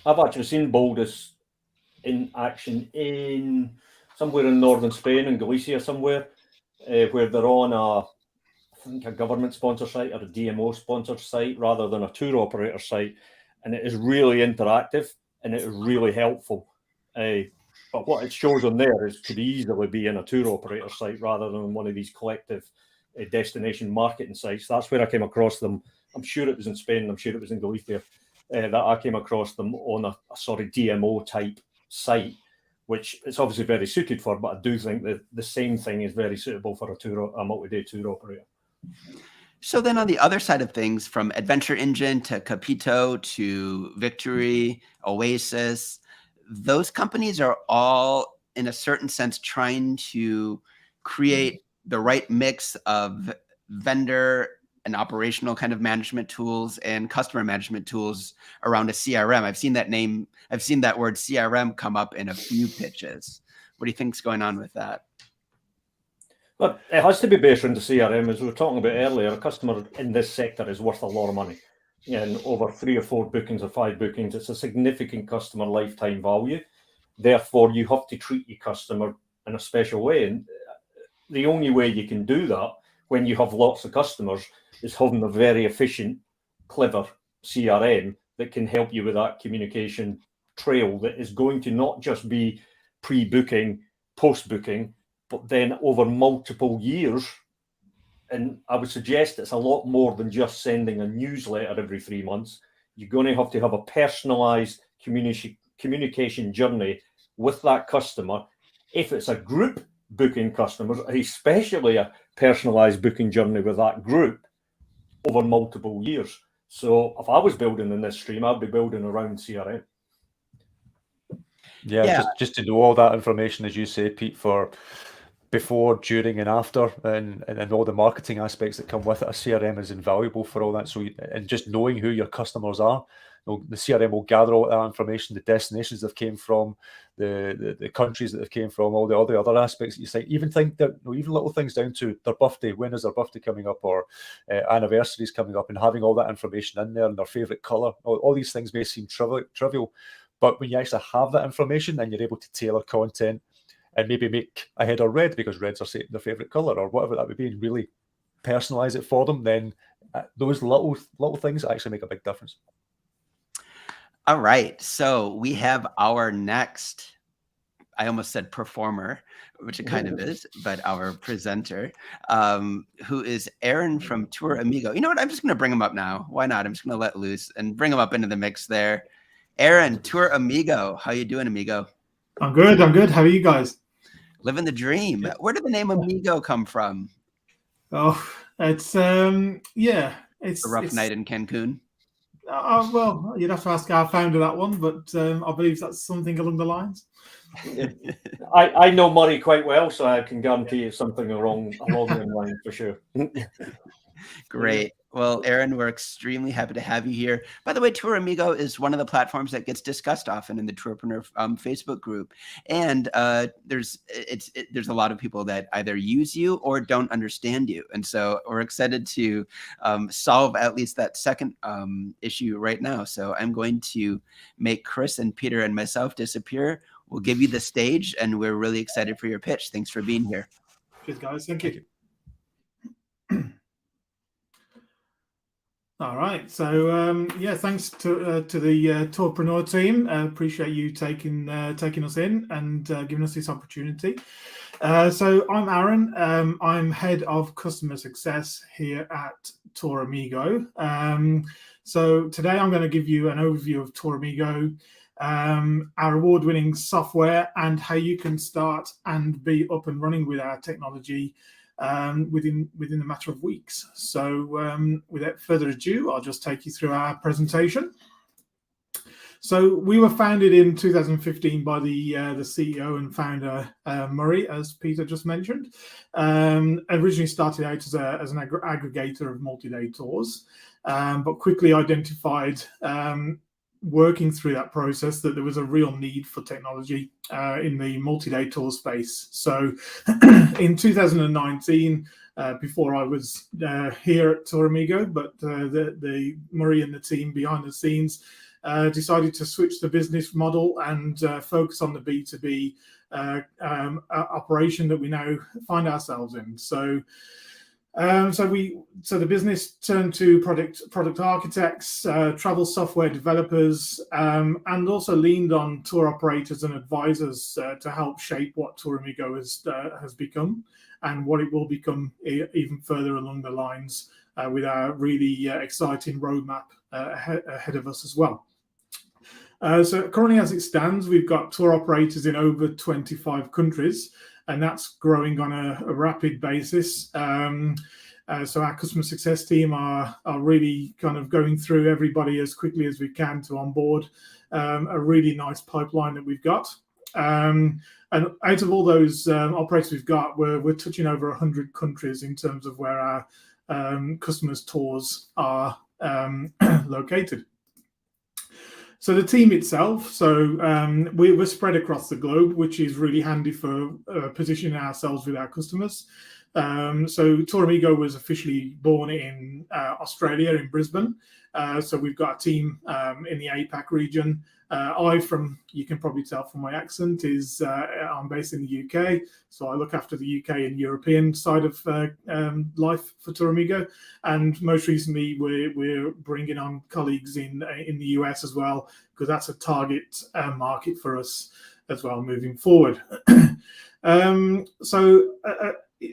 I've actually seen Boldest in action in somewhere in northern Spain, in Galicia somewhere, where they're on a government sponsor site or a DMO sponsored site rather than a tour operator site. And it is really interactive and it is really helpful. But what it shows on there is could easily be in a tour operator site rather than one of these collective destination marketing sites. That's where I came across them. I'm sure it was in Spain. I'm sure it was in Galicia that I came across them on a sort of DMO type site, which it's obviously very suited for. But I do think that the same thing is very suitable for a multi-day tour operator. So then on the other side of things, from Adventure Engine to Capito to Victory, Oasis, those companies are all, in a certain sense, trying to create the right mix of vendor and operational kind of management tools and customer management tools around a CRM. I've seen that word CRM come up in a few pitches. What do you think's going on with that? Look, it has to be based on the CRM. As we were talking about earlier, a customer in this sector is worth a lot of money. And over 3 or 4 bookings or 5 bookings, it's a significant customer lifetime value. Therefore, you have to treat your customer in a special way. And the only way you can do that when you have lots of customers is having a very efficient, clever CRM that can help you with that communication trail that is going to not just be pre-booking, post-booking, but then over multiple years. And I would suggest it's a lot more than just sending a newsletter every 3 months. You're going to have a personalized communication journey with that customer. If it's a group booking customers, especially a personalized booking journey with that group. over multiple years. So if I was building in this stream, I'd be building around CRM. Yeah, just to know all that information, as you say, Pete, for before, during, and after, and all the marketing aspects that come with it. A CRM is invaluable for all that. So, and just knowing who your customers are, the CRM will gather all that information, the destinations they've came from, the countries that they've came from, all the other aspects that you say. Even think that, even little things down to their birthday. When is their birthday coming up, or anniversaries coming up, and having all that information in there, and their favorite color. All these things may seem trivial, but when you actually have that information, then you're able to tailor content and maybe make a header red because red's their favorite color, or whatever that would be, and really personalize it for them. Then those little things actually make a big difference. All right, so we have our next, I almost said performer, which it kind of is, but our presenter, who is Aaron from Touramigo. You know what? I'm just going to bring him up now. Why not? I'm just going to let loose and bring him up into the mix there. Aaron, Touramigo. How you doing, amigo? I'm good. How are you guys? Living the dream. Where did the name Amigo come from? Oh, it's it's a rough night in Cancun. Well, you'd have to ask our founder that one, but I believe that's something along the lines. I know Murray quite well, so I can guarantee it's something along the line for sure. Great. Well, Aaron, we're extremely happy to have you here. By the way, Touramigo is one of the platforms that gets discussed often in the Tourpreneur Facebook group, and there's a lot of people that either use you or don't understand you, and so we're excited to solve at least that second issue right now. So I'm going to make Chris and Peter and myself disappear. We'll give you the stage, and we're really excited for your pitch. Thanks for being here. Cheers, guys. Thank you. All right. So thanks to the Tourpreneur team. Appreciate you taking us in and giving us this opportunity. So I'm Aaron. I'm head of customer success here at Touramigo. So today I'm going to give you an overview of Touramigo, our award-winning software, and how you can start and be up and running with our technology within a matter of weeks. So without further ado, I'll just take you through our presentation. So we were founded in 2015 by the CEO and founder Murray, as Peter just mentioned. Originally started out as an aggregator of multi-day tours, but quickly identified working through that process that there was a real need for technology in the multi-day tour space. So in 2019, before I was here at Touramigo, but the Murray and the team behind the scenes decided to switch the business model and focus on the B2B operation that we now find ourselves in. So the business turned to product architects, travel software developers, and also leaned on tour operators and advisors to help shape what Touramigo has become and what it will become even further along the lines with our really exciting roadmap ahead of us as well. So currently, as it stands, we've got tour operators in over 25 countries, and that's growing on a rapid basis. So our customer success team are really kind of going through everybody as quickly as we can to onboard a really nice pipeline that we've got. And out of all those operators we've got, we're touching over 100 countries in terms of where our customers' tours are located. So the team itself, we're spread across the globe, which is really handy for positioning ourselves with our customers. So Touramigo was officially born in Australia, in Brisbane. So we've got a team in the APAC region. You can probably tell from my accent, I'm based in the UK. So I look after the UK and European side of life for Touramigo. And most recently, we're bringing on colleagues in the US as well, because that's a target market for us as well moving forward.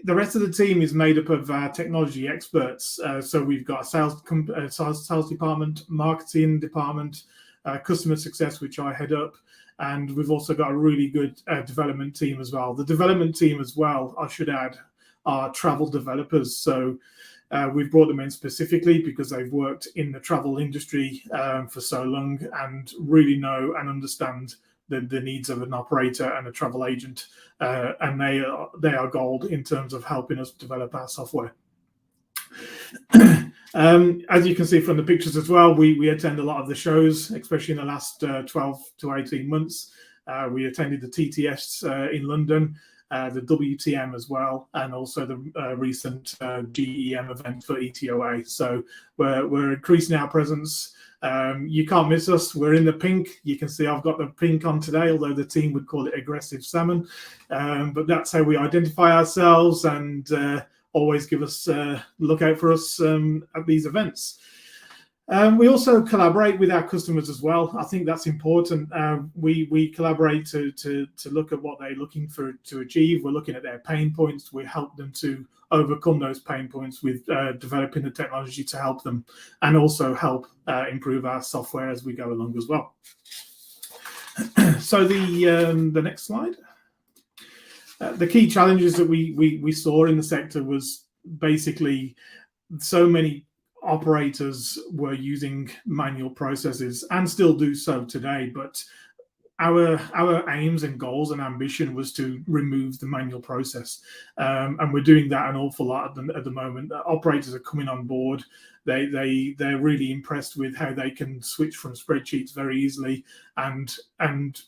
The rest of the team is made up of technology experts. So we've got a sales department, marketing department, customer success, which I head up, and we've also got a really good development team as well. The development team as well, I should add, are travel developers. So we've brought them in specifically because they've worked in the travel industry for so long and really know and understand the needs of an operator and a travel agent, and they are gold in terms of helping us develop our software. As you can see from the pictures as well, we attend a lot of the shows, especially in the last 12 to 18 months. We attended the TTS in London, the WTM as well, and also the recent GEM event for ETOA. So we're increasing our presence. You can't miss us. We're in the pink. You can see I've got the pink on today, although the team would call it aggressive salmon. But that's how we identify ourselves, and always give us look out for us at these events. We also collaborate with our customers as well. I think that's important. We collaborate to look at what they're looking for to achieve. We're looking at their pain points. We help them to overcome those pain points with developing the technology to help them, and also help improve our software as we go along as well. So the next slide. The key challenges that we saw in the sector was basically so many operators were using manual processes and still do so today, but our aims and goals and ambition was to remove the manual process, and we're doing that an awful lot at the moment. Operators are coming on board. They're really impressed with how they can switch from spreadsheets very easily and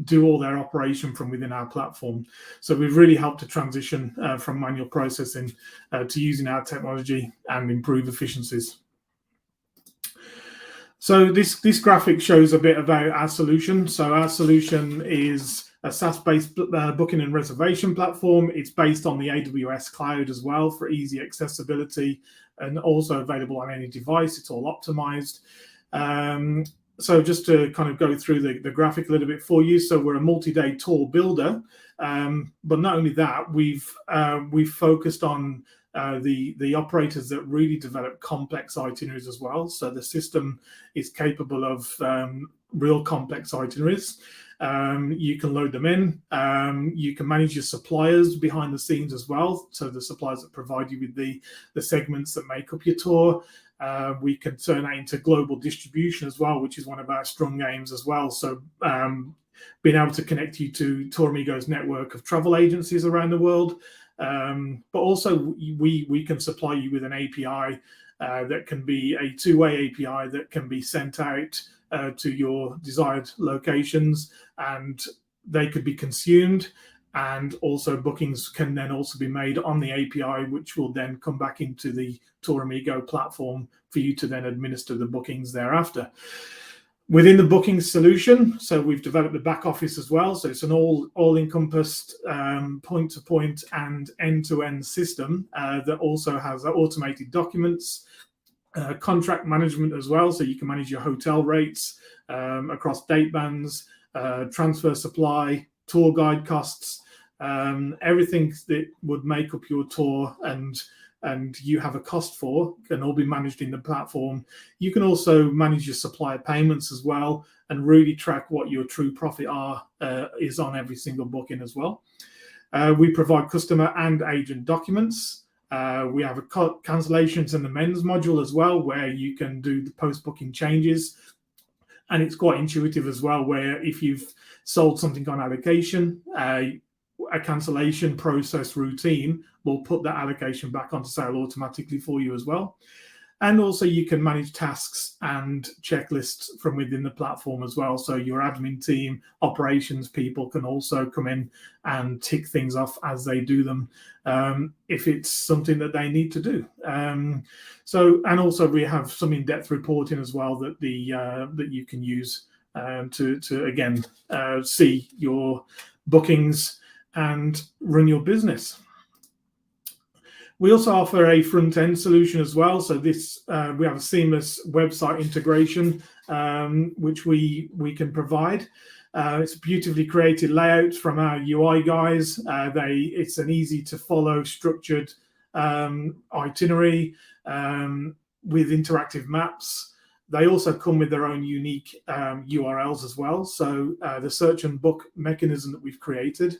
do all their operation from within our platform. So we've really helped to transition from manual processing to using our technology and improve efficiencies. So this graphic shows a bit about our solution. So our solution is a SaaS-based booking and reservation platform. It's based on the AWS cloud as well for easy accessibility, and also available on any device. It's all optimized. So just to kind of go through the graphic a little bit for you. So we're a multi-day tour builder, but not only that, we've focused on the operators that really develop complex itineraries as well. So the system is capable of real complex itineraries. You can load them in. You can manage your suppliers behind the scenes as well. So the suppliers that provide you with the segments that make up your tour. We can turn that into global distribution as well, which is one of our strong aims as well. So being able to connect you to Touramigo's network of travel agencies around the world. But also we can supply you with an API that can be a two-way API that can be sent out to your desired locations, and they could be consumed. And also bookings can then also be made on the API, which will then come back into the Touramigo platform for you to then administer the bookings thereafter. Within the booking solution, so we've developed the back office as well. So it's an all-encompassed point-to-point and end-to-end system that also has automated documents, contract management as well. So you can manage your hotel rates across date bands, transfer supply, tour guide costs, everything that would make up your tour and you have a cost for can all be managed in the platform. You can also manage your supplier payments as well and really track what your true profit is on every single booking as well. We provide customer and agent documents. We have a cancellations and amends module as well, where you can do the post-booking changes. And it's quite intuitive as well, where if you've sold something on allocation, a cancellation process routine will put that allocation back onto sale automatically for you as well. And also you can manage tasks and checklists from within the platform as well. So your admin team, operations people can also come in and tick things off as they do them, if it's something that they need to do. And also we have some in-depth reporting as well that that you can use to again see your bookings and run your business. We also offer a front-end solution as well. So this we have a seamless website integration, which we can provide. It's a beautifully created layout from our UI guys. It's an easy to follow, structured itinerary with interactive maps. They also come with their own unique URLs as well. So the search and book mechanism that we've created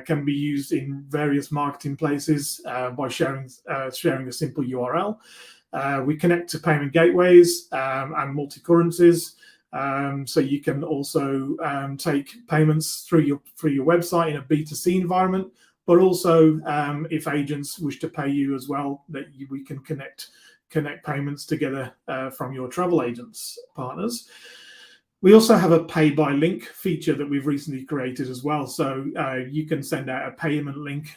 can be used in various marketing places by sharing a simple URL. We connect to payment gateways and multi-currencies. So you can also take payments through your website in a B2C environment, but also if agents wish to pay you as well, we can connect payments together from your travel agents partners. We also have a pay by link feature that we've recently created as well. So you can send out a payment link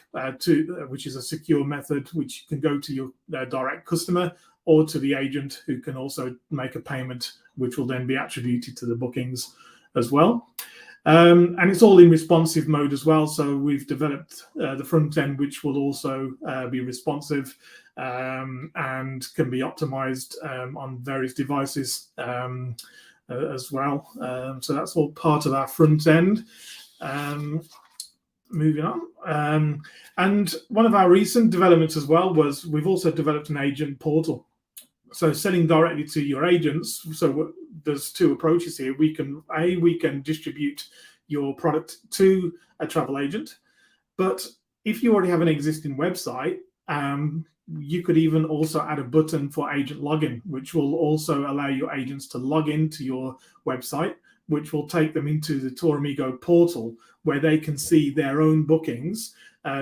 which is a secure method, which can go to your direct customer or to the agent, who can also make a payment, which will then be attributed to the bookings as well. And it's all in responsive mode as well. So we've developed the front end, which will also be responsive and can be optimized on various devices as well. So that's all part of our front end. Moving on. And one of our recent developments as well was we've also developed an agent portal. So selling directly to your agents. So there's two approaches here. We can distribute your product to a travel agent, but if you already have an existing website, you could even also add a button for agent login, which will also allow your agents to log into your website, which will take them into the Touramigo portal, where they can see their own bookings.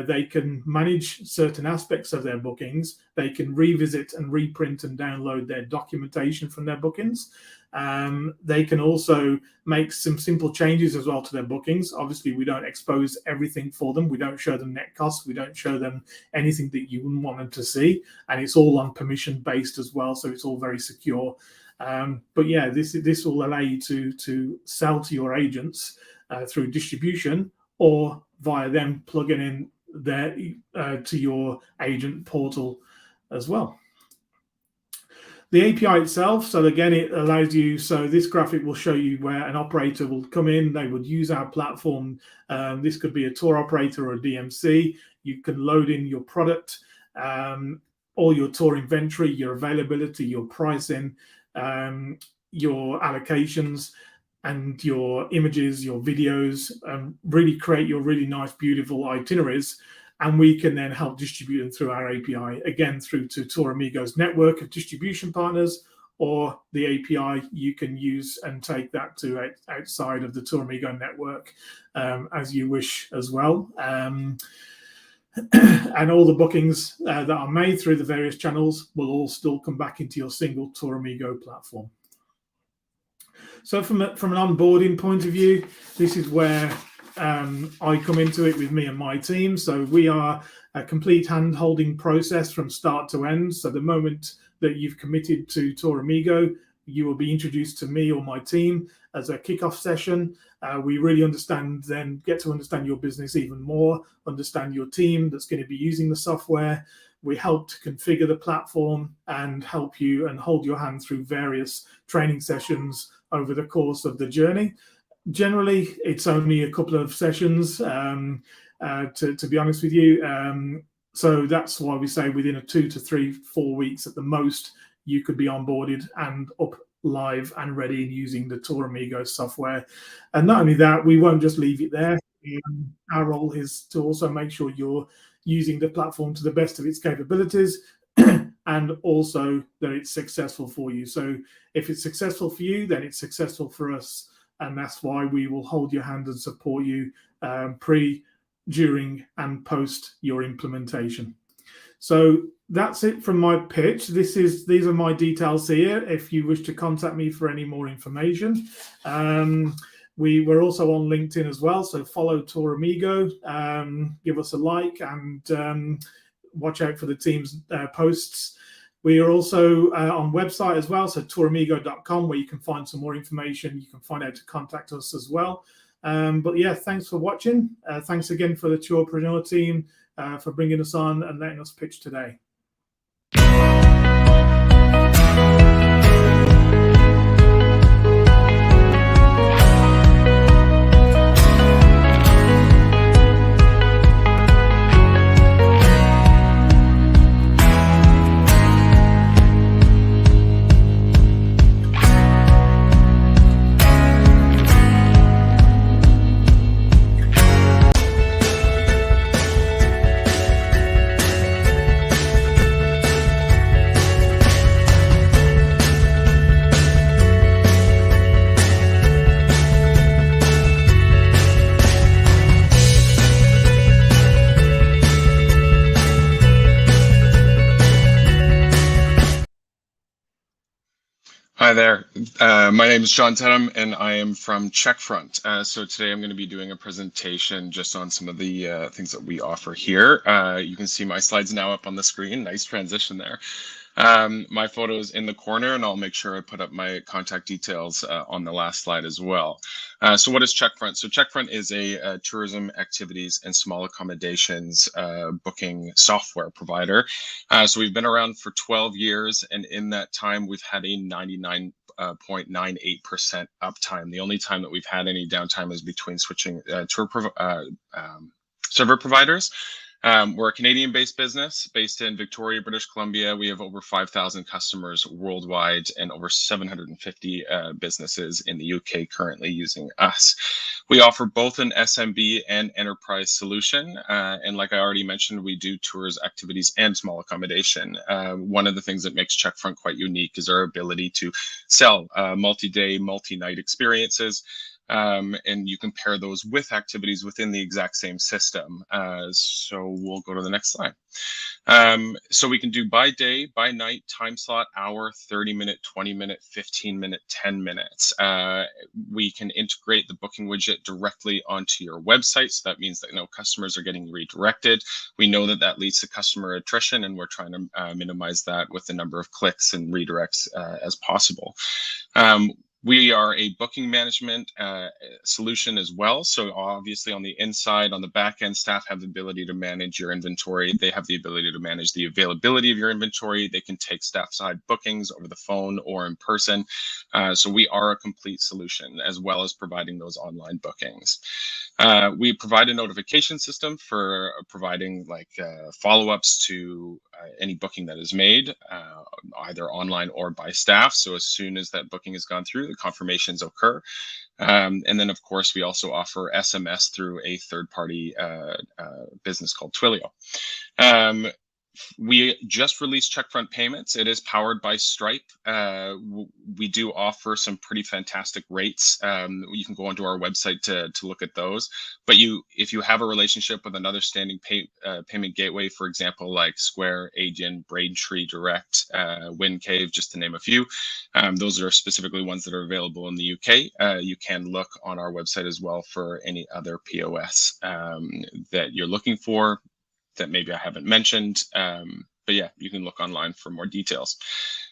They can manage certain aspects of their bookings. They can revisit and reprint and download their documentation from their bookings. They can also make some simple changes as well to their bookings. Obviously, we don't expose everything for them. We don't show them net costs. We don't show them anything that you wouldn't want them to see. And it's all on permission based as well. So it's all very secure. But yeah, this will allow you to sell to your agents through distribution, or via them plugging in there to your agent portal as well. The API itself, so again, it allows you, so this graphic will show you where an operator will come in. They would use our platform. This could be a tour operator or a DMC. You can load in your product, all your tour inventory, your availability, your pricing, your allocations, and your images, your videos, really create your really nice, beautiful itineraries. And we can then help distribute them through our API, again, through to Touramigo's network of distribution partners, or the API you can use and take that to outside of the Touramigo network as you wish as well. And all the bookings that are made through the various channels will all still come back into your single Touramigo platform. So from an onboarding point of view, this is where I come into it with me and my team. So we are a complete hand-holding process from start to end. So the moment that you've committed to Touramigo, you will be introduced to me or my team as a kickoff session. We really get to understand your business even more, understand your team that's going to be using the software. We help to configure the platform and help you and hold your hand through various training sessions over the course of the journey. Generally, it's only a couple of sessions, to be honest with you. So that's why we say within 2 to 3, 4 weeks at the most, you could be onboarded and up live and ready using the Touramigo software. And not only that, we won't just leave it there. Our role is to also make sure you're using the platform to the best of its capabilities and also that it's successful for you. So if it's successful for you, then it's successful for us. And that's why we will hold your hand and support you pre, during, and post your implementation. So that's it from my pitch. These are my details here if you wish to contact me for any more information. We're also on LinkedIn as well, so follow Touramigo, give us a like, and watch out for the team's posts. We are also on website as well, so touramigo.com, where you can find some more information. You can find out to contact us as well. But yeah, thanks for watching. Thanks again for the Tourpreneur team for bringing us on and letting us pitch today. Hi there. My name is John Tedham, and I am from Checkfront. So today I'm going to be doing a presentation just on some of the things that we offer here. You can see my slides now up on the screen. Nice transition there. My photo is in the corner, and I'll make sure I put up my contact details on the last slide as well. So what is Checkfront? So Checkfront is a tourism activities and small accommodations booking software provider. So we've been around for 12 years, and in that time, we've had a 99.98% uptime. The only time that we've had any downtime is between switching server providers. We're a Canadian-based business based in Victoria, British Columbia. We have over 5,000 customers worldwide and over 750 businesses in the UK currently using us. We offer both an SMB and enterprise solution. And like I already mentioned, we do tours, activities, and small accommodation. One of the things that makes Checkfront quite unique is our ability to sell multi-day, multi-night experiences. And you can pair those with activities within the exact same system. So we'll go to the next slide. So we can do by day, by night, time slot, hour, 30-minute, 20-minute, 15-minute, 10 minutes. We can integrate the booking widget directly onto your website. So that means that customers are getting redirected. We know that that leads to customer attrition, and we're trying to minimize that with the number of clicks and redirects as possible. We are a booking management solution as well. So obviously on the inside, on the back end, staff have the ability to manage your inventory. They have the ability to manage the availability of your inventory. They can take staff side bookings over the phone or in person. So we are a complete solution as well as providing those online bookings. We provide a notification system for providing follow-ups to any booking that is made, either online or by staff. So as soon as that booking has gone through, the confirmations occur. And then, of course, we also offer SMS through a third-party business called Twilio. We just released Checkfront Payments. It is powered by Stripe. We do offer some pretty fantastic rates. You can go onto our website to look at those. But if you have a relationship with another standing payment gateway, for example, like Square, Adyen, Braintree Direct, WinCave, just to name a few, those are specifically ones that are available in the UK. You can look on our website as well for any other POS that you're looking for that maybe I haven't mentioned. But yeah, you can look online for more details.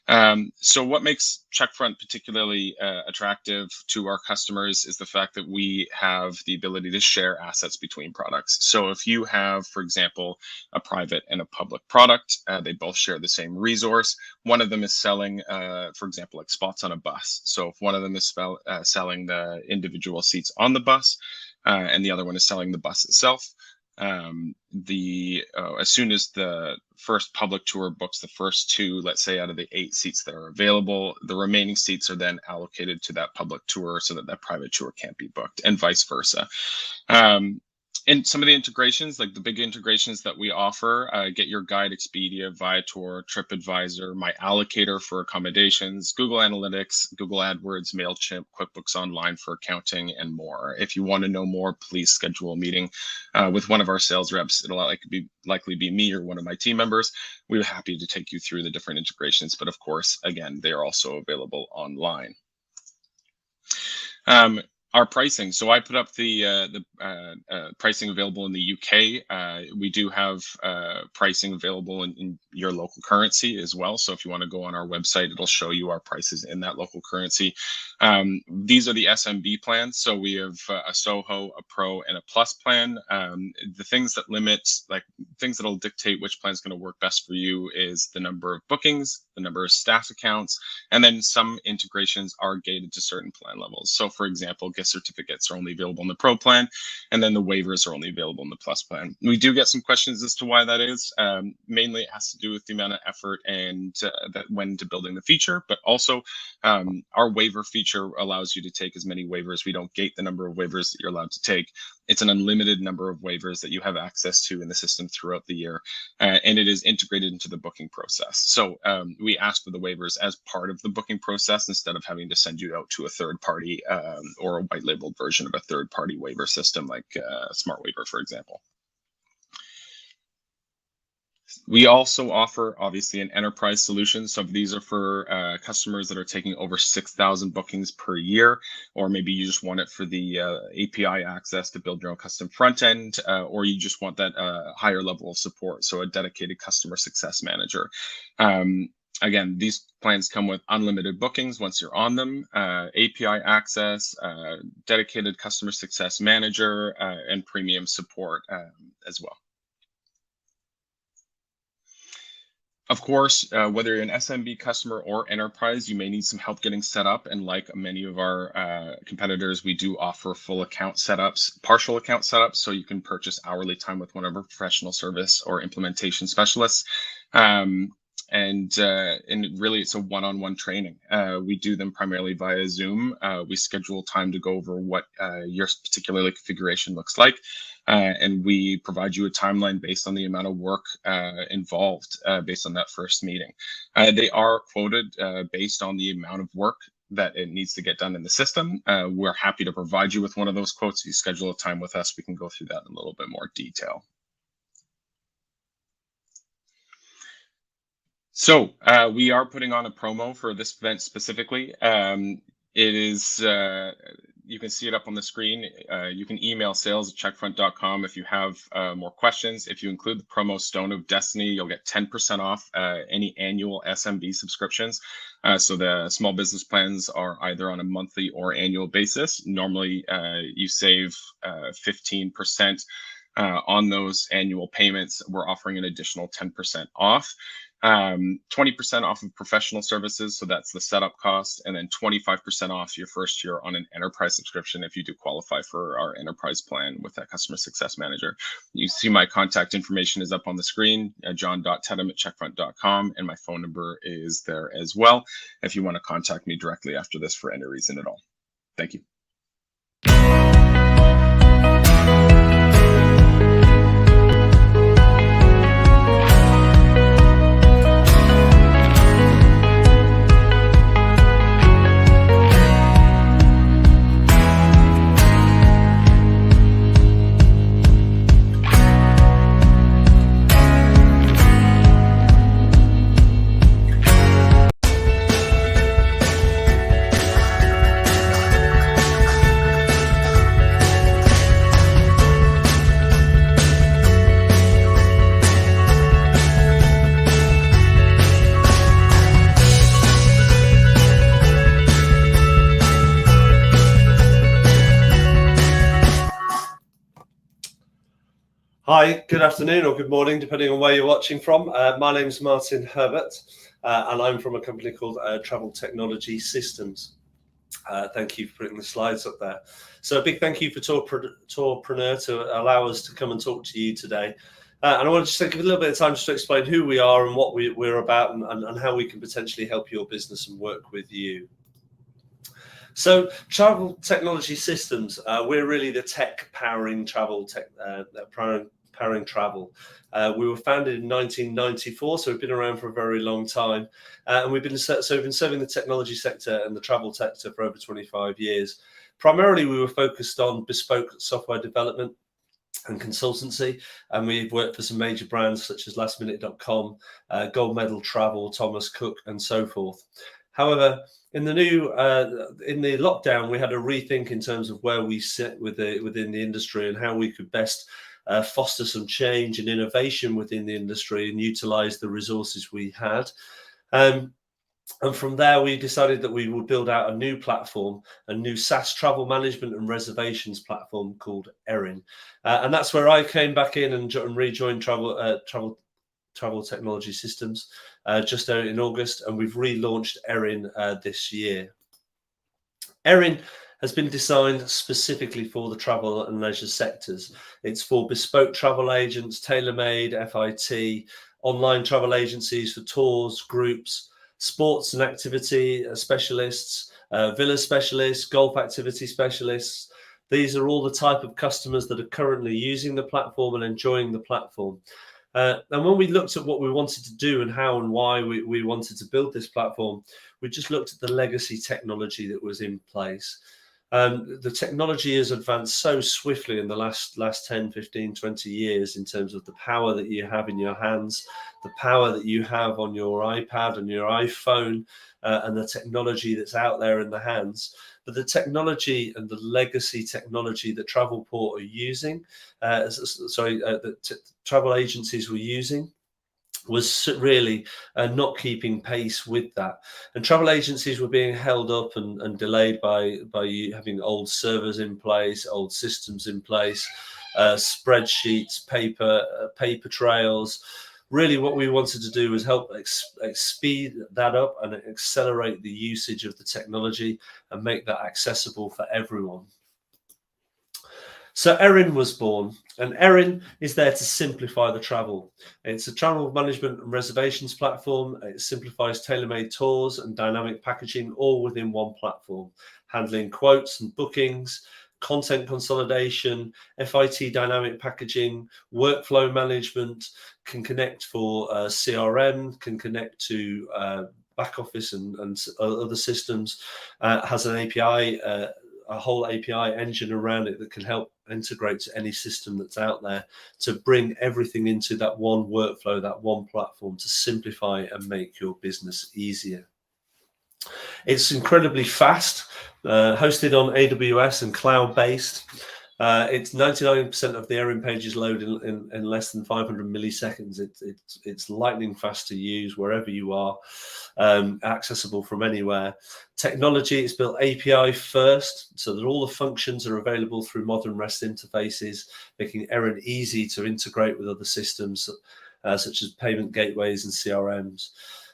So what makes Checkfront particularly attractive to our customers is the fact that we have the ability to share assets between products. So if you have, for example, a private and a public product, they both share the same resource. One of them is selling, for example, like spots on a bus. So if one of them is selling the individual seats on the bus, and the other one is selling the bus itself, as soon as the first public tour books the first 2, let's say out of the 8 seats that are available, the remaining seats are then allocated to that public tour so that that private tour can't be booked, and vice versa. And some of the integrations, like the big integrations that we offer, Get Your Guide, Expedia, Viator, TripAdvisor, My Allocator for accommodations, Google Analytics, Google AdWords, MailChimp, QuickBooks Online for accounting, and more. If you want to know more, please schedule a meeting with one of our sales reps. It'll likely be me or one of my team members. We're happy to take you through the different integrations, but of course, again, they are also available online. Our pricing. So I put up the pricing available in the UK. We do have pricing available in your local currency as well. So if you want to go on our website, it'll show you our prices in that local currency. These are the SMB plans. So we have a Soho, a Pro, and a Plus plan. The things that things that'll dictate which plan is going to work best for you is the number of bookings, the number of staff accounts, and then some integrations are gated to certain plan levels. So for example, gift certificates are only available in the Pro plan, and then the waivers are only available in the Plus plan. We do get some questions as to why that is. Mainly it has to do with the amount of effort and that went into building the feature, but also our waiver feature allows you to take as many waivers. We don't gate the number of waivers that you're allowed to take. It's an unlimited number of waivers that you have access to in the system throughout the year, and it is integrated into the booking process. So we ask for the waivers as part of the booking process instead of having to send you out to a third party or a white labeled version of a third party waiver system like Smart Waiver, for example. We also offer, obviously, an enterprise solution. So these are for customers that are taking over 6,000 bookings per year, or maybe you just want it for the API access to build your own custom front end, or you just want that higher level of support, so a dedicated customer success manager. Again, these plans come with unlimited bookings once you're on them, API access, dedicated customer success manager, and premium support as well. Of course, whether you're an SMB customer or enterprise, you may need some help getting set up. And like many of our competitors, we do offer full account setups, partial account setups, so you can purchase hourly time with one of our professional service or implementation specialists. And really, it's a one-on-one training. We do them primarily via Zoom. We schedule time to go over what your particular configuration looks like. And we provide you a timeline based on the amount of work involved based on that first meeting. They are quoted based on the amount of work that it needs to get done in the system. We're happy to provide you with one of those quotes. If you schedule a time with us, we can go through that in a little bit more detail. So we are putting on a promo for this event specifically. It is, you can see it up on the screen. You can email sales@checkfront.com if you have more questions. If you include the promo Stone of Destiny, you'll get 10% off any annual SMB subscriptions. So the small business plans are either on a monthly or annual basis. Normally, you save 15% on those annual payments. We're offering an additional 10% off. 20% off of professional services, so that's the setup cost, and then 25% off your first year on an enterprise subscription if you do qualify for our enterprise plan with that customer success manager. You see my contact information is up on the screen, john.tedham@checkfront.com, and my phone number is there as well if you want to contact me directly after this for any reason at all. Thank you. Hi, good afternoon or good morning, depending on where you're watching from. My name is Martin Herbert, and I'm from a company called Travel Technology Systems. Thank you for putting the slides up there. So a big thank you for Tourpreneur to allow us to come and talk to you today. And I want to just take a little bit of time just to explain who we are and what we're about and how we can potentially help your business and work with you. So Travel Technology Systems, we're really the tech powering travel, powering travel. We were founded in 1994, so we've been around for a very long time. And we've been serving the technology sector and the travel sector for over 25 years. Primarily, we were focused on bespoke software development and consultancy, and we've worked for some major brands such as lastminute.com, Gold Medal Travel, Thomas Cook, and so forth. However, in the lockdown, we had a rethink in terms of where we sit within the industry and how we could best foster some change and innovation within the industry and utilize the resources we had. And from there, we decided that we would build out a new platform, a new SaaS travel management and reservations platform called Erin. And that's where I came back in and rejoined Travel Technology Systems just out in August, and we've relaunched Erin this year. Erin has been designed specifically for the travel and leisure sectors. It's for bespoke travel agents, tailor-made, FIT, online travel agencies for tours, groups, sports and activity specialists, villa specialists, golf activity specialists. These are all the type of customers that are currently using the platform and enjoying the platform. And when we looked at what we wanted to do and how and why we wanted to build this platform, we just looked at the legacy technology that was in place. The technology has advanced so swiftly in the last 10, 15, 20 years in terms of the power that you have in your hands, the power that you have on your iPad and your iPhone, and the technology that's out there in the hands. But the technology and the legacy technology that Travelport are using, that travel agencies were using, was really not keeping pace with that, and travel agencies were being held up and delayed by you having old servers in place, old systems in place, spreadsheets, paper trails. Really, what we wanted to do was help speed that up and accelerate the usage of the technology and make that accessible for everyone. So Erin was born, and Erin is there to simplify the travel. It's a travel management and reservations platform. It simplifies tailor-made tours and dynamic packaging all within one platform, handling quotes and bookings, content consolidation, FIT dynamic packaging, workflow management, can connect for CRM, can connect to back office and other systems, has an API, a whole API engine around it that can help integrate to any system that's out there to bring everything into that one workflow, that one platform, to simplify and make your business easier. It's incredibly fast, hosted on AWS and cloud-based. It's 99% of the Erin pages load in less than 500 milliseconds. It's lightning fast to use wherever you are, accessible from anywhere. Technology is built API first, so that all the functions are available through modern REST interfaces, making Erin easy to integrate with other systems, such as payment gateways and CRMs.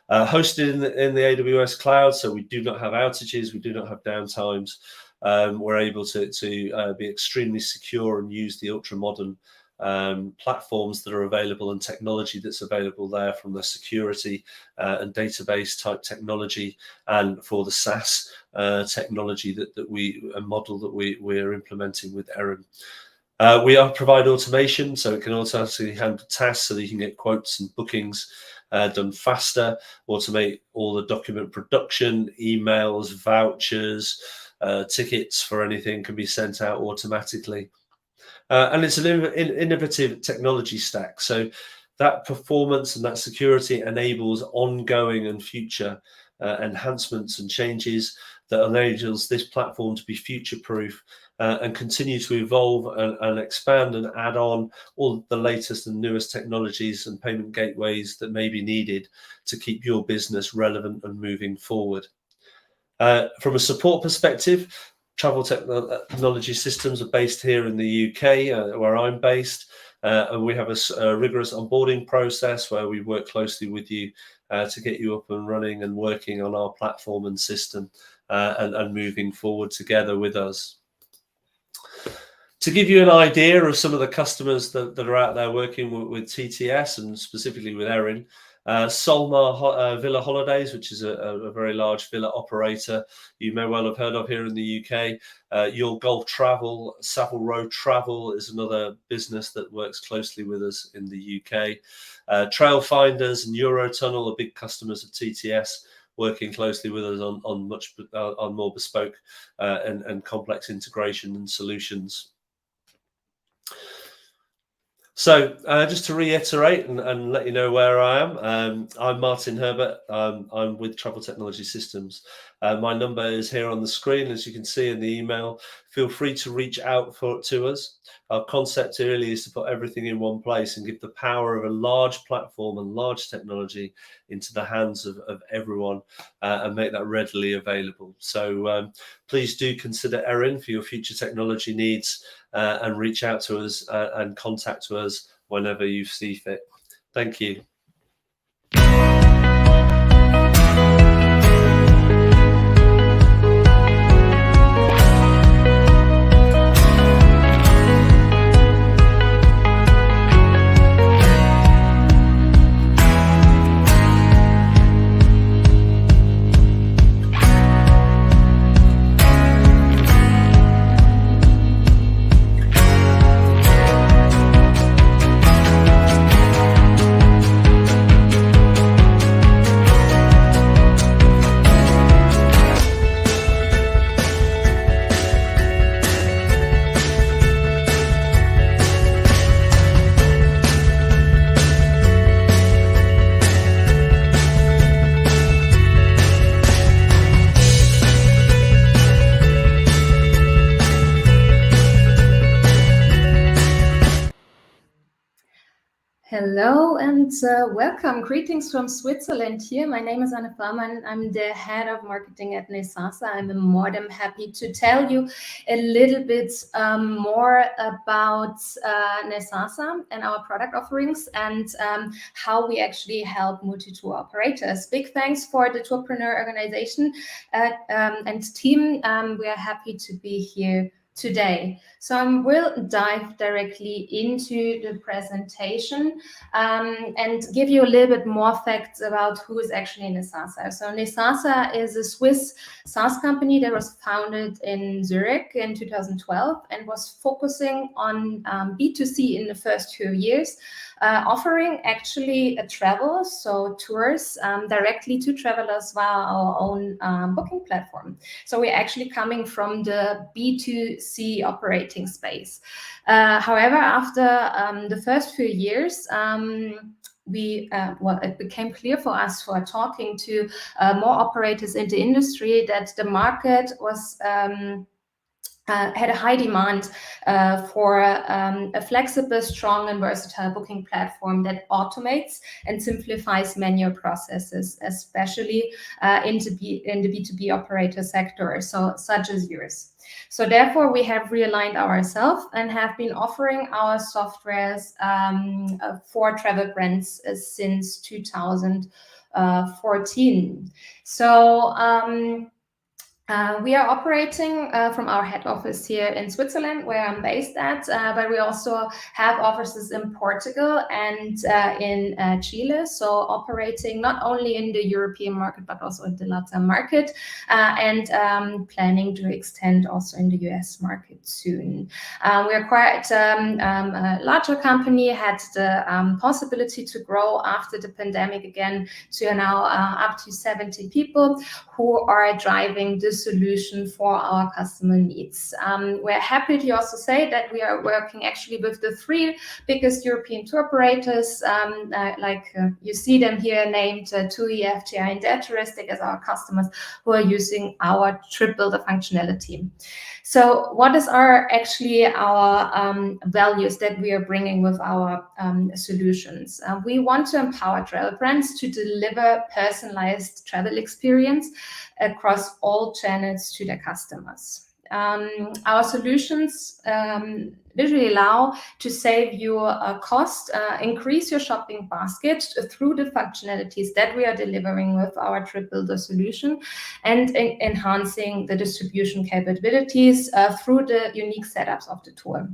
Hosted in the AWS cloud, so we do not have outages, we do not have downtimes. We're able to be extremely secure and use the ultra-modern platforms that are available and technology that's available there, from the security and database type technology, and for the SaaS technology a model that we're implementing with Erin. We provide automation, so it can automatically handle tasks so that you can get quotes and bookings done faster, automate all the document production, emails, vouchers, tickets for anything can be sent out automatically. And it's an innovative technology stack. So that performance and that security enables ongoing and future enhancements and changes that enables this platform to be future-proof and continue to evolve and expand and add on all the latest and newest technologies and payment gateways that may be needed to keep your business relevant and moving forward. From a support perspective, Travel Technology Systems are based here in the UK, where I'm based, and we have a rigorous onboarding process where we work closely with you to get you up and running and working on our platform and system and moving forward together with us. To give you an idea of some of the customers that are out there working with TTS and specifically with Erin, Solmar Villa Holidays, which is a very large villa operator you may well have heard of here in the UK. Your Golf Travel, Savile Row Travel is another business that works closely with us in the UK. Trailfinders and Eurotunnel are big customers of TTS, working closely with us on more bespoke and complex integration and solutions. So just to reiterate and let you know where I am, I'm Martin Herbert. I'm with Travel Technology Systems. My number is here on the screen, as you can see in the email. Feel free to reach out to us. Our concept really is to put everything in one place and give the power of a large platform and large technology into the hands of everyone and make that readily available. So please do consider Erin for your future technology needs and reach out to us and contact us whenever you see fit. Thank you. Hello and welcome. Greetings from Switzerland here. My name is Anne Baumann. I'm the head of marketing at Nesasa. I'm more than happy to tell you a little bit more about Nesasa and our product offerings and how we actually help multi-tour operators. Big thanks for the Tourpreneur organization and team. We are happy to be here today. So I will dive directly into the presentation and give you a little bit more facts about who is actually Nesasa. So Nesasa is a Swiss SaaS company that was founded in Zurich in 2012 and was focusing on B2C in the first few years, offering actually a travel, so tours directly to travelers via our own booking platform. So we're actually coming from the B2C operating space. However, after the first few years, it became clear for us, for talking to more operators in the industry, that the market was had a high demand for a flexible, strong, and versatile booking platform that automates and simplifies manual processes, especially in the B2B operator sector, so such as yours. So therefore, we have realigned ourselves and have been offering our softwares for travel brands since 2014. So we are operating from our head office here in Switzerland, where I'm based at, but we also have offices in Portugal and in Chile, so operating not only in the European market, but also in the Latin market, and planning to extend also in the US market soon. We are quite a larger company, had the possibility to grow after the pandemic again to now up to 70 people who are driving the solution for our customer needs. We're happy to also say that we are working actually with the 3 biggest European tour operators, you see them here named TUI, FTI, and Dare Touristic as our customers who are using our trip builder functionality. So what is our values that we are bringing with our solutions? We want to empower travel brands to deliver personalized travel experience across all channels to their customers. Our solutions literally allow to save you cost, increase your shopping basket through the functionalities that we are delivering with our trip builder solution, and enhancing the distribution capabilities through the unique setups of the tour.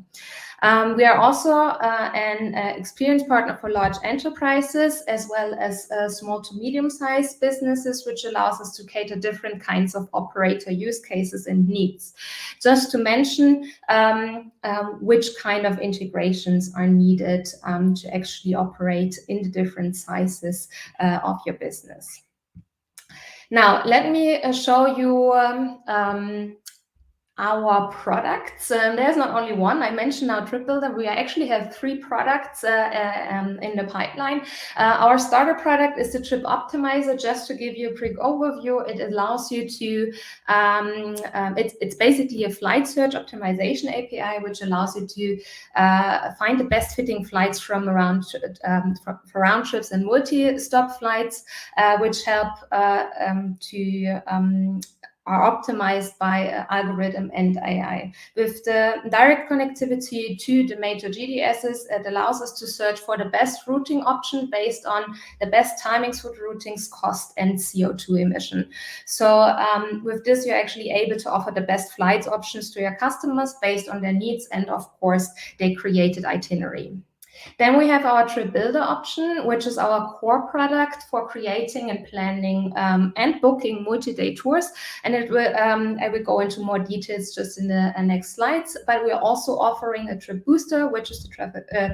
We are also an experienced partner for large enterprises as well as small to medium-sized businesses, which allows us to cater different kinds of operator use cases and needs. Just to mention which kind of integrations are needed to actually operate in the different sizes of your business. Now, let me show you our products. There's not only one. I mentioned now Trip Builder. We actually have 3 products in the pipeline. Our starter product is the Trip Optimizer. Just to give you a quick overview, it allows you to, it's basically a flight search optimization API, which allows you to find the best fitting flights from around for round trips and multi-stop flights, which help are optimized by algorithm and AI. With the direct connectivity to the major GDSs, it allows us to search for the best routing option based on the best timings for routings, cost, and CO2 emission. So with this, you're actually able to offer the best flights options to your customers based on their needs and, of course, their created itinerary. Then we have our Trip Builder option, which is our core product for creating and planning and booking multi-day tours. And it will, I will go into more details just in the next slides. But we're also offering a Trip Booster, which is the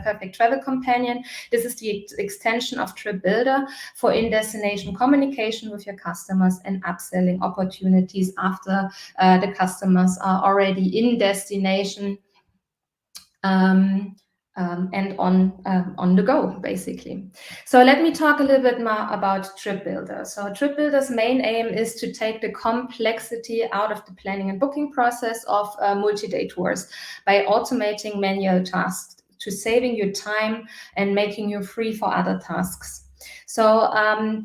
perfect travel companion. This is the extension of Trip Builder for in-destination communication with your customers and upselling opportunities after the customers are already in destination. And on the go, basically. So let me talk a little bit more about Trip Builder. So Trip Builder's main aim is to take the complexity out of the planning and booking process of multi-day tours by automating manual tasks to saving you time and making you free for other tasks. So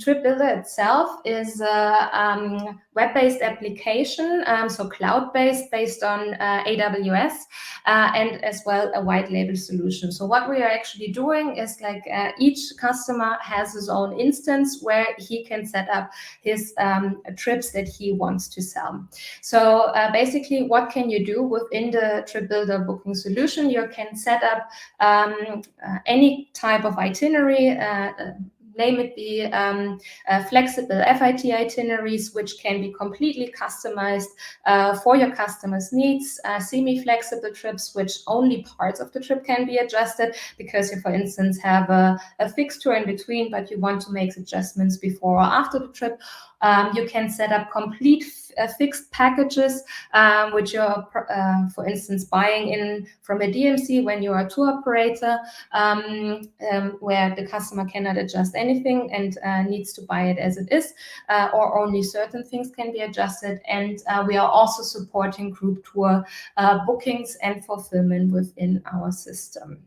Trip Builder itself is a web-based application, so cloud-based, based on AWS, and as well a white label solution. So what we are actually doing is like each customer has his own instance where he can set up his trips that he wants to sell. So basically, what can you do within the Trip Builder booking solution? You can set up any type of itinerary, name it be flexible FIT itineraries, which can be completely customized for your customers' needs, semi-flexible trips, which only parts of the trip can be adjusted because you, for instance, have a fixed tour in between, but you want to make adjustments before or after the trip. You can set up complete fixed packages, which you're, for instance, buying in from a DMC when you're a tour operator, where the customer cannot adjust anything and needs to buy it as it is, or only certain things can be adjusted. And we are also supporting group tour bookings and fulfillment within our system.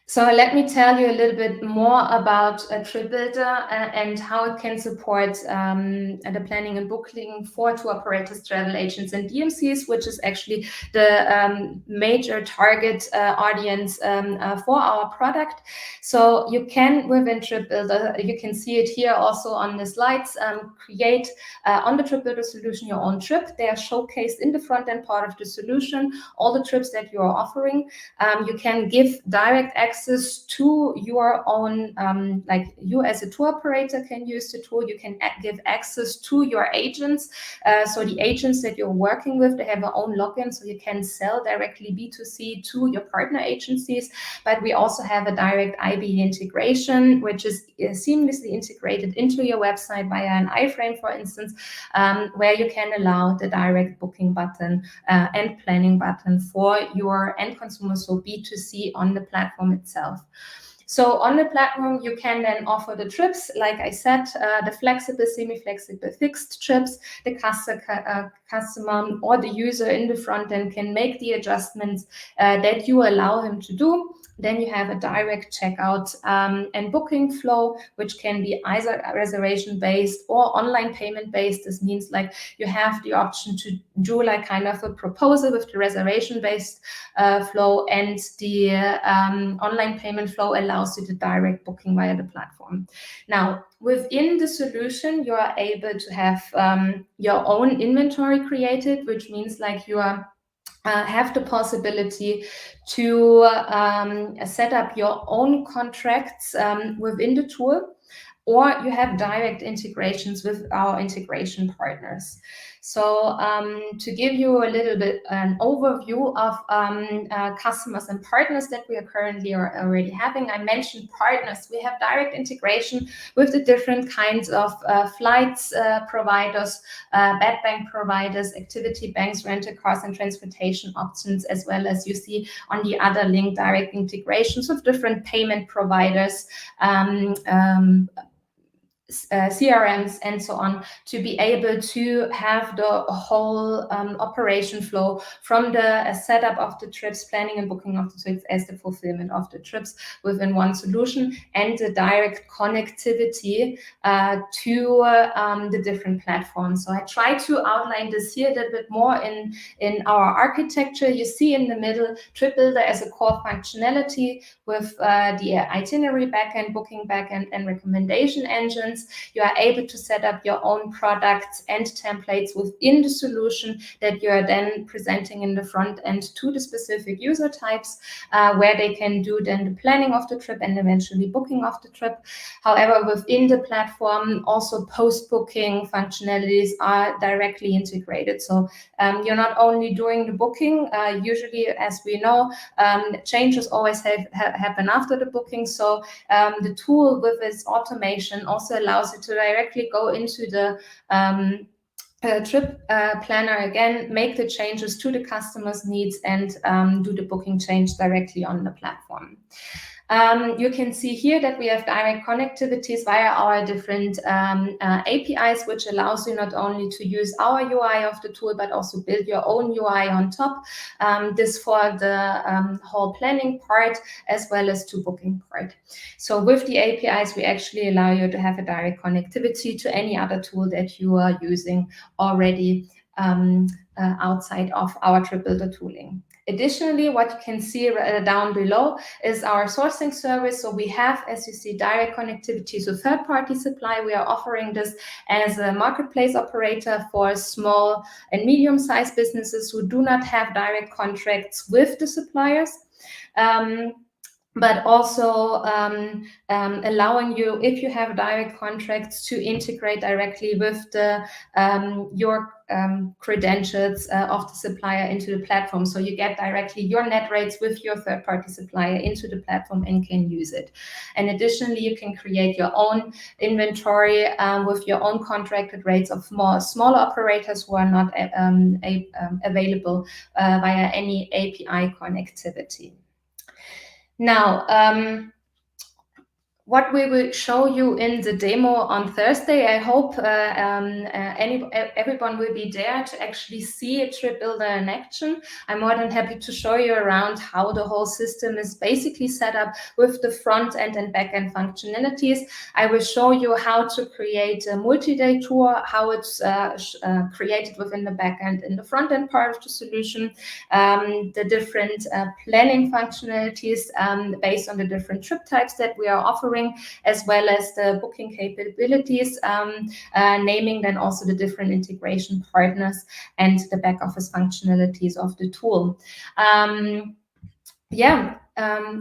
So let me tell you a little bit more about Trip Builder and how it can support the planning and booking for tour operators, travel agents, and DMCs, which is actually the major target audience for our product. So you can, within Trip Builder, you can see it here also on the slides, create on the Trip Builder solution your own trip. They are showcased in the front end part of the solution, all the trips that you are offering. You can give direct access to your own, like you as a tour operator can use the tool. You can give access to your agents. So the agents that you're working with, they have their own login, so you can sell directly B2C to your partner agencies. But we also have a direct IB integration, which is seamlessly integrated into your website via an iframe, for instance, where you can allow the direct booking button and planning button for your end consumers, so B2C on the platform itself. So on the platform, you can then offer the trips, like I said, the flexible, semi-flexible, fixed trips. The customer or the user in the front end can make the adjustments that you allow him to do. Then you have a direct checkout and booking flow, which can be either reservation-based or online payment-based. This means like you have the option to do like kind of a proposal with the reservation-based flow, and the online payment flow allows you the direct booking via the platform. Now, within the solution, you are able to have your own inventory created, which means like you are have the possibility to set up your own contracts within the tool, or you have direct integrations with our integration partners. So to give you a little bit an overview of customers and partners that we are currently already having, I mentioned partners. We have direct integration with the different kinds of flights providers, bed bank providers, activity banks, rental cars, and transportation options, as well as you see on the other link, direct integrations with different payment providers, CRMs and so on, to be able to have the whole operation flow from the setup of the trips, planning and booking of the trips, as the fulfillment of the trips within one solution, and the direct connectivity to the different platforms. So I try to outline this here a little bit more in our architecture. You see in the middle, Trip Builder as a core functionality with the itinerary backend, booking backend, and recommendation engines. You are able to set up your own products and templates within the solution that you are then presenting in the front end to the specific user types, where they can do then the planning of the trip and eventually booking of the trip. However, within the platform, also post-booking functionalities are directly integrated. So you're not only doing the booking, usually, as we know, changes always happen after the booking. So the tool with its automation also allows you to directly go into the trip planner again, make the changes to the customer's needs, and do the booking change directly on the platform. You can see here that we have direct connectivities via our different APIs, which allows you not only to use our UI of the tool, but also build your own UI on top. This for the whole planning part, as well as to booking part. So with the APIs, we actually allow you to have a direct connectivity to any other tool that you are using already outside of our Trip Builder tooling. Additionally, what you can see down below is our sourcing service. So we have, as you see, direct connectivity to third-party supply. We are offering this as a marketplace operator for small and medium-sized businesses who do not have direct contracts with the suppliers. But also allowing you, if you have direct contracts, to integrate directly with the your credentials of the supplier into the platform. So you get directly your net rates with your third-party supplier into the platform and can use it. And additionally, you can create your own inventory with your own contracted rates of smaller operators who are not available via any API connectivity. Now, what we will show you in the demo on Thursday, I hope everyone will be there to actually see a Trip Builder in action. I'm more than happy to show you around how the whole system is basically set up with the front end and back end functionalities. I will show you how to create a multi-day tour, how it's created within the back end and the front end part of the solution, the different planning functionalities based on the different trip types that we are offering, as well as the booking capabilities, naming then also the different integration partners and the back office functionalities of the tool.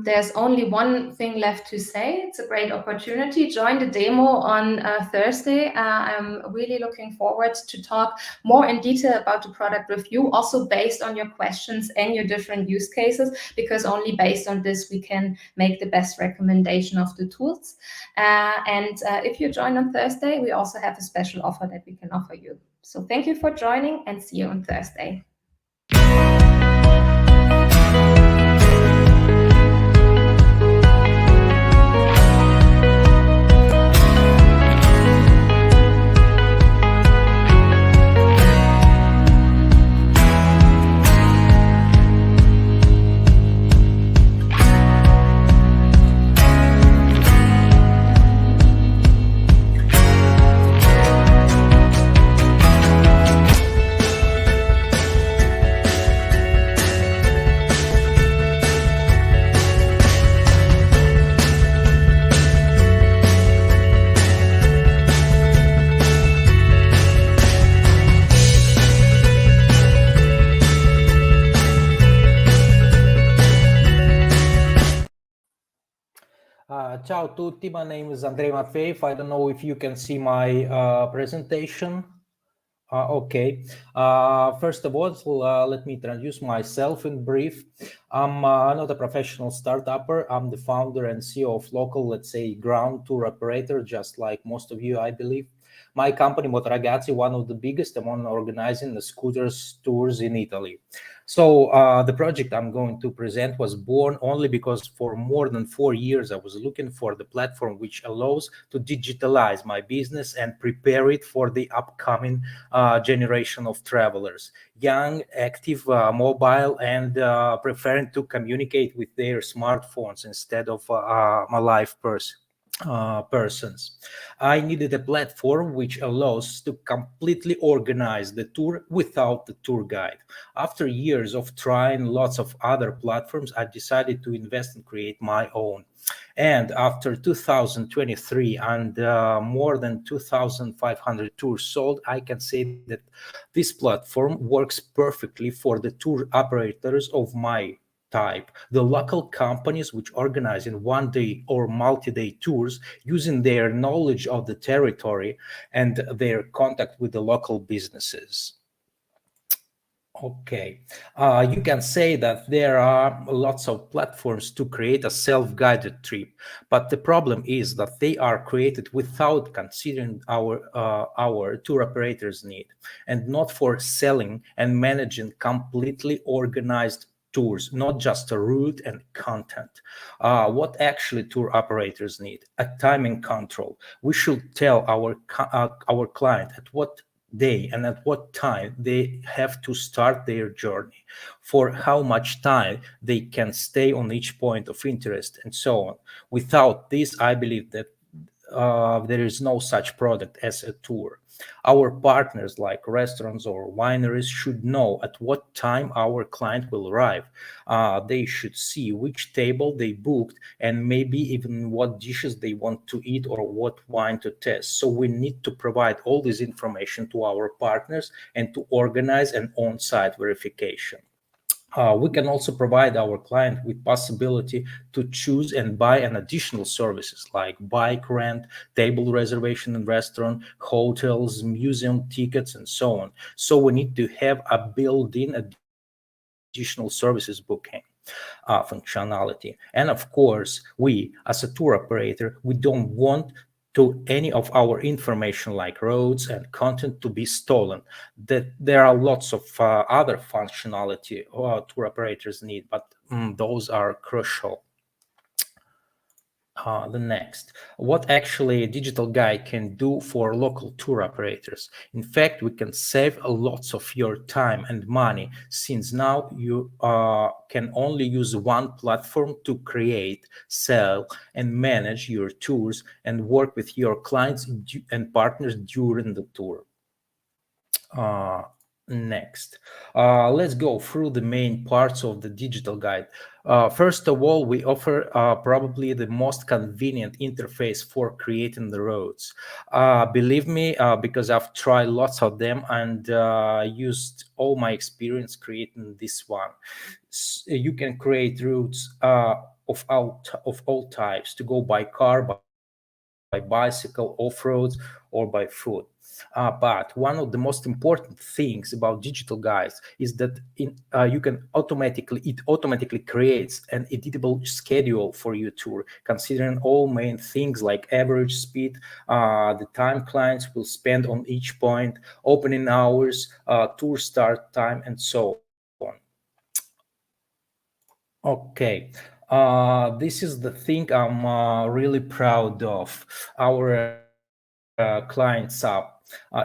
There's only one thing left to say. It's a great opportunity. Join the demo on Thursday. I'm really looking forward to talk more in detail about the product with you, also based on your questions and your different use cases, because only based on this we can make the best recommendation of the tools. If you join on Thursday, we also have a special offer that we can offer you. So thank you for joining, and see you on Thursday. Ciao a tutti, my name is Andrei Matveev. I don't know if you can see my presentation. Okay. First of all, let me introduce myself in brief. I'm not a professional startupper. I'm the founder and CEO of local, let's say, ground tour operator, just like most of you, I believe. My company, Motoragazzi, one of the biggest among organizing the scooters tours in Italy. So the project I'm going to present was born only because for more than 4 years, I was looking for the platform which allows to digitalize my business and prepare it for the upcoming generation of travelers, young, active, mobile, and preferring to communicate with their smartphones instead of a live persons. I needed a platform which allows to completely organize the tour without the tour guide. After years of trying lots of other platforms, I decided to invest and create my own. And after 2023 and more than 2,500 tours sold, I can say that this platform works perfectly for the tour operators of my type, the local companies which organize in one-day or multi-day tours using their knowledge of the territory and their contact with the local businesses. Okay, you can say that there are lots of platforms to create a self-guided trip, but the problem is that they are created without considering our tour operators' need, and not for selling and managing completely organized tours, not just a route and content. What actually tour operators need? A timing control. We should tell our client at what day and at what time they have to start their journey, for how much time they can stay on each point of interest, and so on. Without this, I believe that there is no such product as a tour. Our partners like restaurants or wineries should know at what time our client will arrive. They should see which table they booked and maybe even what dishes they want to eat or what wine to test. So we need to provide all this information to our partners and to organize an on-site verification. We can also provide our client with possibility to choose and buy an additional services like bike rent, table reservation in restaurant, hotels, museum tickets, and so on. So we need to have a built-in additional services booking functionality. And of course, we as a tour operator, we don't want to any of our information like roads and content to be stolen. That there are lots of other functionality tour operators need, but those are crucial. The next, what actually a digital guide can do for local tour operators. In fact, we can save lots of your time and money, since now you can only use one platform to create, sell, and manage your tours and work with your clients and partners during the tour. Next, let's go through the main parts of the digital guide. First of all, we offer probably the most convenient interface for creating the roads. Believe me, because I've tried lots of them and used all my experience creating this one. You can create routes of all types, to go by car, by bicycle, off-roads, or by foot. But one of the most important things about digital guides is that it automatically creates an editable schedule for your tour, considering all main things like average speed, the time clients will spend on each point, opening hours, tour start time, and so on. Okay. This is the thing I'm really proud of. Our clients app.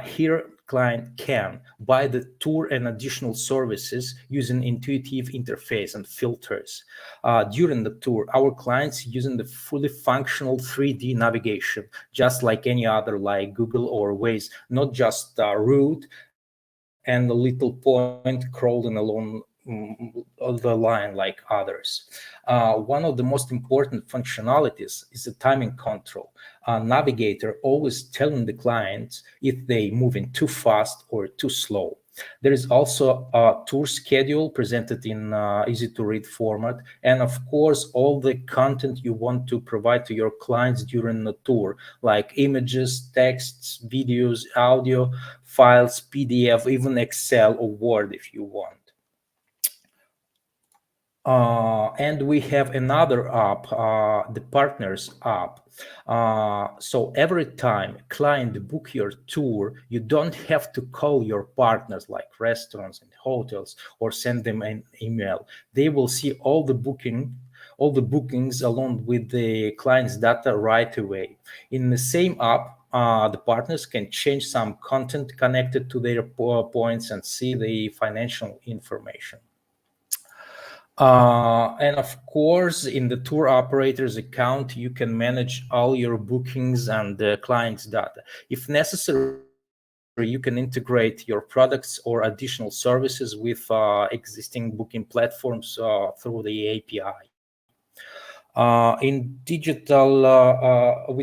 Here, client can buy the tour and additional services using intuitive interface and filters. During the tour, our clients using the fully functional 3D navigation, just like any other, like Google or Waze, not just a route and a little point crawling along the line like others. One of the most important functionalities is the timing control. A navigator always telling the clients if they moving too fast or too slow. There is also a tour schedule presented in easy to read format, and of course all the content you want to provide to your clients during the tour, like images, texts, videos, audio files, PDF, even Excel or Word if you want. And we have another app, the Partners app. So every time client book your tour, you don't have to call your partners like restaurants and hotels or send them an email. They will see all the bookings along with the client's data right away. In the same app, the partners can change some content connected to their points and see the financial information. And of course, in the tour operator's account, you can manage all your bookings and the client's data. If necessary, you can integrate your products or additional services with existing booking platforms through the API. With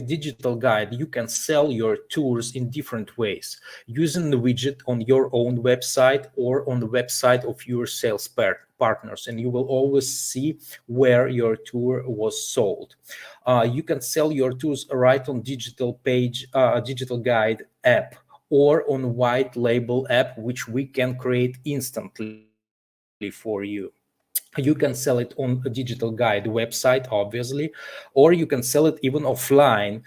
digital guide, you can sell your tours in different ways, using the widget on your own website or on the website of your sales partners, and you will always see where your tour was sold. You can sell your tours right on digital guide app or on white label app, which we can create instantly for you. You can sell it on a digital guide website, obviously, or you can sell it even offline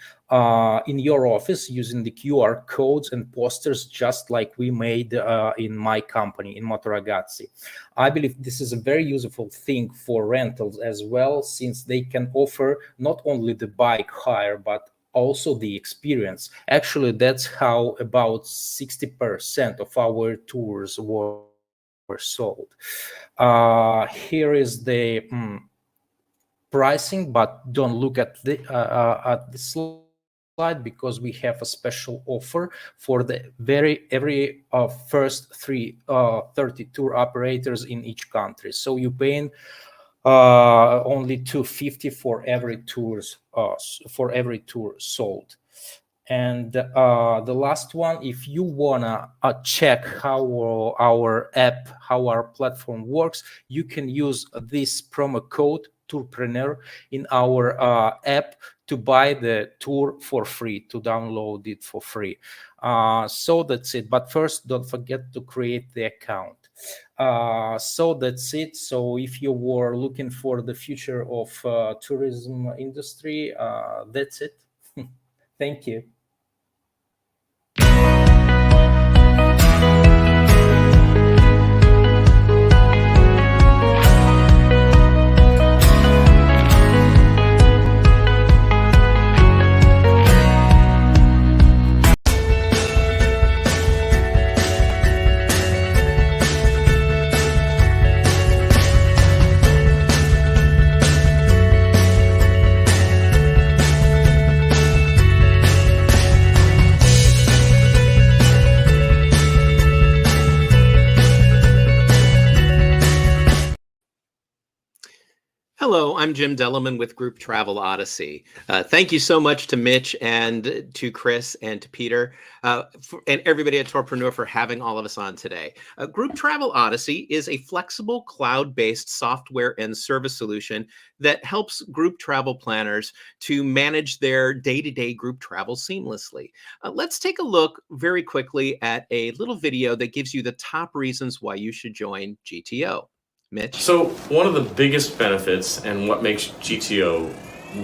in your office using the QR codes and posters, just like we made in my company, in Moto Ragazzi. I believe this is a very useful thing for rentals as well, since they can offer not only the bike hire, but also the experience. Actually, that's how about 60% of our tours were sold. Here is the pricing, but don't look at the slide, because we have a special offer for the every first 30 tour operators in each country. So you paying only $250 for every tour sold. And the last one, if you wanna check how our app, how our platform works, you can use this promo code Tourpreneur in our app to buy the tour for free, to download it for free. So that's it. But first, don't forget to create the account. So that's it. So if you were looking for the future of tourism industry, that's it. Thank you. Hello, I'm Jim Dellerman with Group Travel Odyssey. Thank you so much to Mitch and to Chris and to Peter and everybody at Tourpreneur for having all of us on today. Group Travel Odyssey is a flexible cloud-based software and service solution that helps group travel planners to manage their day-to-day group travel seamlessly. Let's take a look very quickly at a little video that gives you the top reasons why you should join GTO. Mitch? So one of the biggest benefits and what makes GTO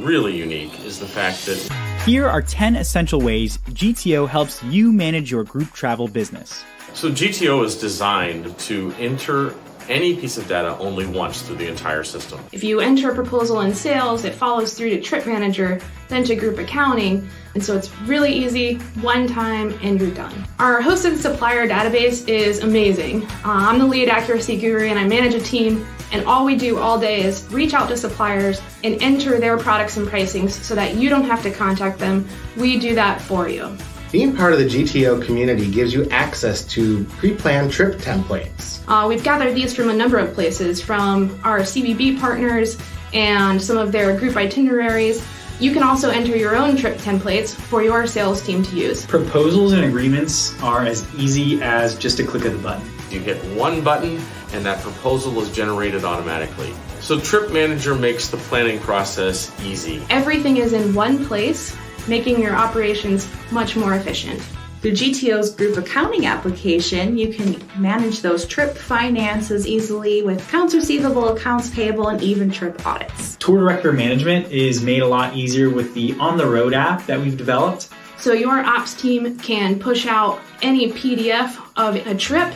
really unique is the fact that here are 10 essential ways GTO helps you manage your group travel business. So GTO is designed to enter any piece of data only once through the entire system. If you enter a proposal in sales, it follows through to Trip Manager, then to Group Accounting, and so it's really easy, one time, and you're done. Our hosted supplier database is amazing. I'm the lead accuracy guru and I manage a team, and all we do all day is reach out to suppliers and enter their products and pricings so that you don't have to contact them. We do that for you. Being part of the GTO community gives you access to pre-planned trip templates. We've gathered these from a number of places, from our CBB partners and some of their group itineraries. You can also enter your own trip templates for your sales team to use. Proposals and agreements are as easy as just a click of the button. You hit one button and that proposal is generated automatically. So Trip Manager makes the planning process easy. Everything is in one place, making your operations much more efficient. Through GTO's group accounting application, you can manage those trip finances easily with accounts receivable, accounts payable, and even trip audits. Tour director management is made a lot easier with the On the Road app that we've developed. So your ops team can push out any PDF of a trip.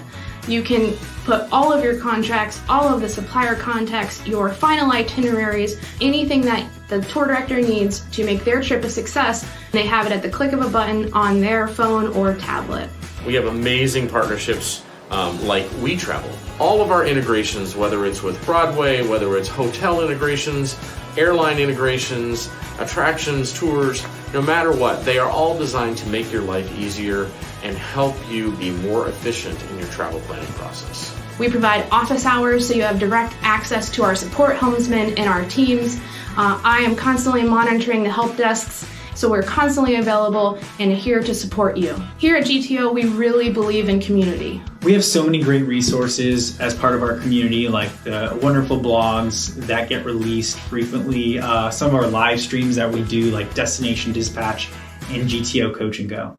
You can put all of your contracts, all of the supplier contacts, your final itineraries, anything that the tour director needs to make their trip a success. They have it at the click of a button on their phone or tablet. We have amazing partnerships like We Travel. All of our integrations, whether it's with Broadway, whether it's hotel integrations, airline integrations, attractions, tours, no matter what, they are all designed to make your life easier and help you be more efficient in your travel planning process. We provide office hours so you have direct access to our support helmsmen and our teams. I am constantly monitoring the help desks, so we're constantly available and here to support you. Here at GTO, we really believe in community. We have so many great resources as part of our community, like the wonderful blogs that get released frequently, some of our live streams that we do, like Destination Dispatch and GTO Coach and Go.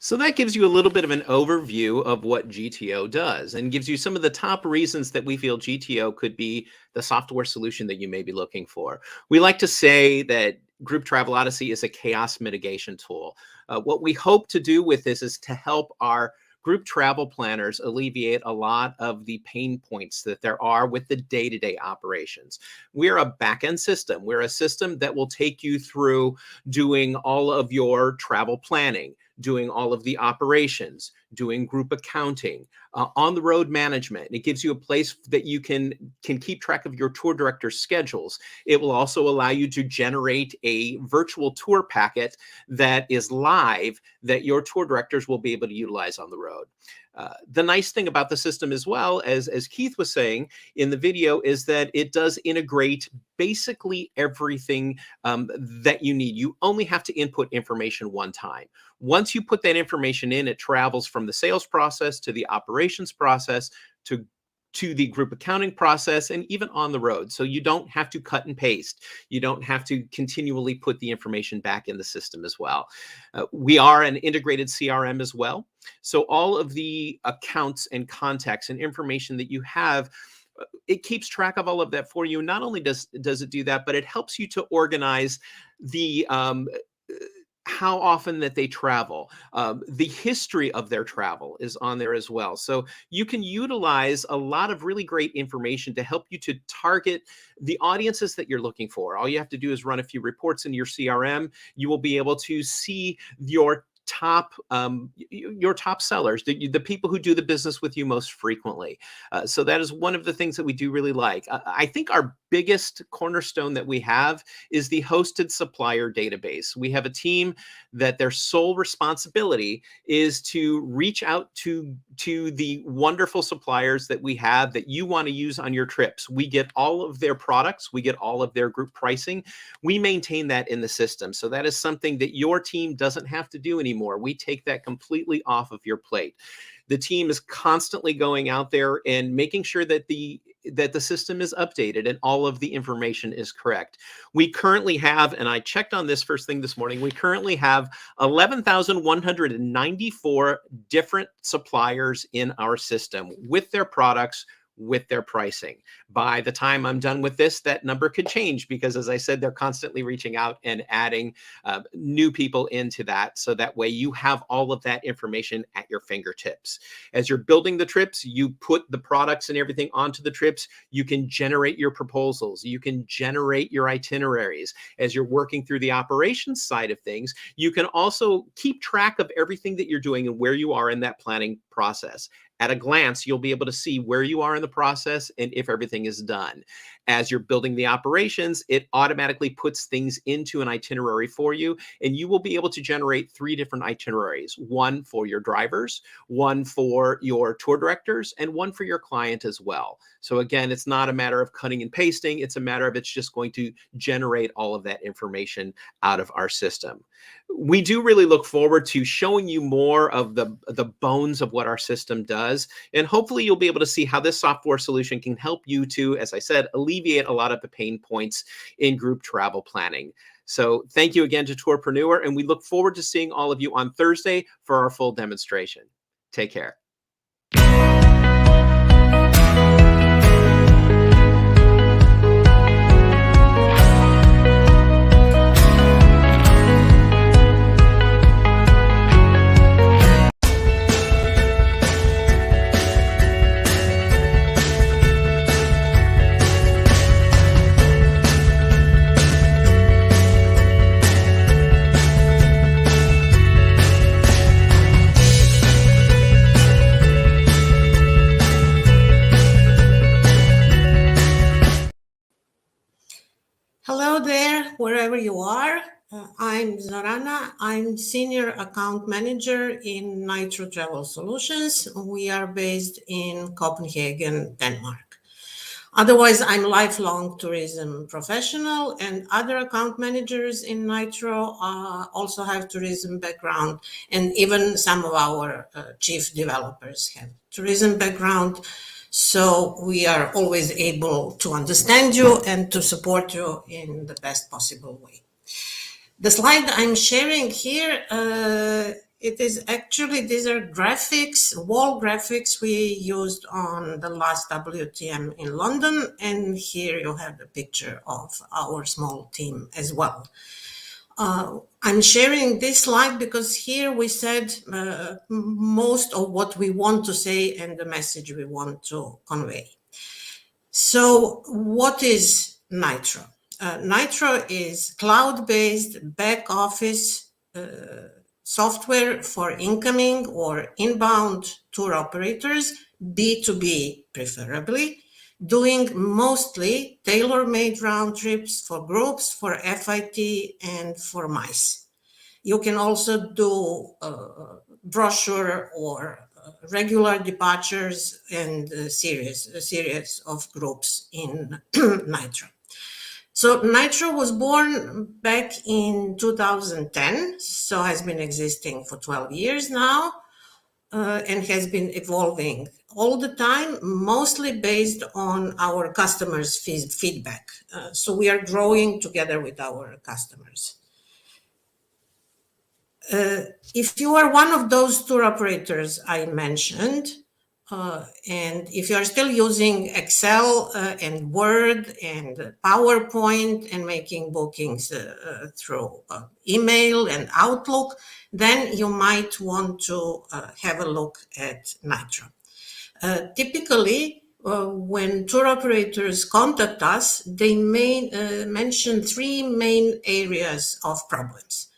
So that gives you a little bit of an overview of what GTO does and gives you some of the top reasons that we feel GTO could be the software solution that you may be looking for. We like to say that Group Travel Odyssey is a chaos mitigation tool. What we hope to do with this is to help our group travel planners alleviate a lot of the pain points that there are with the day-to-day operations. We're a back-end system. We're a system that will take you through doing all of your travel planning, doing all of the operations, doing group accounting, on-the-road management. It gives you a place that you can keep track of your tour director's schedules. It will also allow you to generate a virtual tour packet that is live that your tour directors will be able to utilize on the road. The nice thing about the system as well, as Keith was saying in the video, is that it does integrate basically everything that you need. You only have to input information one time. Once you put that information in, it travels from the sales process to the operations process to the group accounting process and even on the road. So you don't have to cut and paste. You don't have to continually put the information back in the system as well. We are an integrated CRM as well. So all of the accounts and contacts and information that you have, it keeps track of all of that for you. Not only does it do that, but it helps you to organize the how often that they travel. The history of their travel is on there as well. So you can utilize a lot of really great information to help you to target the audiences that you're looking for. All you have to do is run a few reports in your CRM. You will be able to see your top sellers, the people who do the business with you most frequently. So that is one of the things that we do really like. I think our biggest cornerstone that we have is the hosted supplier database. We have a team that their sole responsibility is to reach out to the wonderful suppliers that we have that you want to use on your trips. We get all of their products. We get all of their group pricing. We maintain that in the system. So that is something that your team doesn't have to do anymore. We take that completely off of your plate. The team is constantly going out there and making sure that the system is updated and all of the information is correct. We currently have, and I checked on this first thing this morning, we currently have 11,194 different suppliers in our system with their products, with their pricing. By the time I'm done with this, that number could change because, as I said, they're constantly reaching out and adding new people into that. So that way you have all of that information at your fingertips. As you're building the trips, you put the products and everything onto the trips. You can generate your proposals. You can generate your itineraries. As you're working through the operations side of things, you can also keep track of everything that you're doing and where you are in that planning process. At a glance, you'll be able to see where you are in the process and if everything is done. As you're building the operations, it automatically puts things into an itinerary for you, and you will be able to generate 3 different itineraries, one for your drivers, one for your tour directors, and one for your client as well. So again, it's not a matter of cutting and pasting. It's a matter of it's just going to generate all of that information out of our system. We do really look forward to showing you more of the bones of what our system does, and hopefully you'll be able to see how this software solution can help you to, as I said, alleviate a lot of the pain points in group travel planning. So thank you again to Tourpreneur, and we look forward to seeing all of you on Thursday for our full demonstration. Take care. Hello there, wherever you are. I'm Zorana. I'm Senior Account Manager in Nitro Travel Solutions. We are based in Copenhagen, Denmark. Otherwise, I'm a lifelong tourism professional, and other account managers in Nitro also have tourism background, and even some of our chief developers have tourism background. So we are always able to understand you and to support you in the best possible way. The slide I'm sharing here It is actually, these are graphics, wall graphics we used on the last WTM in London. And here you have the picture of our small team as well. I'm sharing this slide because here we said most of what we want to say and the message we want to convey. So what is Nitro? Nitro is cloud-based back office software for incoming or inbound tour operators, B2B preferably, doing mostly tailor-made round trips for groups, for FIT, and for MICE. You can also do brochure or regular departures and a series of groups in Nitro. So Nitro was born back in 2010, so has been existing for 12 years now, and has been evolving all the time, mostly based on our customers' feedback. So we are growing together with our customers. If you are one of those tour operators I mentioned, and if you are still using Excel and Word and PowerPoint and making bookings through email and Outlook, then you might want to have a look at Nitro. Typically, when tour operators contact us, they may mention three main areas of problems.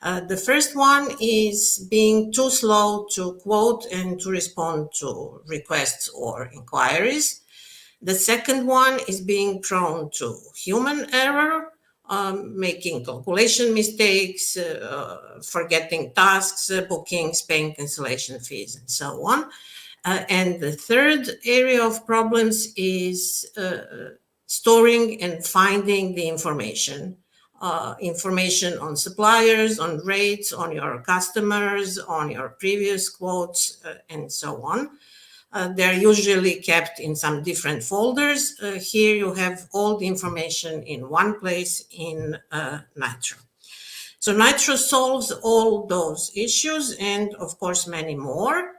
The first one is being too slow to quote and to respond to requests or inquiries. The second one is being prone to human error, making calculation mistakes, forgetting tasks, bookings, paying cancellation fees, and so on. And the third area of problems is storing and finding the information. Information on suppliers, on rates, on your customers, on your previous quotes, and so on. They're usually kept in some different folders. Here you have all the information in one place in Nitro. So Nitro solves all those issues and, of course, many more.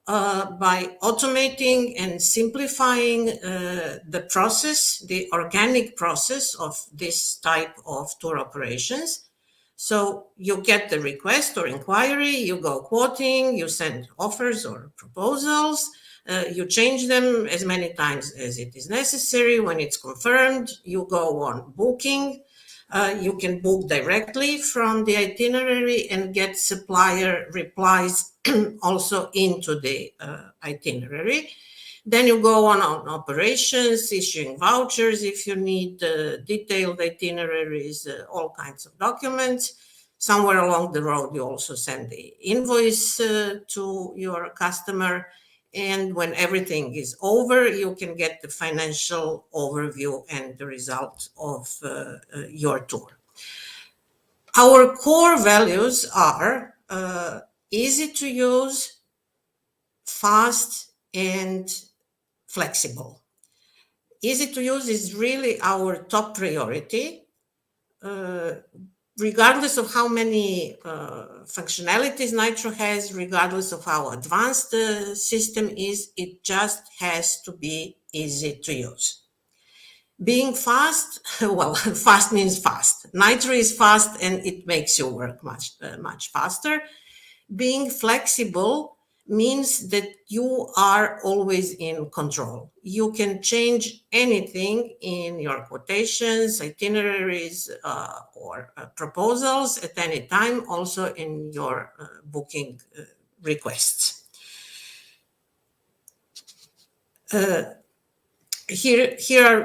By automating and simplifying the process, the organic process of this type of tour operations. So you get the request or inquiry, you go quoting, you send offers or proposals, you change them as many times as it is necessary. When it's confirmed, you go on booking. You can book directly from the itinerary and get supplier replies also into the itinerary. Then you go on operations, issuing vouchers if you need detailed itineraries, all kinds of documents. Somewhere along the road, you also send the invoice to your customer. And when everything is over, you can get the financial overview and the result of your tour. Our core values are easy to use, fast, and flexible. Easy to use is really our top priority. Regardless of how many functionalities Nitro has, regardless of how advanced the system is, it just has to be easy to use. Being fast, well, fast means fast. Nitro is fast and it makes you work much faster. Being flexible means that you are always in control. You can change anything in your quotations, itineraries, or proposals at any time, also in your booking requests. Here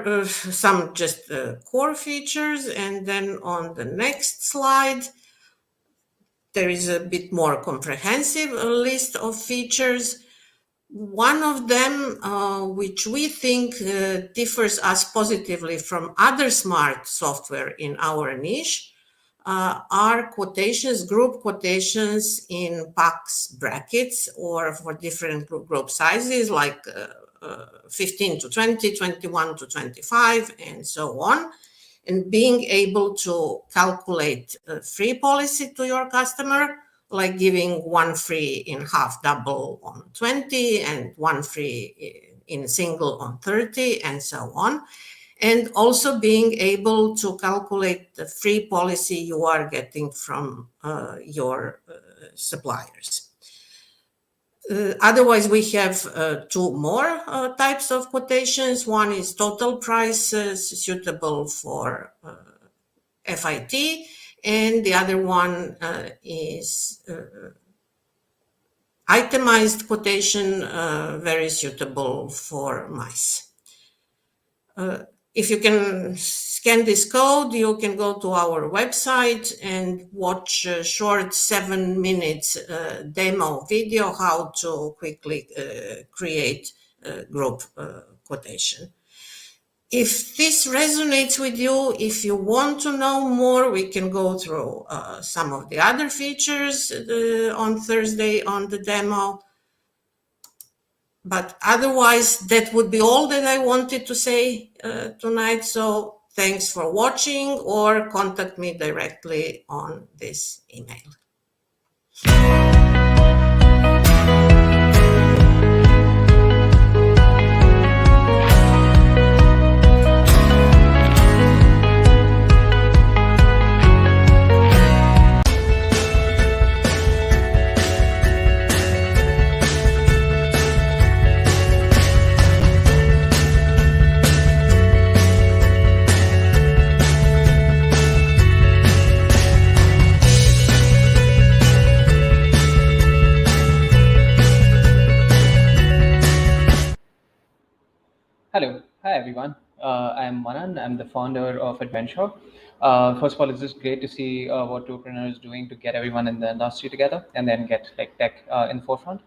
are some just core features, and then on the next slide, there is a bit more comprehensive list of features. One of them, which we think differs us positively from other smart software in our niche, are quotations, group quotations in PAX brackets or for different group sizes like 15 to 20, 21 to 25, and so on. And being able to calculate a free policy to your customer like giving one free in half double on 20 and one free in single on 30 and so on. And also being able to calculate the free policy you are getting from your suppliers. Otherwise, we have two more types of quotations. One is total prices suitable for FIT, and the other one is itemized quotation, very suitable for mice. If you can scan this code, you can go to our website and watch a short 7 minutes demo video how to quickly create a group quotation. If this resonates with you, if you want to know more, we can go through some of the other features on Thursday on the demo. But otherwise, that would be all that I wanted to say tonight. So thanks for watching, or contact me directly on this email. Hello, hi everyone. I'm Manan. I'm the founder of Adventure. First of all, it's just great to see what Tourpreneur is doing to get everyone in the industry together and then get like tech in the forefront.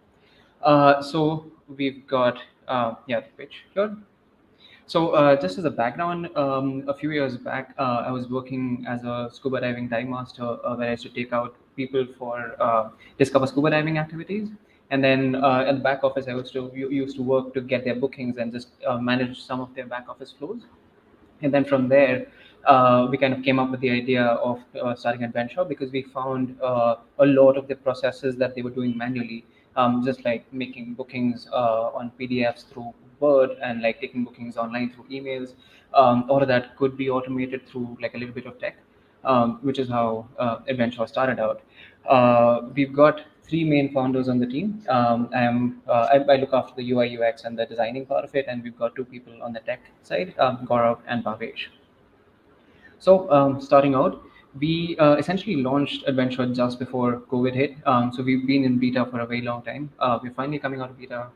So we've got the pitch here. So just as a background, a few years back, I was working as a scuba diving dive master, where I used to take out people for discover scuba diving activities. And then at the back office, I used to work to get their bookings and just manage some of their back office flows. And then from there, we kind of came up with the idea of starting Adventure, because we found a lot of the processes that they were doing manually, just like making bookings on PDFs through Word and like taking bookings online through emails. All of that could be automated through like a little bit of tech, which is how Adventure started out. We've got three main founders on the team. I look after the UI UX and the designing part of it, and we've got two people on the tech side, Gaurav and Bhavesh. So starting out, we essentially launched Adventure just before COVID hit. So we've been in beta for a very long time. We're finally coming out of beta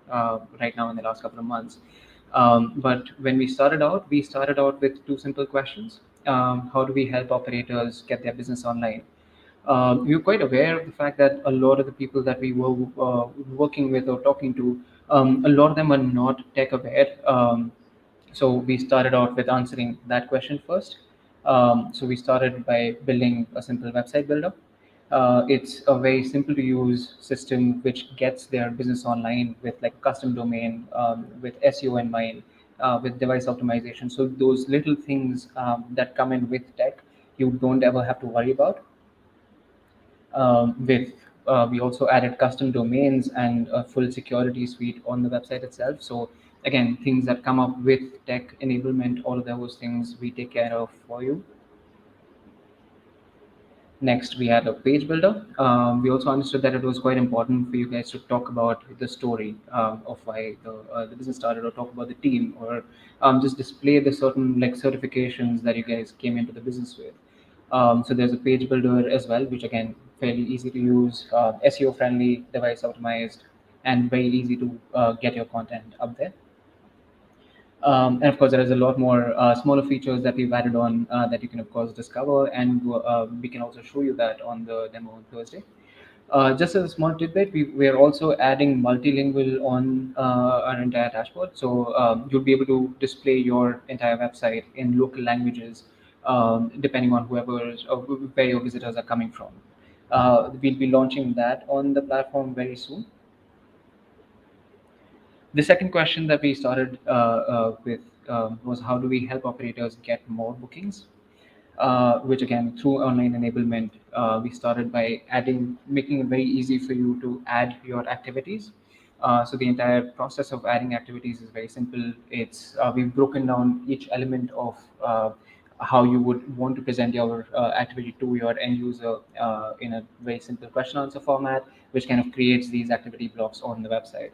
right now in the last couple of months. But when we started out with two simple questions. How do we help operators get their business online? We were quite aware of the fact that a lot of the people that we were working with or talking to, a lot of them are not tech aware. So we started out with answering that question first. So we started by building a simple website builder. It's a very simple to use system which gets their business online with like custom domain, with SEO in mind, with device optimization. So those little things that come in with tech, you don't ever have to worry about. We also added custom domains and a full security suite on the website itself. So again, things that come up with tech enablement, all of those things we take care of for you. Next, we had a page builder. We also understood that it was quite important for you guys to talk about the story of why the business started, or talk about the team, or just display the certain like certifications that you guys came into the business with. So there's a page builder as well, which again, fairly easy to use, SEO friendly, device optimized, and very easy to get your content up there. And of course, there is a lot more smaller features that we've added on that you can, of course, discover. And we can also show you that on the demo on Thursday. Just as a small tidbit, we are also adding multilingual on our entire dashboard. So you'll be able to display your entire website in local languages, depending on where your visitors are coming from. We'll be launching that on the platform very soon. The second question that we started with was how do we help operators get more bookings? which again, through online enablement, we started by making it very easy for you to add your activities. So the entire process of adding activities is very simple. We've broken down each element of how you would want to present your activity to your end user in a very simple question answer format, which kind of creates these activity blocks on the website.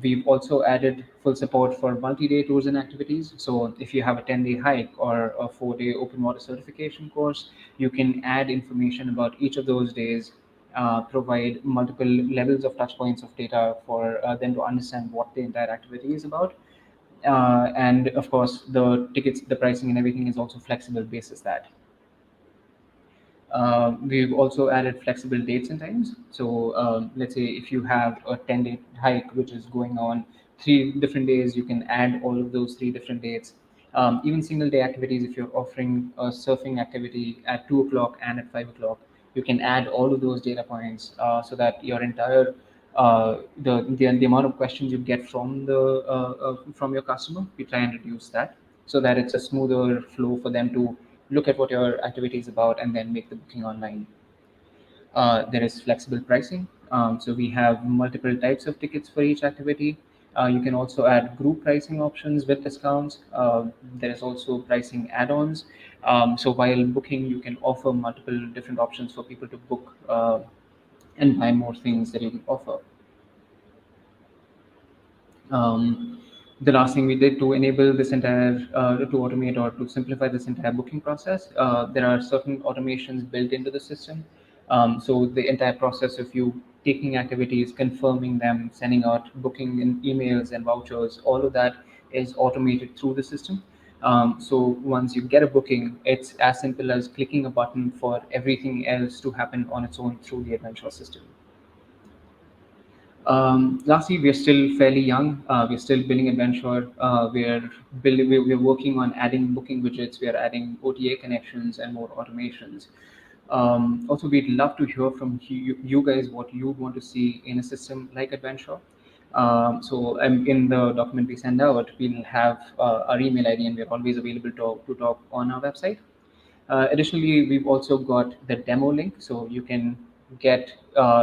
We've also added full support for multi-day tours and activities. So if you have a 10-day hike or a 4-day open water certification course, you can add information about each of those days, provide multiple levels of touch points of data for them to understand what the entire activity is about. And of course, the tickets, the pricing and everything is also flexible basis that. We've also added flexible dates and times. So let's say if you have a 10-day hike, which is going on 3 different days, you can add all of those 3 different dates. Even single day activities, if you're offering a surfing activity at 2 o'clock and at 5 o'clock, you can add all of those data points so that your entire the amount of questions you get from from your customer, we try and reduce that so that it's a smoother flow for them to look at what your activity is about and then make the booking online. There is flexible pricing. So we have multiple types of tickets for each activity. You can also add group pricing options with discounts. There is also pricing add-ons. So while booking, you can offer multiple different options for people to book and buy more things that you can offer. The last thing we did to enable this entire, to automate or to simplify this entire booking process, there are certain automations built into the system. So the entire process of you taking activities, confirming them, sending out booking and emails and vouchers, all of that is automated through the system. So once you get a booking, it's as simple as clicking a button for everything else to happen on its own through the Adventure system. Lastly, we're still fairly young. We're still building Adventure. We're working on adding booking widgets. We are adding OTA connections and more automations. Also, we'd love to hear from you guys what you want to see in a system like Adventure. So in the document we send out, we'll have our email ID, and we're always available to talk on our website. Additionally, we've also got the demo link, so you can get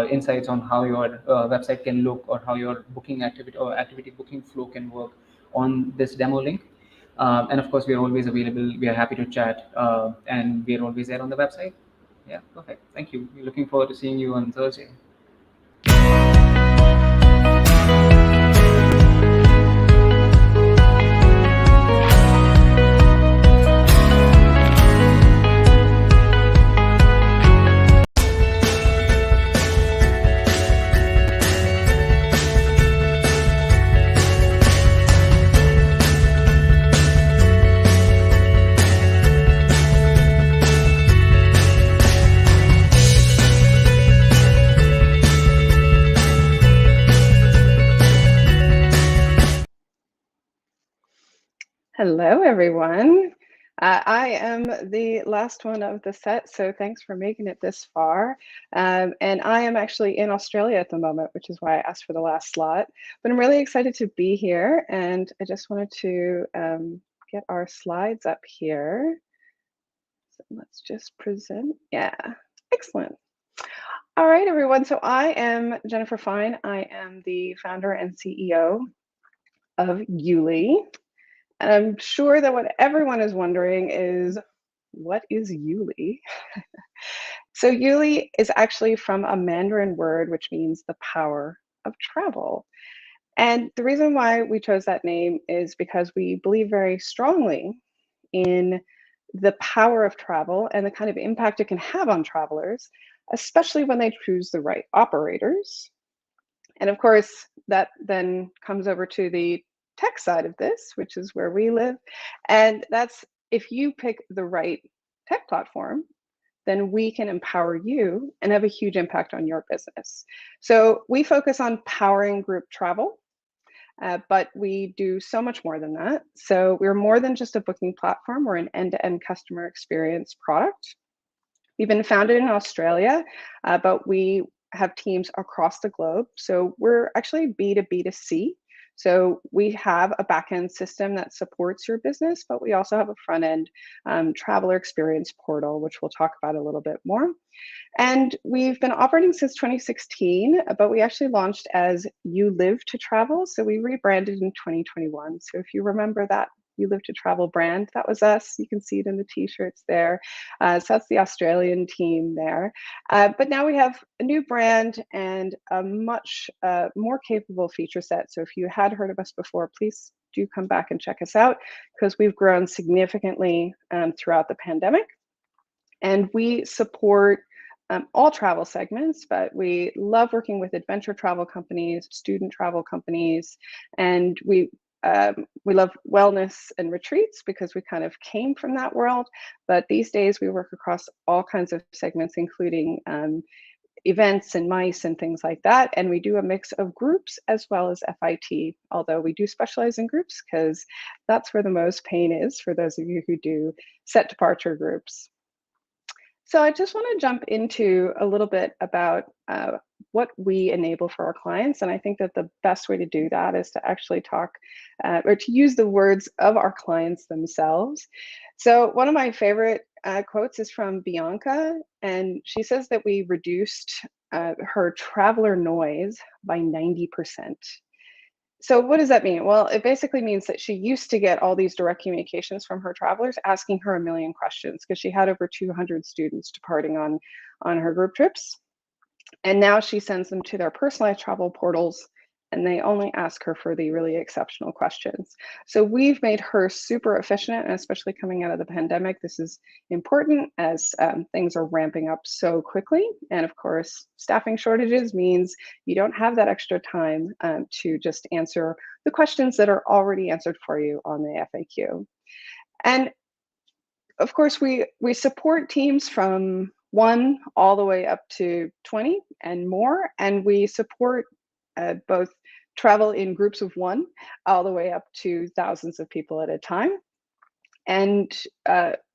insights on how your website can look or how your booking activity or activity booking flow can work on this demo link. And of course, we are always available. We are happy to chat, and we are always there on the website. Yeah, perfect. Thank you. We're looking forward to seeing you on Thursday. Hello, everyone. I am the last one of the set, so thanks for making it this far. And I am actually in Australia at the moment, which is why I asked for the last slot. But I'm really excited to be here, and I just wanted to get our slides up here. So let's just present. Yeah, excellent. All right, everyone. So I am Jennifer Fine. I am the founder and CEO of Yuli. And I'm sure that what everyone is wondering is, what is Yuli? So Yuli is actually from a Mandarin word, which means the power of travel. And the reason why we chose that name is because we believe very strongly in the power of travel and the kind of impact it can have on travelers, especially when they choose the right operators. And of course, that then comes over to the tech side of this, which is where we live. And that's, if you pick the right tech platform, then we can empower you and have a huge impact on your business. So we focus on powering group travel, but we do so much more than that. So we're more than just a booking platform. We're an end-to-end customer experience product. We've been founded in Australia, but we have teams across the globe. So we're actually B2B2C. So we have a backend system that supports your business, but we also have a front end traveler experience portal, which we'll talk about a little bit more. And we've been operating since 2016, but we actually launched as You Live to Travel. So we rebranded in 2021. So if you remember that You Live to Travel brand, that was us. You can see it in the t-shirts there. So that's the Australian team there. But now we have a new brand and a much more capable feature set. So if you had heard of us before, please do come back and check us out, because we've grown significantly throughout the pandemic. And we support all travel segments, but we love working with adventure travel companies, student travel companies, and we love wellness and retreats because we kind of came from that world. But these days we work across all kinds of segments, including events and MICE and things like that. And we do a mix of groups as well as FIT, although we do specialize in groups because that's where the most pain is for those of you who do set departure groups. So I just want to jump into a little bit about what we enable for our clients. And I think that the best way to do that is to actually talk or to use the words of our clients themselves. So one of my favorite quotes is from Bianca, and she says that we reduced her traveler noise by 90%. So what does that mean? Well, it basically means that she used to get all these direct communications from her travelers asking her a million questions, because she had over 200 students departing on her group trips. And now she sends them to their personalized travel portals, and they only ask her for the really exceptional questions. So we've made her super efficient, and especially coming out of the pandemic, this is important as things are ramping up so quickly. And of course, staffing shortages means you don't have that extra time to just answer the questions that are already answered for you on the FAQ. And of course, we support teams from 1 all the way up to 20 and more, and we support both travel in groups of 1 all the way up to thousands of people at a time. And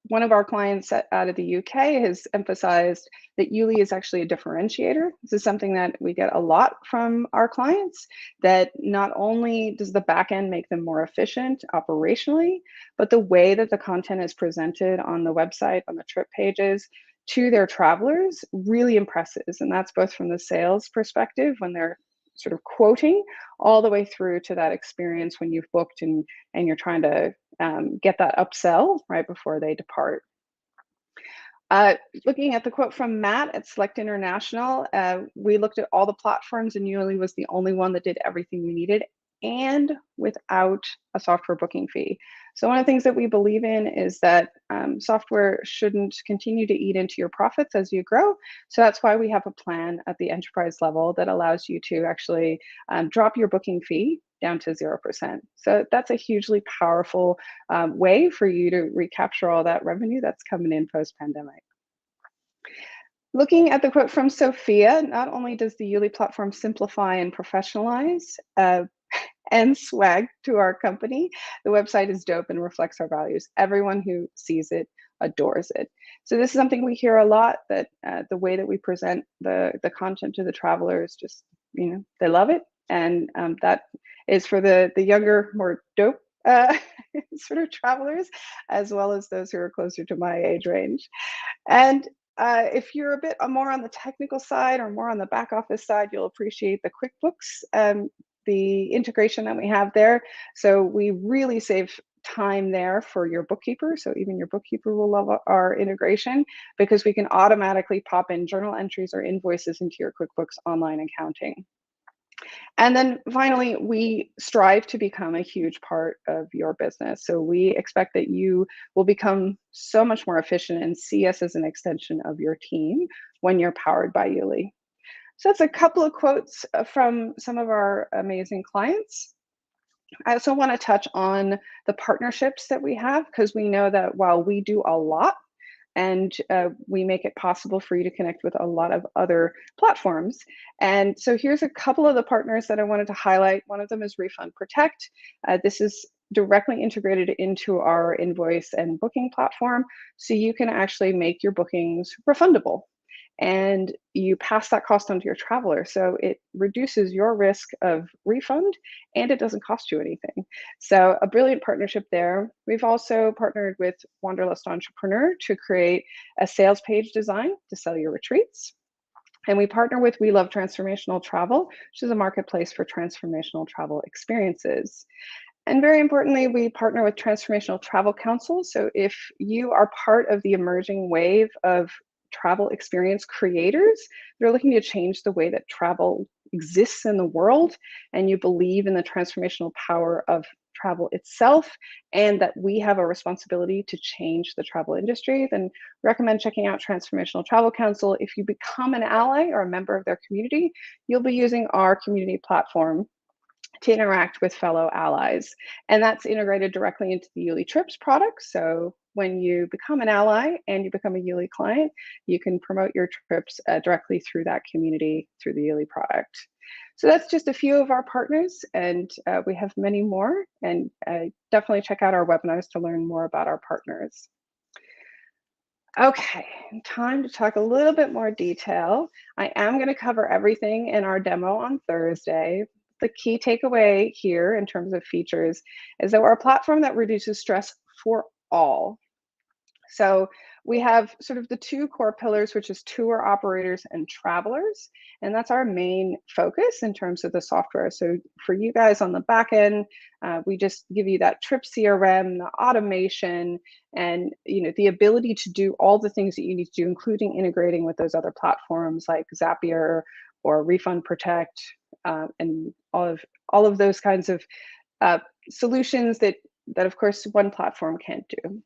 one of our clients out of the UK has emphasized that Yuli is actually a differentiator. This is something that we get a lot from our clients, that not only does the back end make them more efficient operationally, but the way that the content is presented on the website, on the trip pages, to their travelers really impresses. And that's both from the sales perspective, when they're sort of quoting, all the way through to that experience when you've booked and you're trying to get that upsell right before they depart. Looking at the quote from Matt at Select International, we looked at all the platforms, and Yuli was the only one that did everything we needed, and without a software booking fee. So one of the things that we believe in is that software shouldn't continue to eat into your profits as you grow. So that's why we have a plan at the enterprise level that allows you to actually drop your booking fee down to 0%. So that's a hugely powerful way for you to recapture all that revenue that's coming in post-pandemic. Looking at the quote from Sophia, not only does the Yuli platform simplify and professionalize and swag to our company, the website is dope and reflects our values. Everyone who sees it adores it. So this is something we hear a lot, that the way that we present the content to the travelers, just, they love it. And that is for the younger, more dope sort of travelers, as well as those who are closer to my age range. And if you're a bit more on the technical side or more on the back office side, you'll appreciate the QuickBooks, the integration that we have there. So we really save time there for your bookkeeper. So even your bookkeeper will love our integration, because we can automatically pop in journal entries or invoices into your QuickBooks Online accounting. And then finally, we strive to become a huge part of your business. So we expect that you will become so much more efficient and see us as an extension of your team when you're powered by Yuli. So that's a couple of quotes from some of our amazing clients. I also want to touch on the partnerships that we have, because we know that while we do a lot, and we make it possible for you to connect with a lot of other platforms. And so here's a couple of the partners that I wanted to highlight. One of them is Refund Protect. This is directly integrated into our invoice and booking platform, so you can actually make your bookings refundable. and you pass that cost on to your traveler. So it reduces your risk of refund and it doesn't cost you anything. So a brilliant partnership there. We've also partnered with Wanderlust Entrepreneur to create a sales page design to sell your retreats. And we partner with We Love Transformational Travel, which is a marketplace for transformational travel experiences. And very importantly, we partner with Transformational Travel Council. So if you are part of the emerging wave of travel experience creators, they're looking to change the way that travel exists in the world, and you believe in the transformational power of travel itself, and that we have a responsibility to change the travel industry, then recommend checking out Transformational Travel Council. If you become an ally or a member of their community, you'll be using our community platform to interact with fellow allies. And that's integrated directly into the Yuli Trips product. So when you become an ally and you become a Yuli client, you can promote your trips directly through that community through the Yuli product. So that's just a few of our partners, and we have many more. And definitely check out our webinars to learn more about our partners. Okay, time to talk a little bit more detail. I am going to cover everything in our demo on Thursday. The key takeaway here in terms of features is that we're a platform that reduces stress for all. So we have sort of the two core pillars, which is tour operators and travelers. And that's our main focus in terms of the software. So for you guys on the back end, we just give you that trip CRM, the automation, and the ability to do all the things that you need to do, including integrating with those other platforms like Zapier or Refund Protect, and all of those kinds of solutions that of course one platform can't do.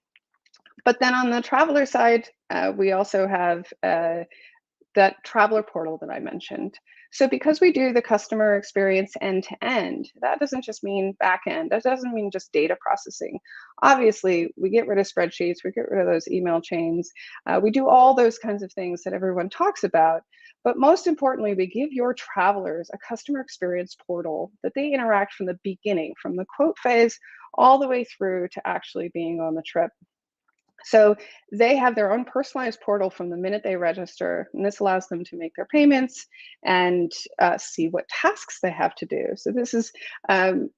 But then on the traveler side, we also have that traveler portal that I mentioned. So because we do the customer experience end to end, that doesn't just mean back end. That doesn't mean just data processing. Obviously, we get rid of spreadsheets, we get rid of those email chains. We do all those kinds of things that everyone talks about. But most importantly, we give your travelers a customer experience portal that they interact from the beginning, from the quote phase all the way through to actually being on the trip. So they have their own personalized portal from the minute they register, and this allows them to make their payments and see what tasks they have to do. So this is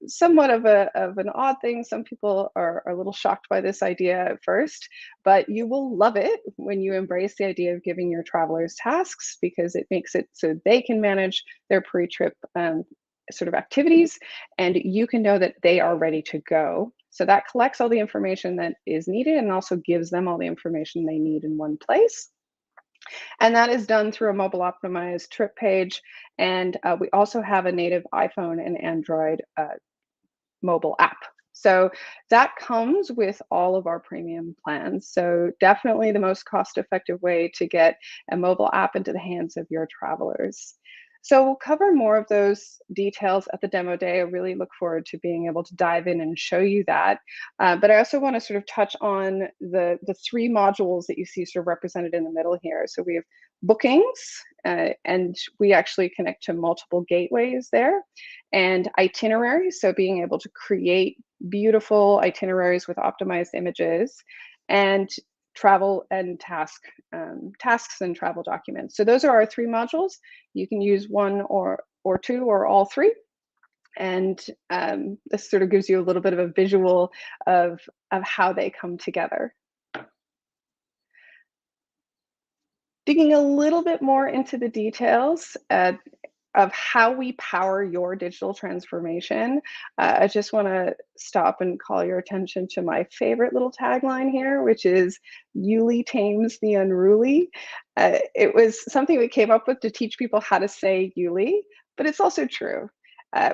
somewhat of an odd thing. Some people are a little shocked by this idea at first, but you will love it when you embrace the idea of giving your travelers tasks, because it makes it so they can manage their pre-trip sort of activities, and you can know that they are ready to go. So that collects all the information that is needed and also gives them all the information they need in one place. And that is done through a mobile optimized trip page. And we also have a native iPhone and Android mobile app. So that comes with all of our premium plans. So definitely the most cost-effective way to get a mobile app into the hands of your travelers. So we'll cover more of those details at the demo day. I really look forward to being able to dive in and show you that. But I also want to sort of touch on the three modules that you see sort of represented in the middle here. So we have bookings, and we actually connect to multiple gateways there, and itineraries. So being able to create beautiful itineraries with optimized images, and travel and tasks and travel documents. So those are our three modules. You can use one or two or all three. And this sort of gives you a little bit of a visual of how they come together. Digging a little bit more into the details of how we power your digital transformation, I just want to stop and call your attention to my favorite little tagline here, which is Yuli tames the unruly. It was something we came up with to teach people how to say Yuli, but it's also true.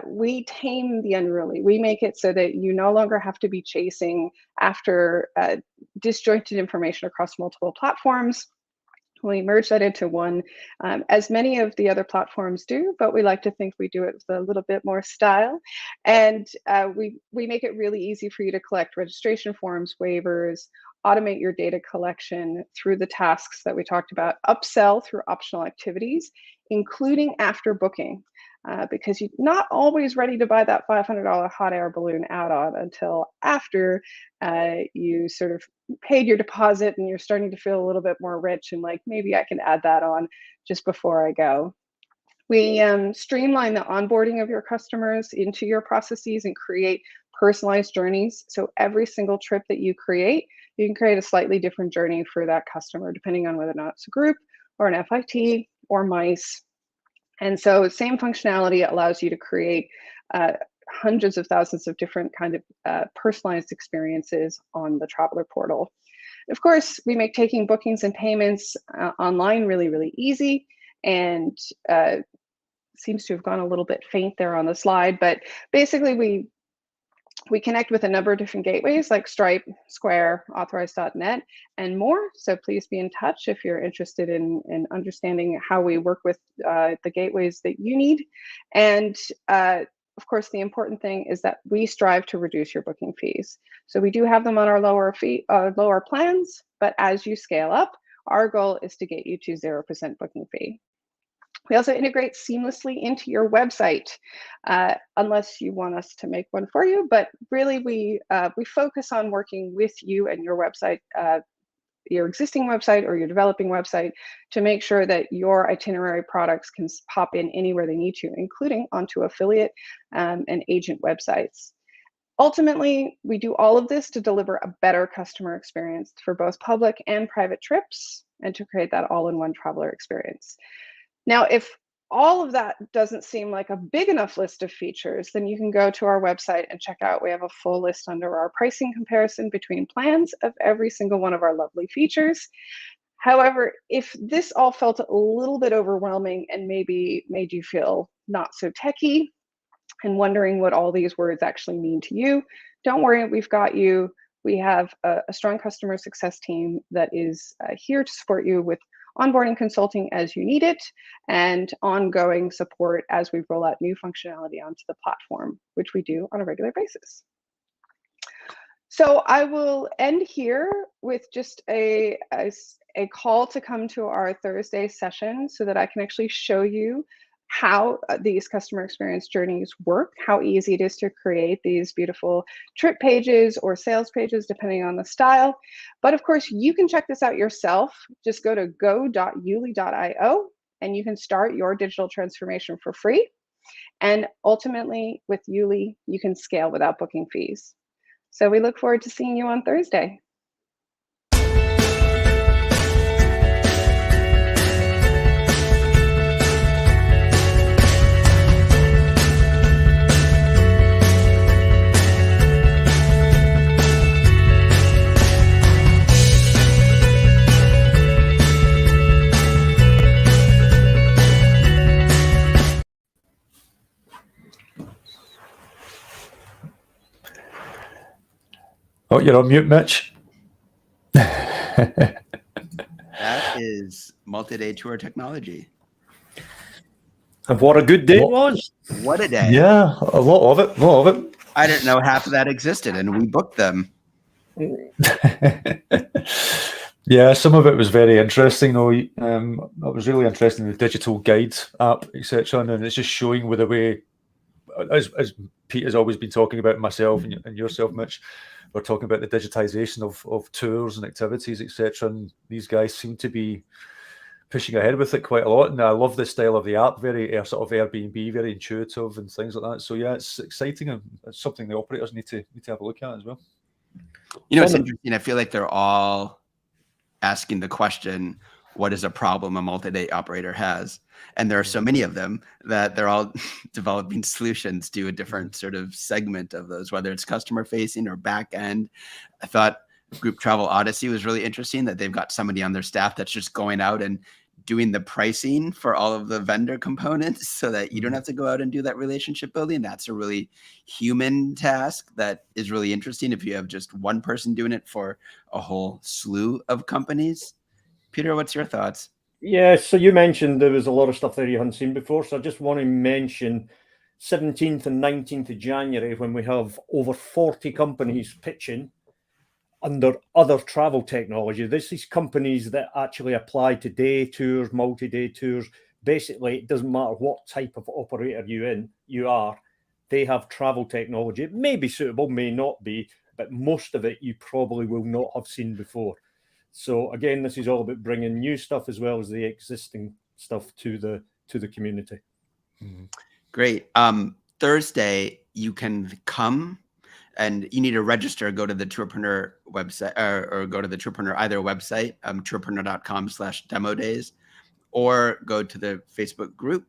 We tame the unruly. We make it so that you no longer have to be chasing after disjointed information across multiple platforms. We merge that into one, as many of the other platforms do, but we like to think we do it with a little bit more style. And we make it really easy for you to collect registration forms, waivers, automate your data collection through the tasks that we talked about, upsell through optional activities, including after booking. because you're not always ready to buy that $500 hot air balloon add-on until after you sort of paid your deposit and you're starting to feel a little bit more rich and like, maybe I can add that on just before I go. We streamline the onboarding of your customers into your processes and create personalized journeys. So every single trip that you create, you can create a slightly different journey for that customer, depending on whether or not it's a group or an FIT or MICE. And so same functionality allows you to create hundreds of thousands of different kind of personalized experiences on the Traveler portal. Of course, we make taking bookings and payments online really, really easy. And seems to have gone a little bit faint there on the slide, but basically we connect with a number of different gateways like Stripe, Square, Authorize.net, and more. So please be in touch if you're interested in understanding how we work with the gateways that you need. And of course, the important thing is that we strive to reduce your booking fees. So we do have them on our lower plans, but as you scale up, our goal is to get you to 0% booking fee. We also integrate seamlessly into your website, unless you want us to make one for you. But really, we focus on working with you and your website, your existing website or your developing website, to make sure that your itinerary products can pop in anywhere they need to, including onto affiliate and agent websites. Ultimately, we do all of this to deliver a better customer experience for both public and private trips, and to create that all-in-one traveler experience. Now, if all of that doesn't seem like a big enough list of features, then you can go to our website and check out. We have a full list under our pricing comparison between plans of every single one of our lovely features. However, if this all felt a little bit overwhelming and maybe made you feel not so techie and wondering what all these words actually mean to you, don't worry, we've got you. We have a strong customer success team that is here to support you with onboarding consulting as you need it, and ongoing support as we roll out new functionality onto the platform, which we do on a regular basis. So I will end here with just a call to come to our Thursday session so that I can actually show you how these customer experience journeys work, how easy it is to create these beautiful trip pages or sales pages, depending on the style. But of course, you can check this out yourself. Just go to go.yuli.io and you can start your digital transformation for free. And ultimately, with Yuli, you can scale without booking fees. So we look forward to seeing you on Thursday. Oh, you're on mute, Mitch. That is multi-day tour technology. And what a good day it was. What a day. Yeah, a lot of it. I didn't know half of that existed, and we booked them. Yeah, some of it was very interesting, though. I was really interested in the digital guide app, etc. And it's just showing with the way, as Pete has always been talking about, myself and yourself, Mitch, we're talking about the digitization of tours and activities, etc. And these guys seem to be pushing ahead with it quite a lot. And I love the style of the app, very sort of Airbnb, very intuitive and things like that. So yeah, it's exciting, and it's something the operators need to have a look at as well. You know, it's interesting. I feel like they're all asking the question, what is a problem a multi-day operator has? And there are so many of them that they're all developing solutions to a different sort of segment of those, whether it's customer facing or back end. I thought Group Travel Odyssey was really interesting, that they've got somebody on their staff that's just going out and doing the pricing for all of the vendor components so that you don't have to go out and do that relationship building. That's a really human task that is really interesting if you have just one person doing it for a whole slew of companies. Peter, what's your thoughts? Yeah, so you mentioned there was a lot of stuff there you hadn't seen before. So I just want to mention 17th and 19th of January, when we have over 40 companies pitching under other travel technology. This is companies that actually apply to day tours, multi-day tours, basically it doesn't matter what type of operator you are, they have travel technology. It may be suitable, may not be, but most of it you probably will not have seen before. So again, this is all about bringing new stuff as well as the existing stuff to the community. Great. Thursday, you can come and you need to register. Go to the Tourpreneur website or go to the Tourpreneur either website, tourpreneur.com/demo days, or go to the Facebook group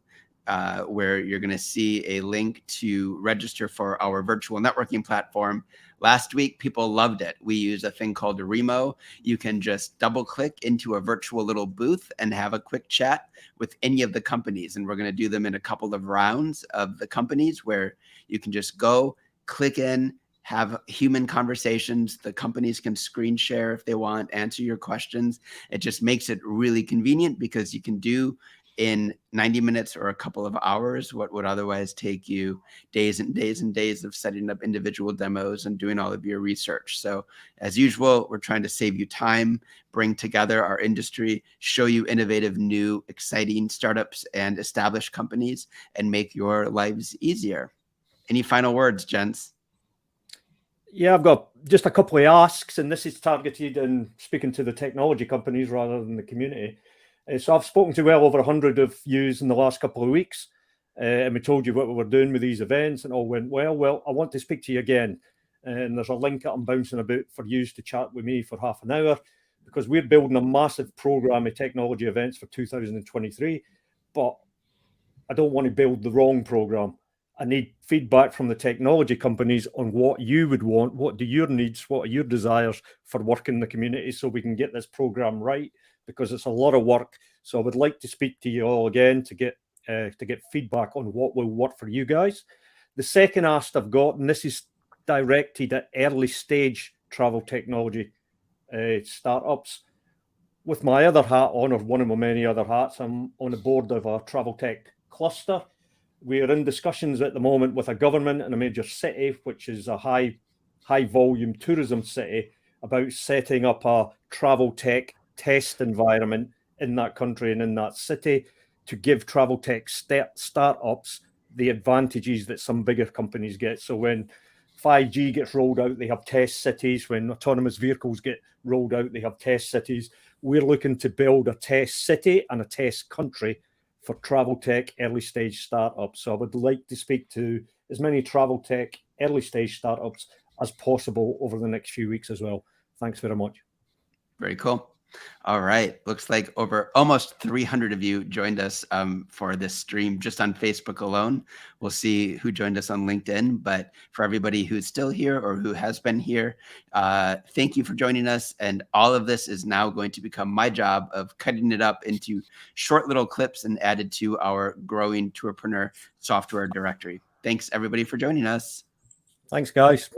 where you're going to see a link to register for our virtual networking platform. Last week, people loved it. We use a thing called Remo. You can just double click into a virtual little booth and have a quick chat with any of the companies. And we're going to do them in a couple of rounds of the companies where you can just go, click in, have human conversations. The companies can screen share if they want, answer your questions. It just makes it really convenient because you can do in 90 minutes or a couple of hours what would otherwise take you days and days and days of setting up individual demos and doing all of your research. So as usual, we're trying to save you time, bring together our industry, show you innovative, new, exciting startups and established companies, and make your lives easier. Any final words, gents? Yeah, I've got just a couple of asks, and this is targeted and speaking to the technology companies rather than the community. So I've spoken to well over 100 of yous in the last couple of weeks, and we told you what we were doing with these events and all went well. Well, I want to speak to you again, and there's a link that I'm bouncing about for yous to chat with me for half an hour, because we're building a massive program of technology events for 2023, but I don't want to build the wrong program. I need feedback from the technology companies on what you would want, what are your needs, what are your desires for work in the community, so we can get this program right, because it's a lot of work. So I would like to speak to you all again to get feedback on what will work for you guys. The second ask I've got, and this is directed at early stage travel technology startups. With my other hat on, or one of my many other hats, I'm on the board of a travel tech cluster. We are in discussions at the moment with a government in a major city, which is a high volume tourism city, about setting up a travel tech test environment in that country and in that city to give travel tech startups the advantages that some bigger companies get. So when 5G gets rolled out, they have test cities. When autonomous vehicles get rolled out, they have test cities. We're looking to build a test city and a test country for travel tech early stage startups. So I would like to speak to as many travel tech early stage startups as possible over the next few weeks as well. Thanks very much. Very cool. All right. Looks like over almost 300 of you joined us for this stream just on Facebook alone. We'll see who joined us on LinkedIn, but for everybody who's still here or who has been here, thank you for joining us. And all of this is now going to become my job of cutting it up into short little clips and added to our growing Tourpreneur software directory. Thanks everybody for joining us. Thanks, guys.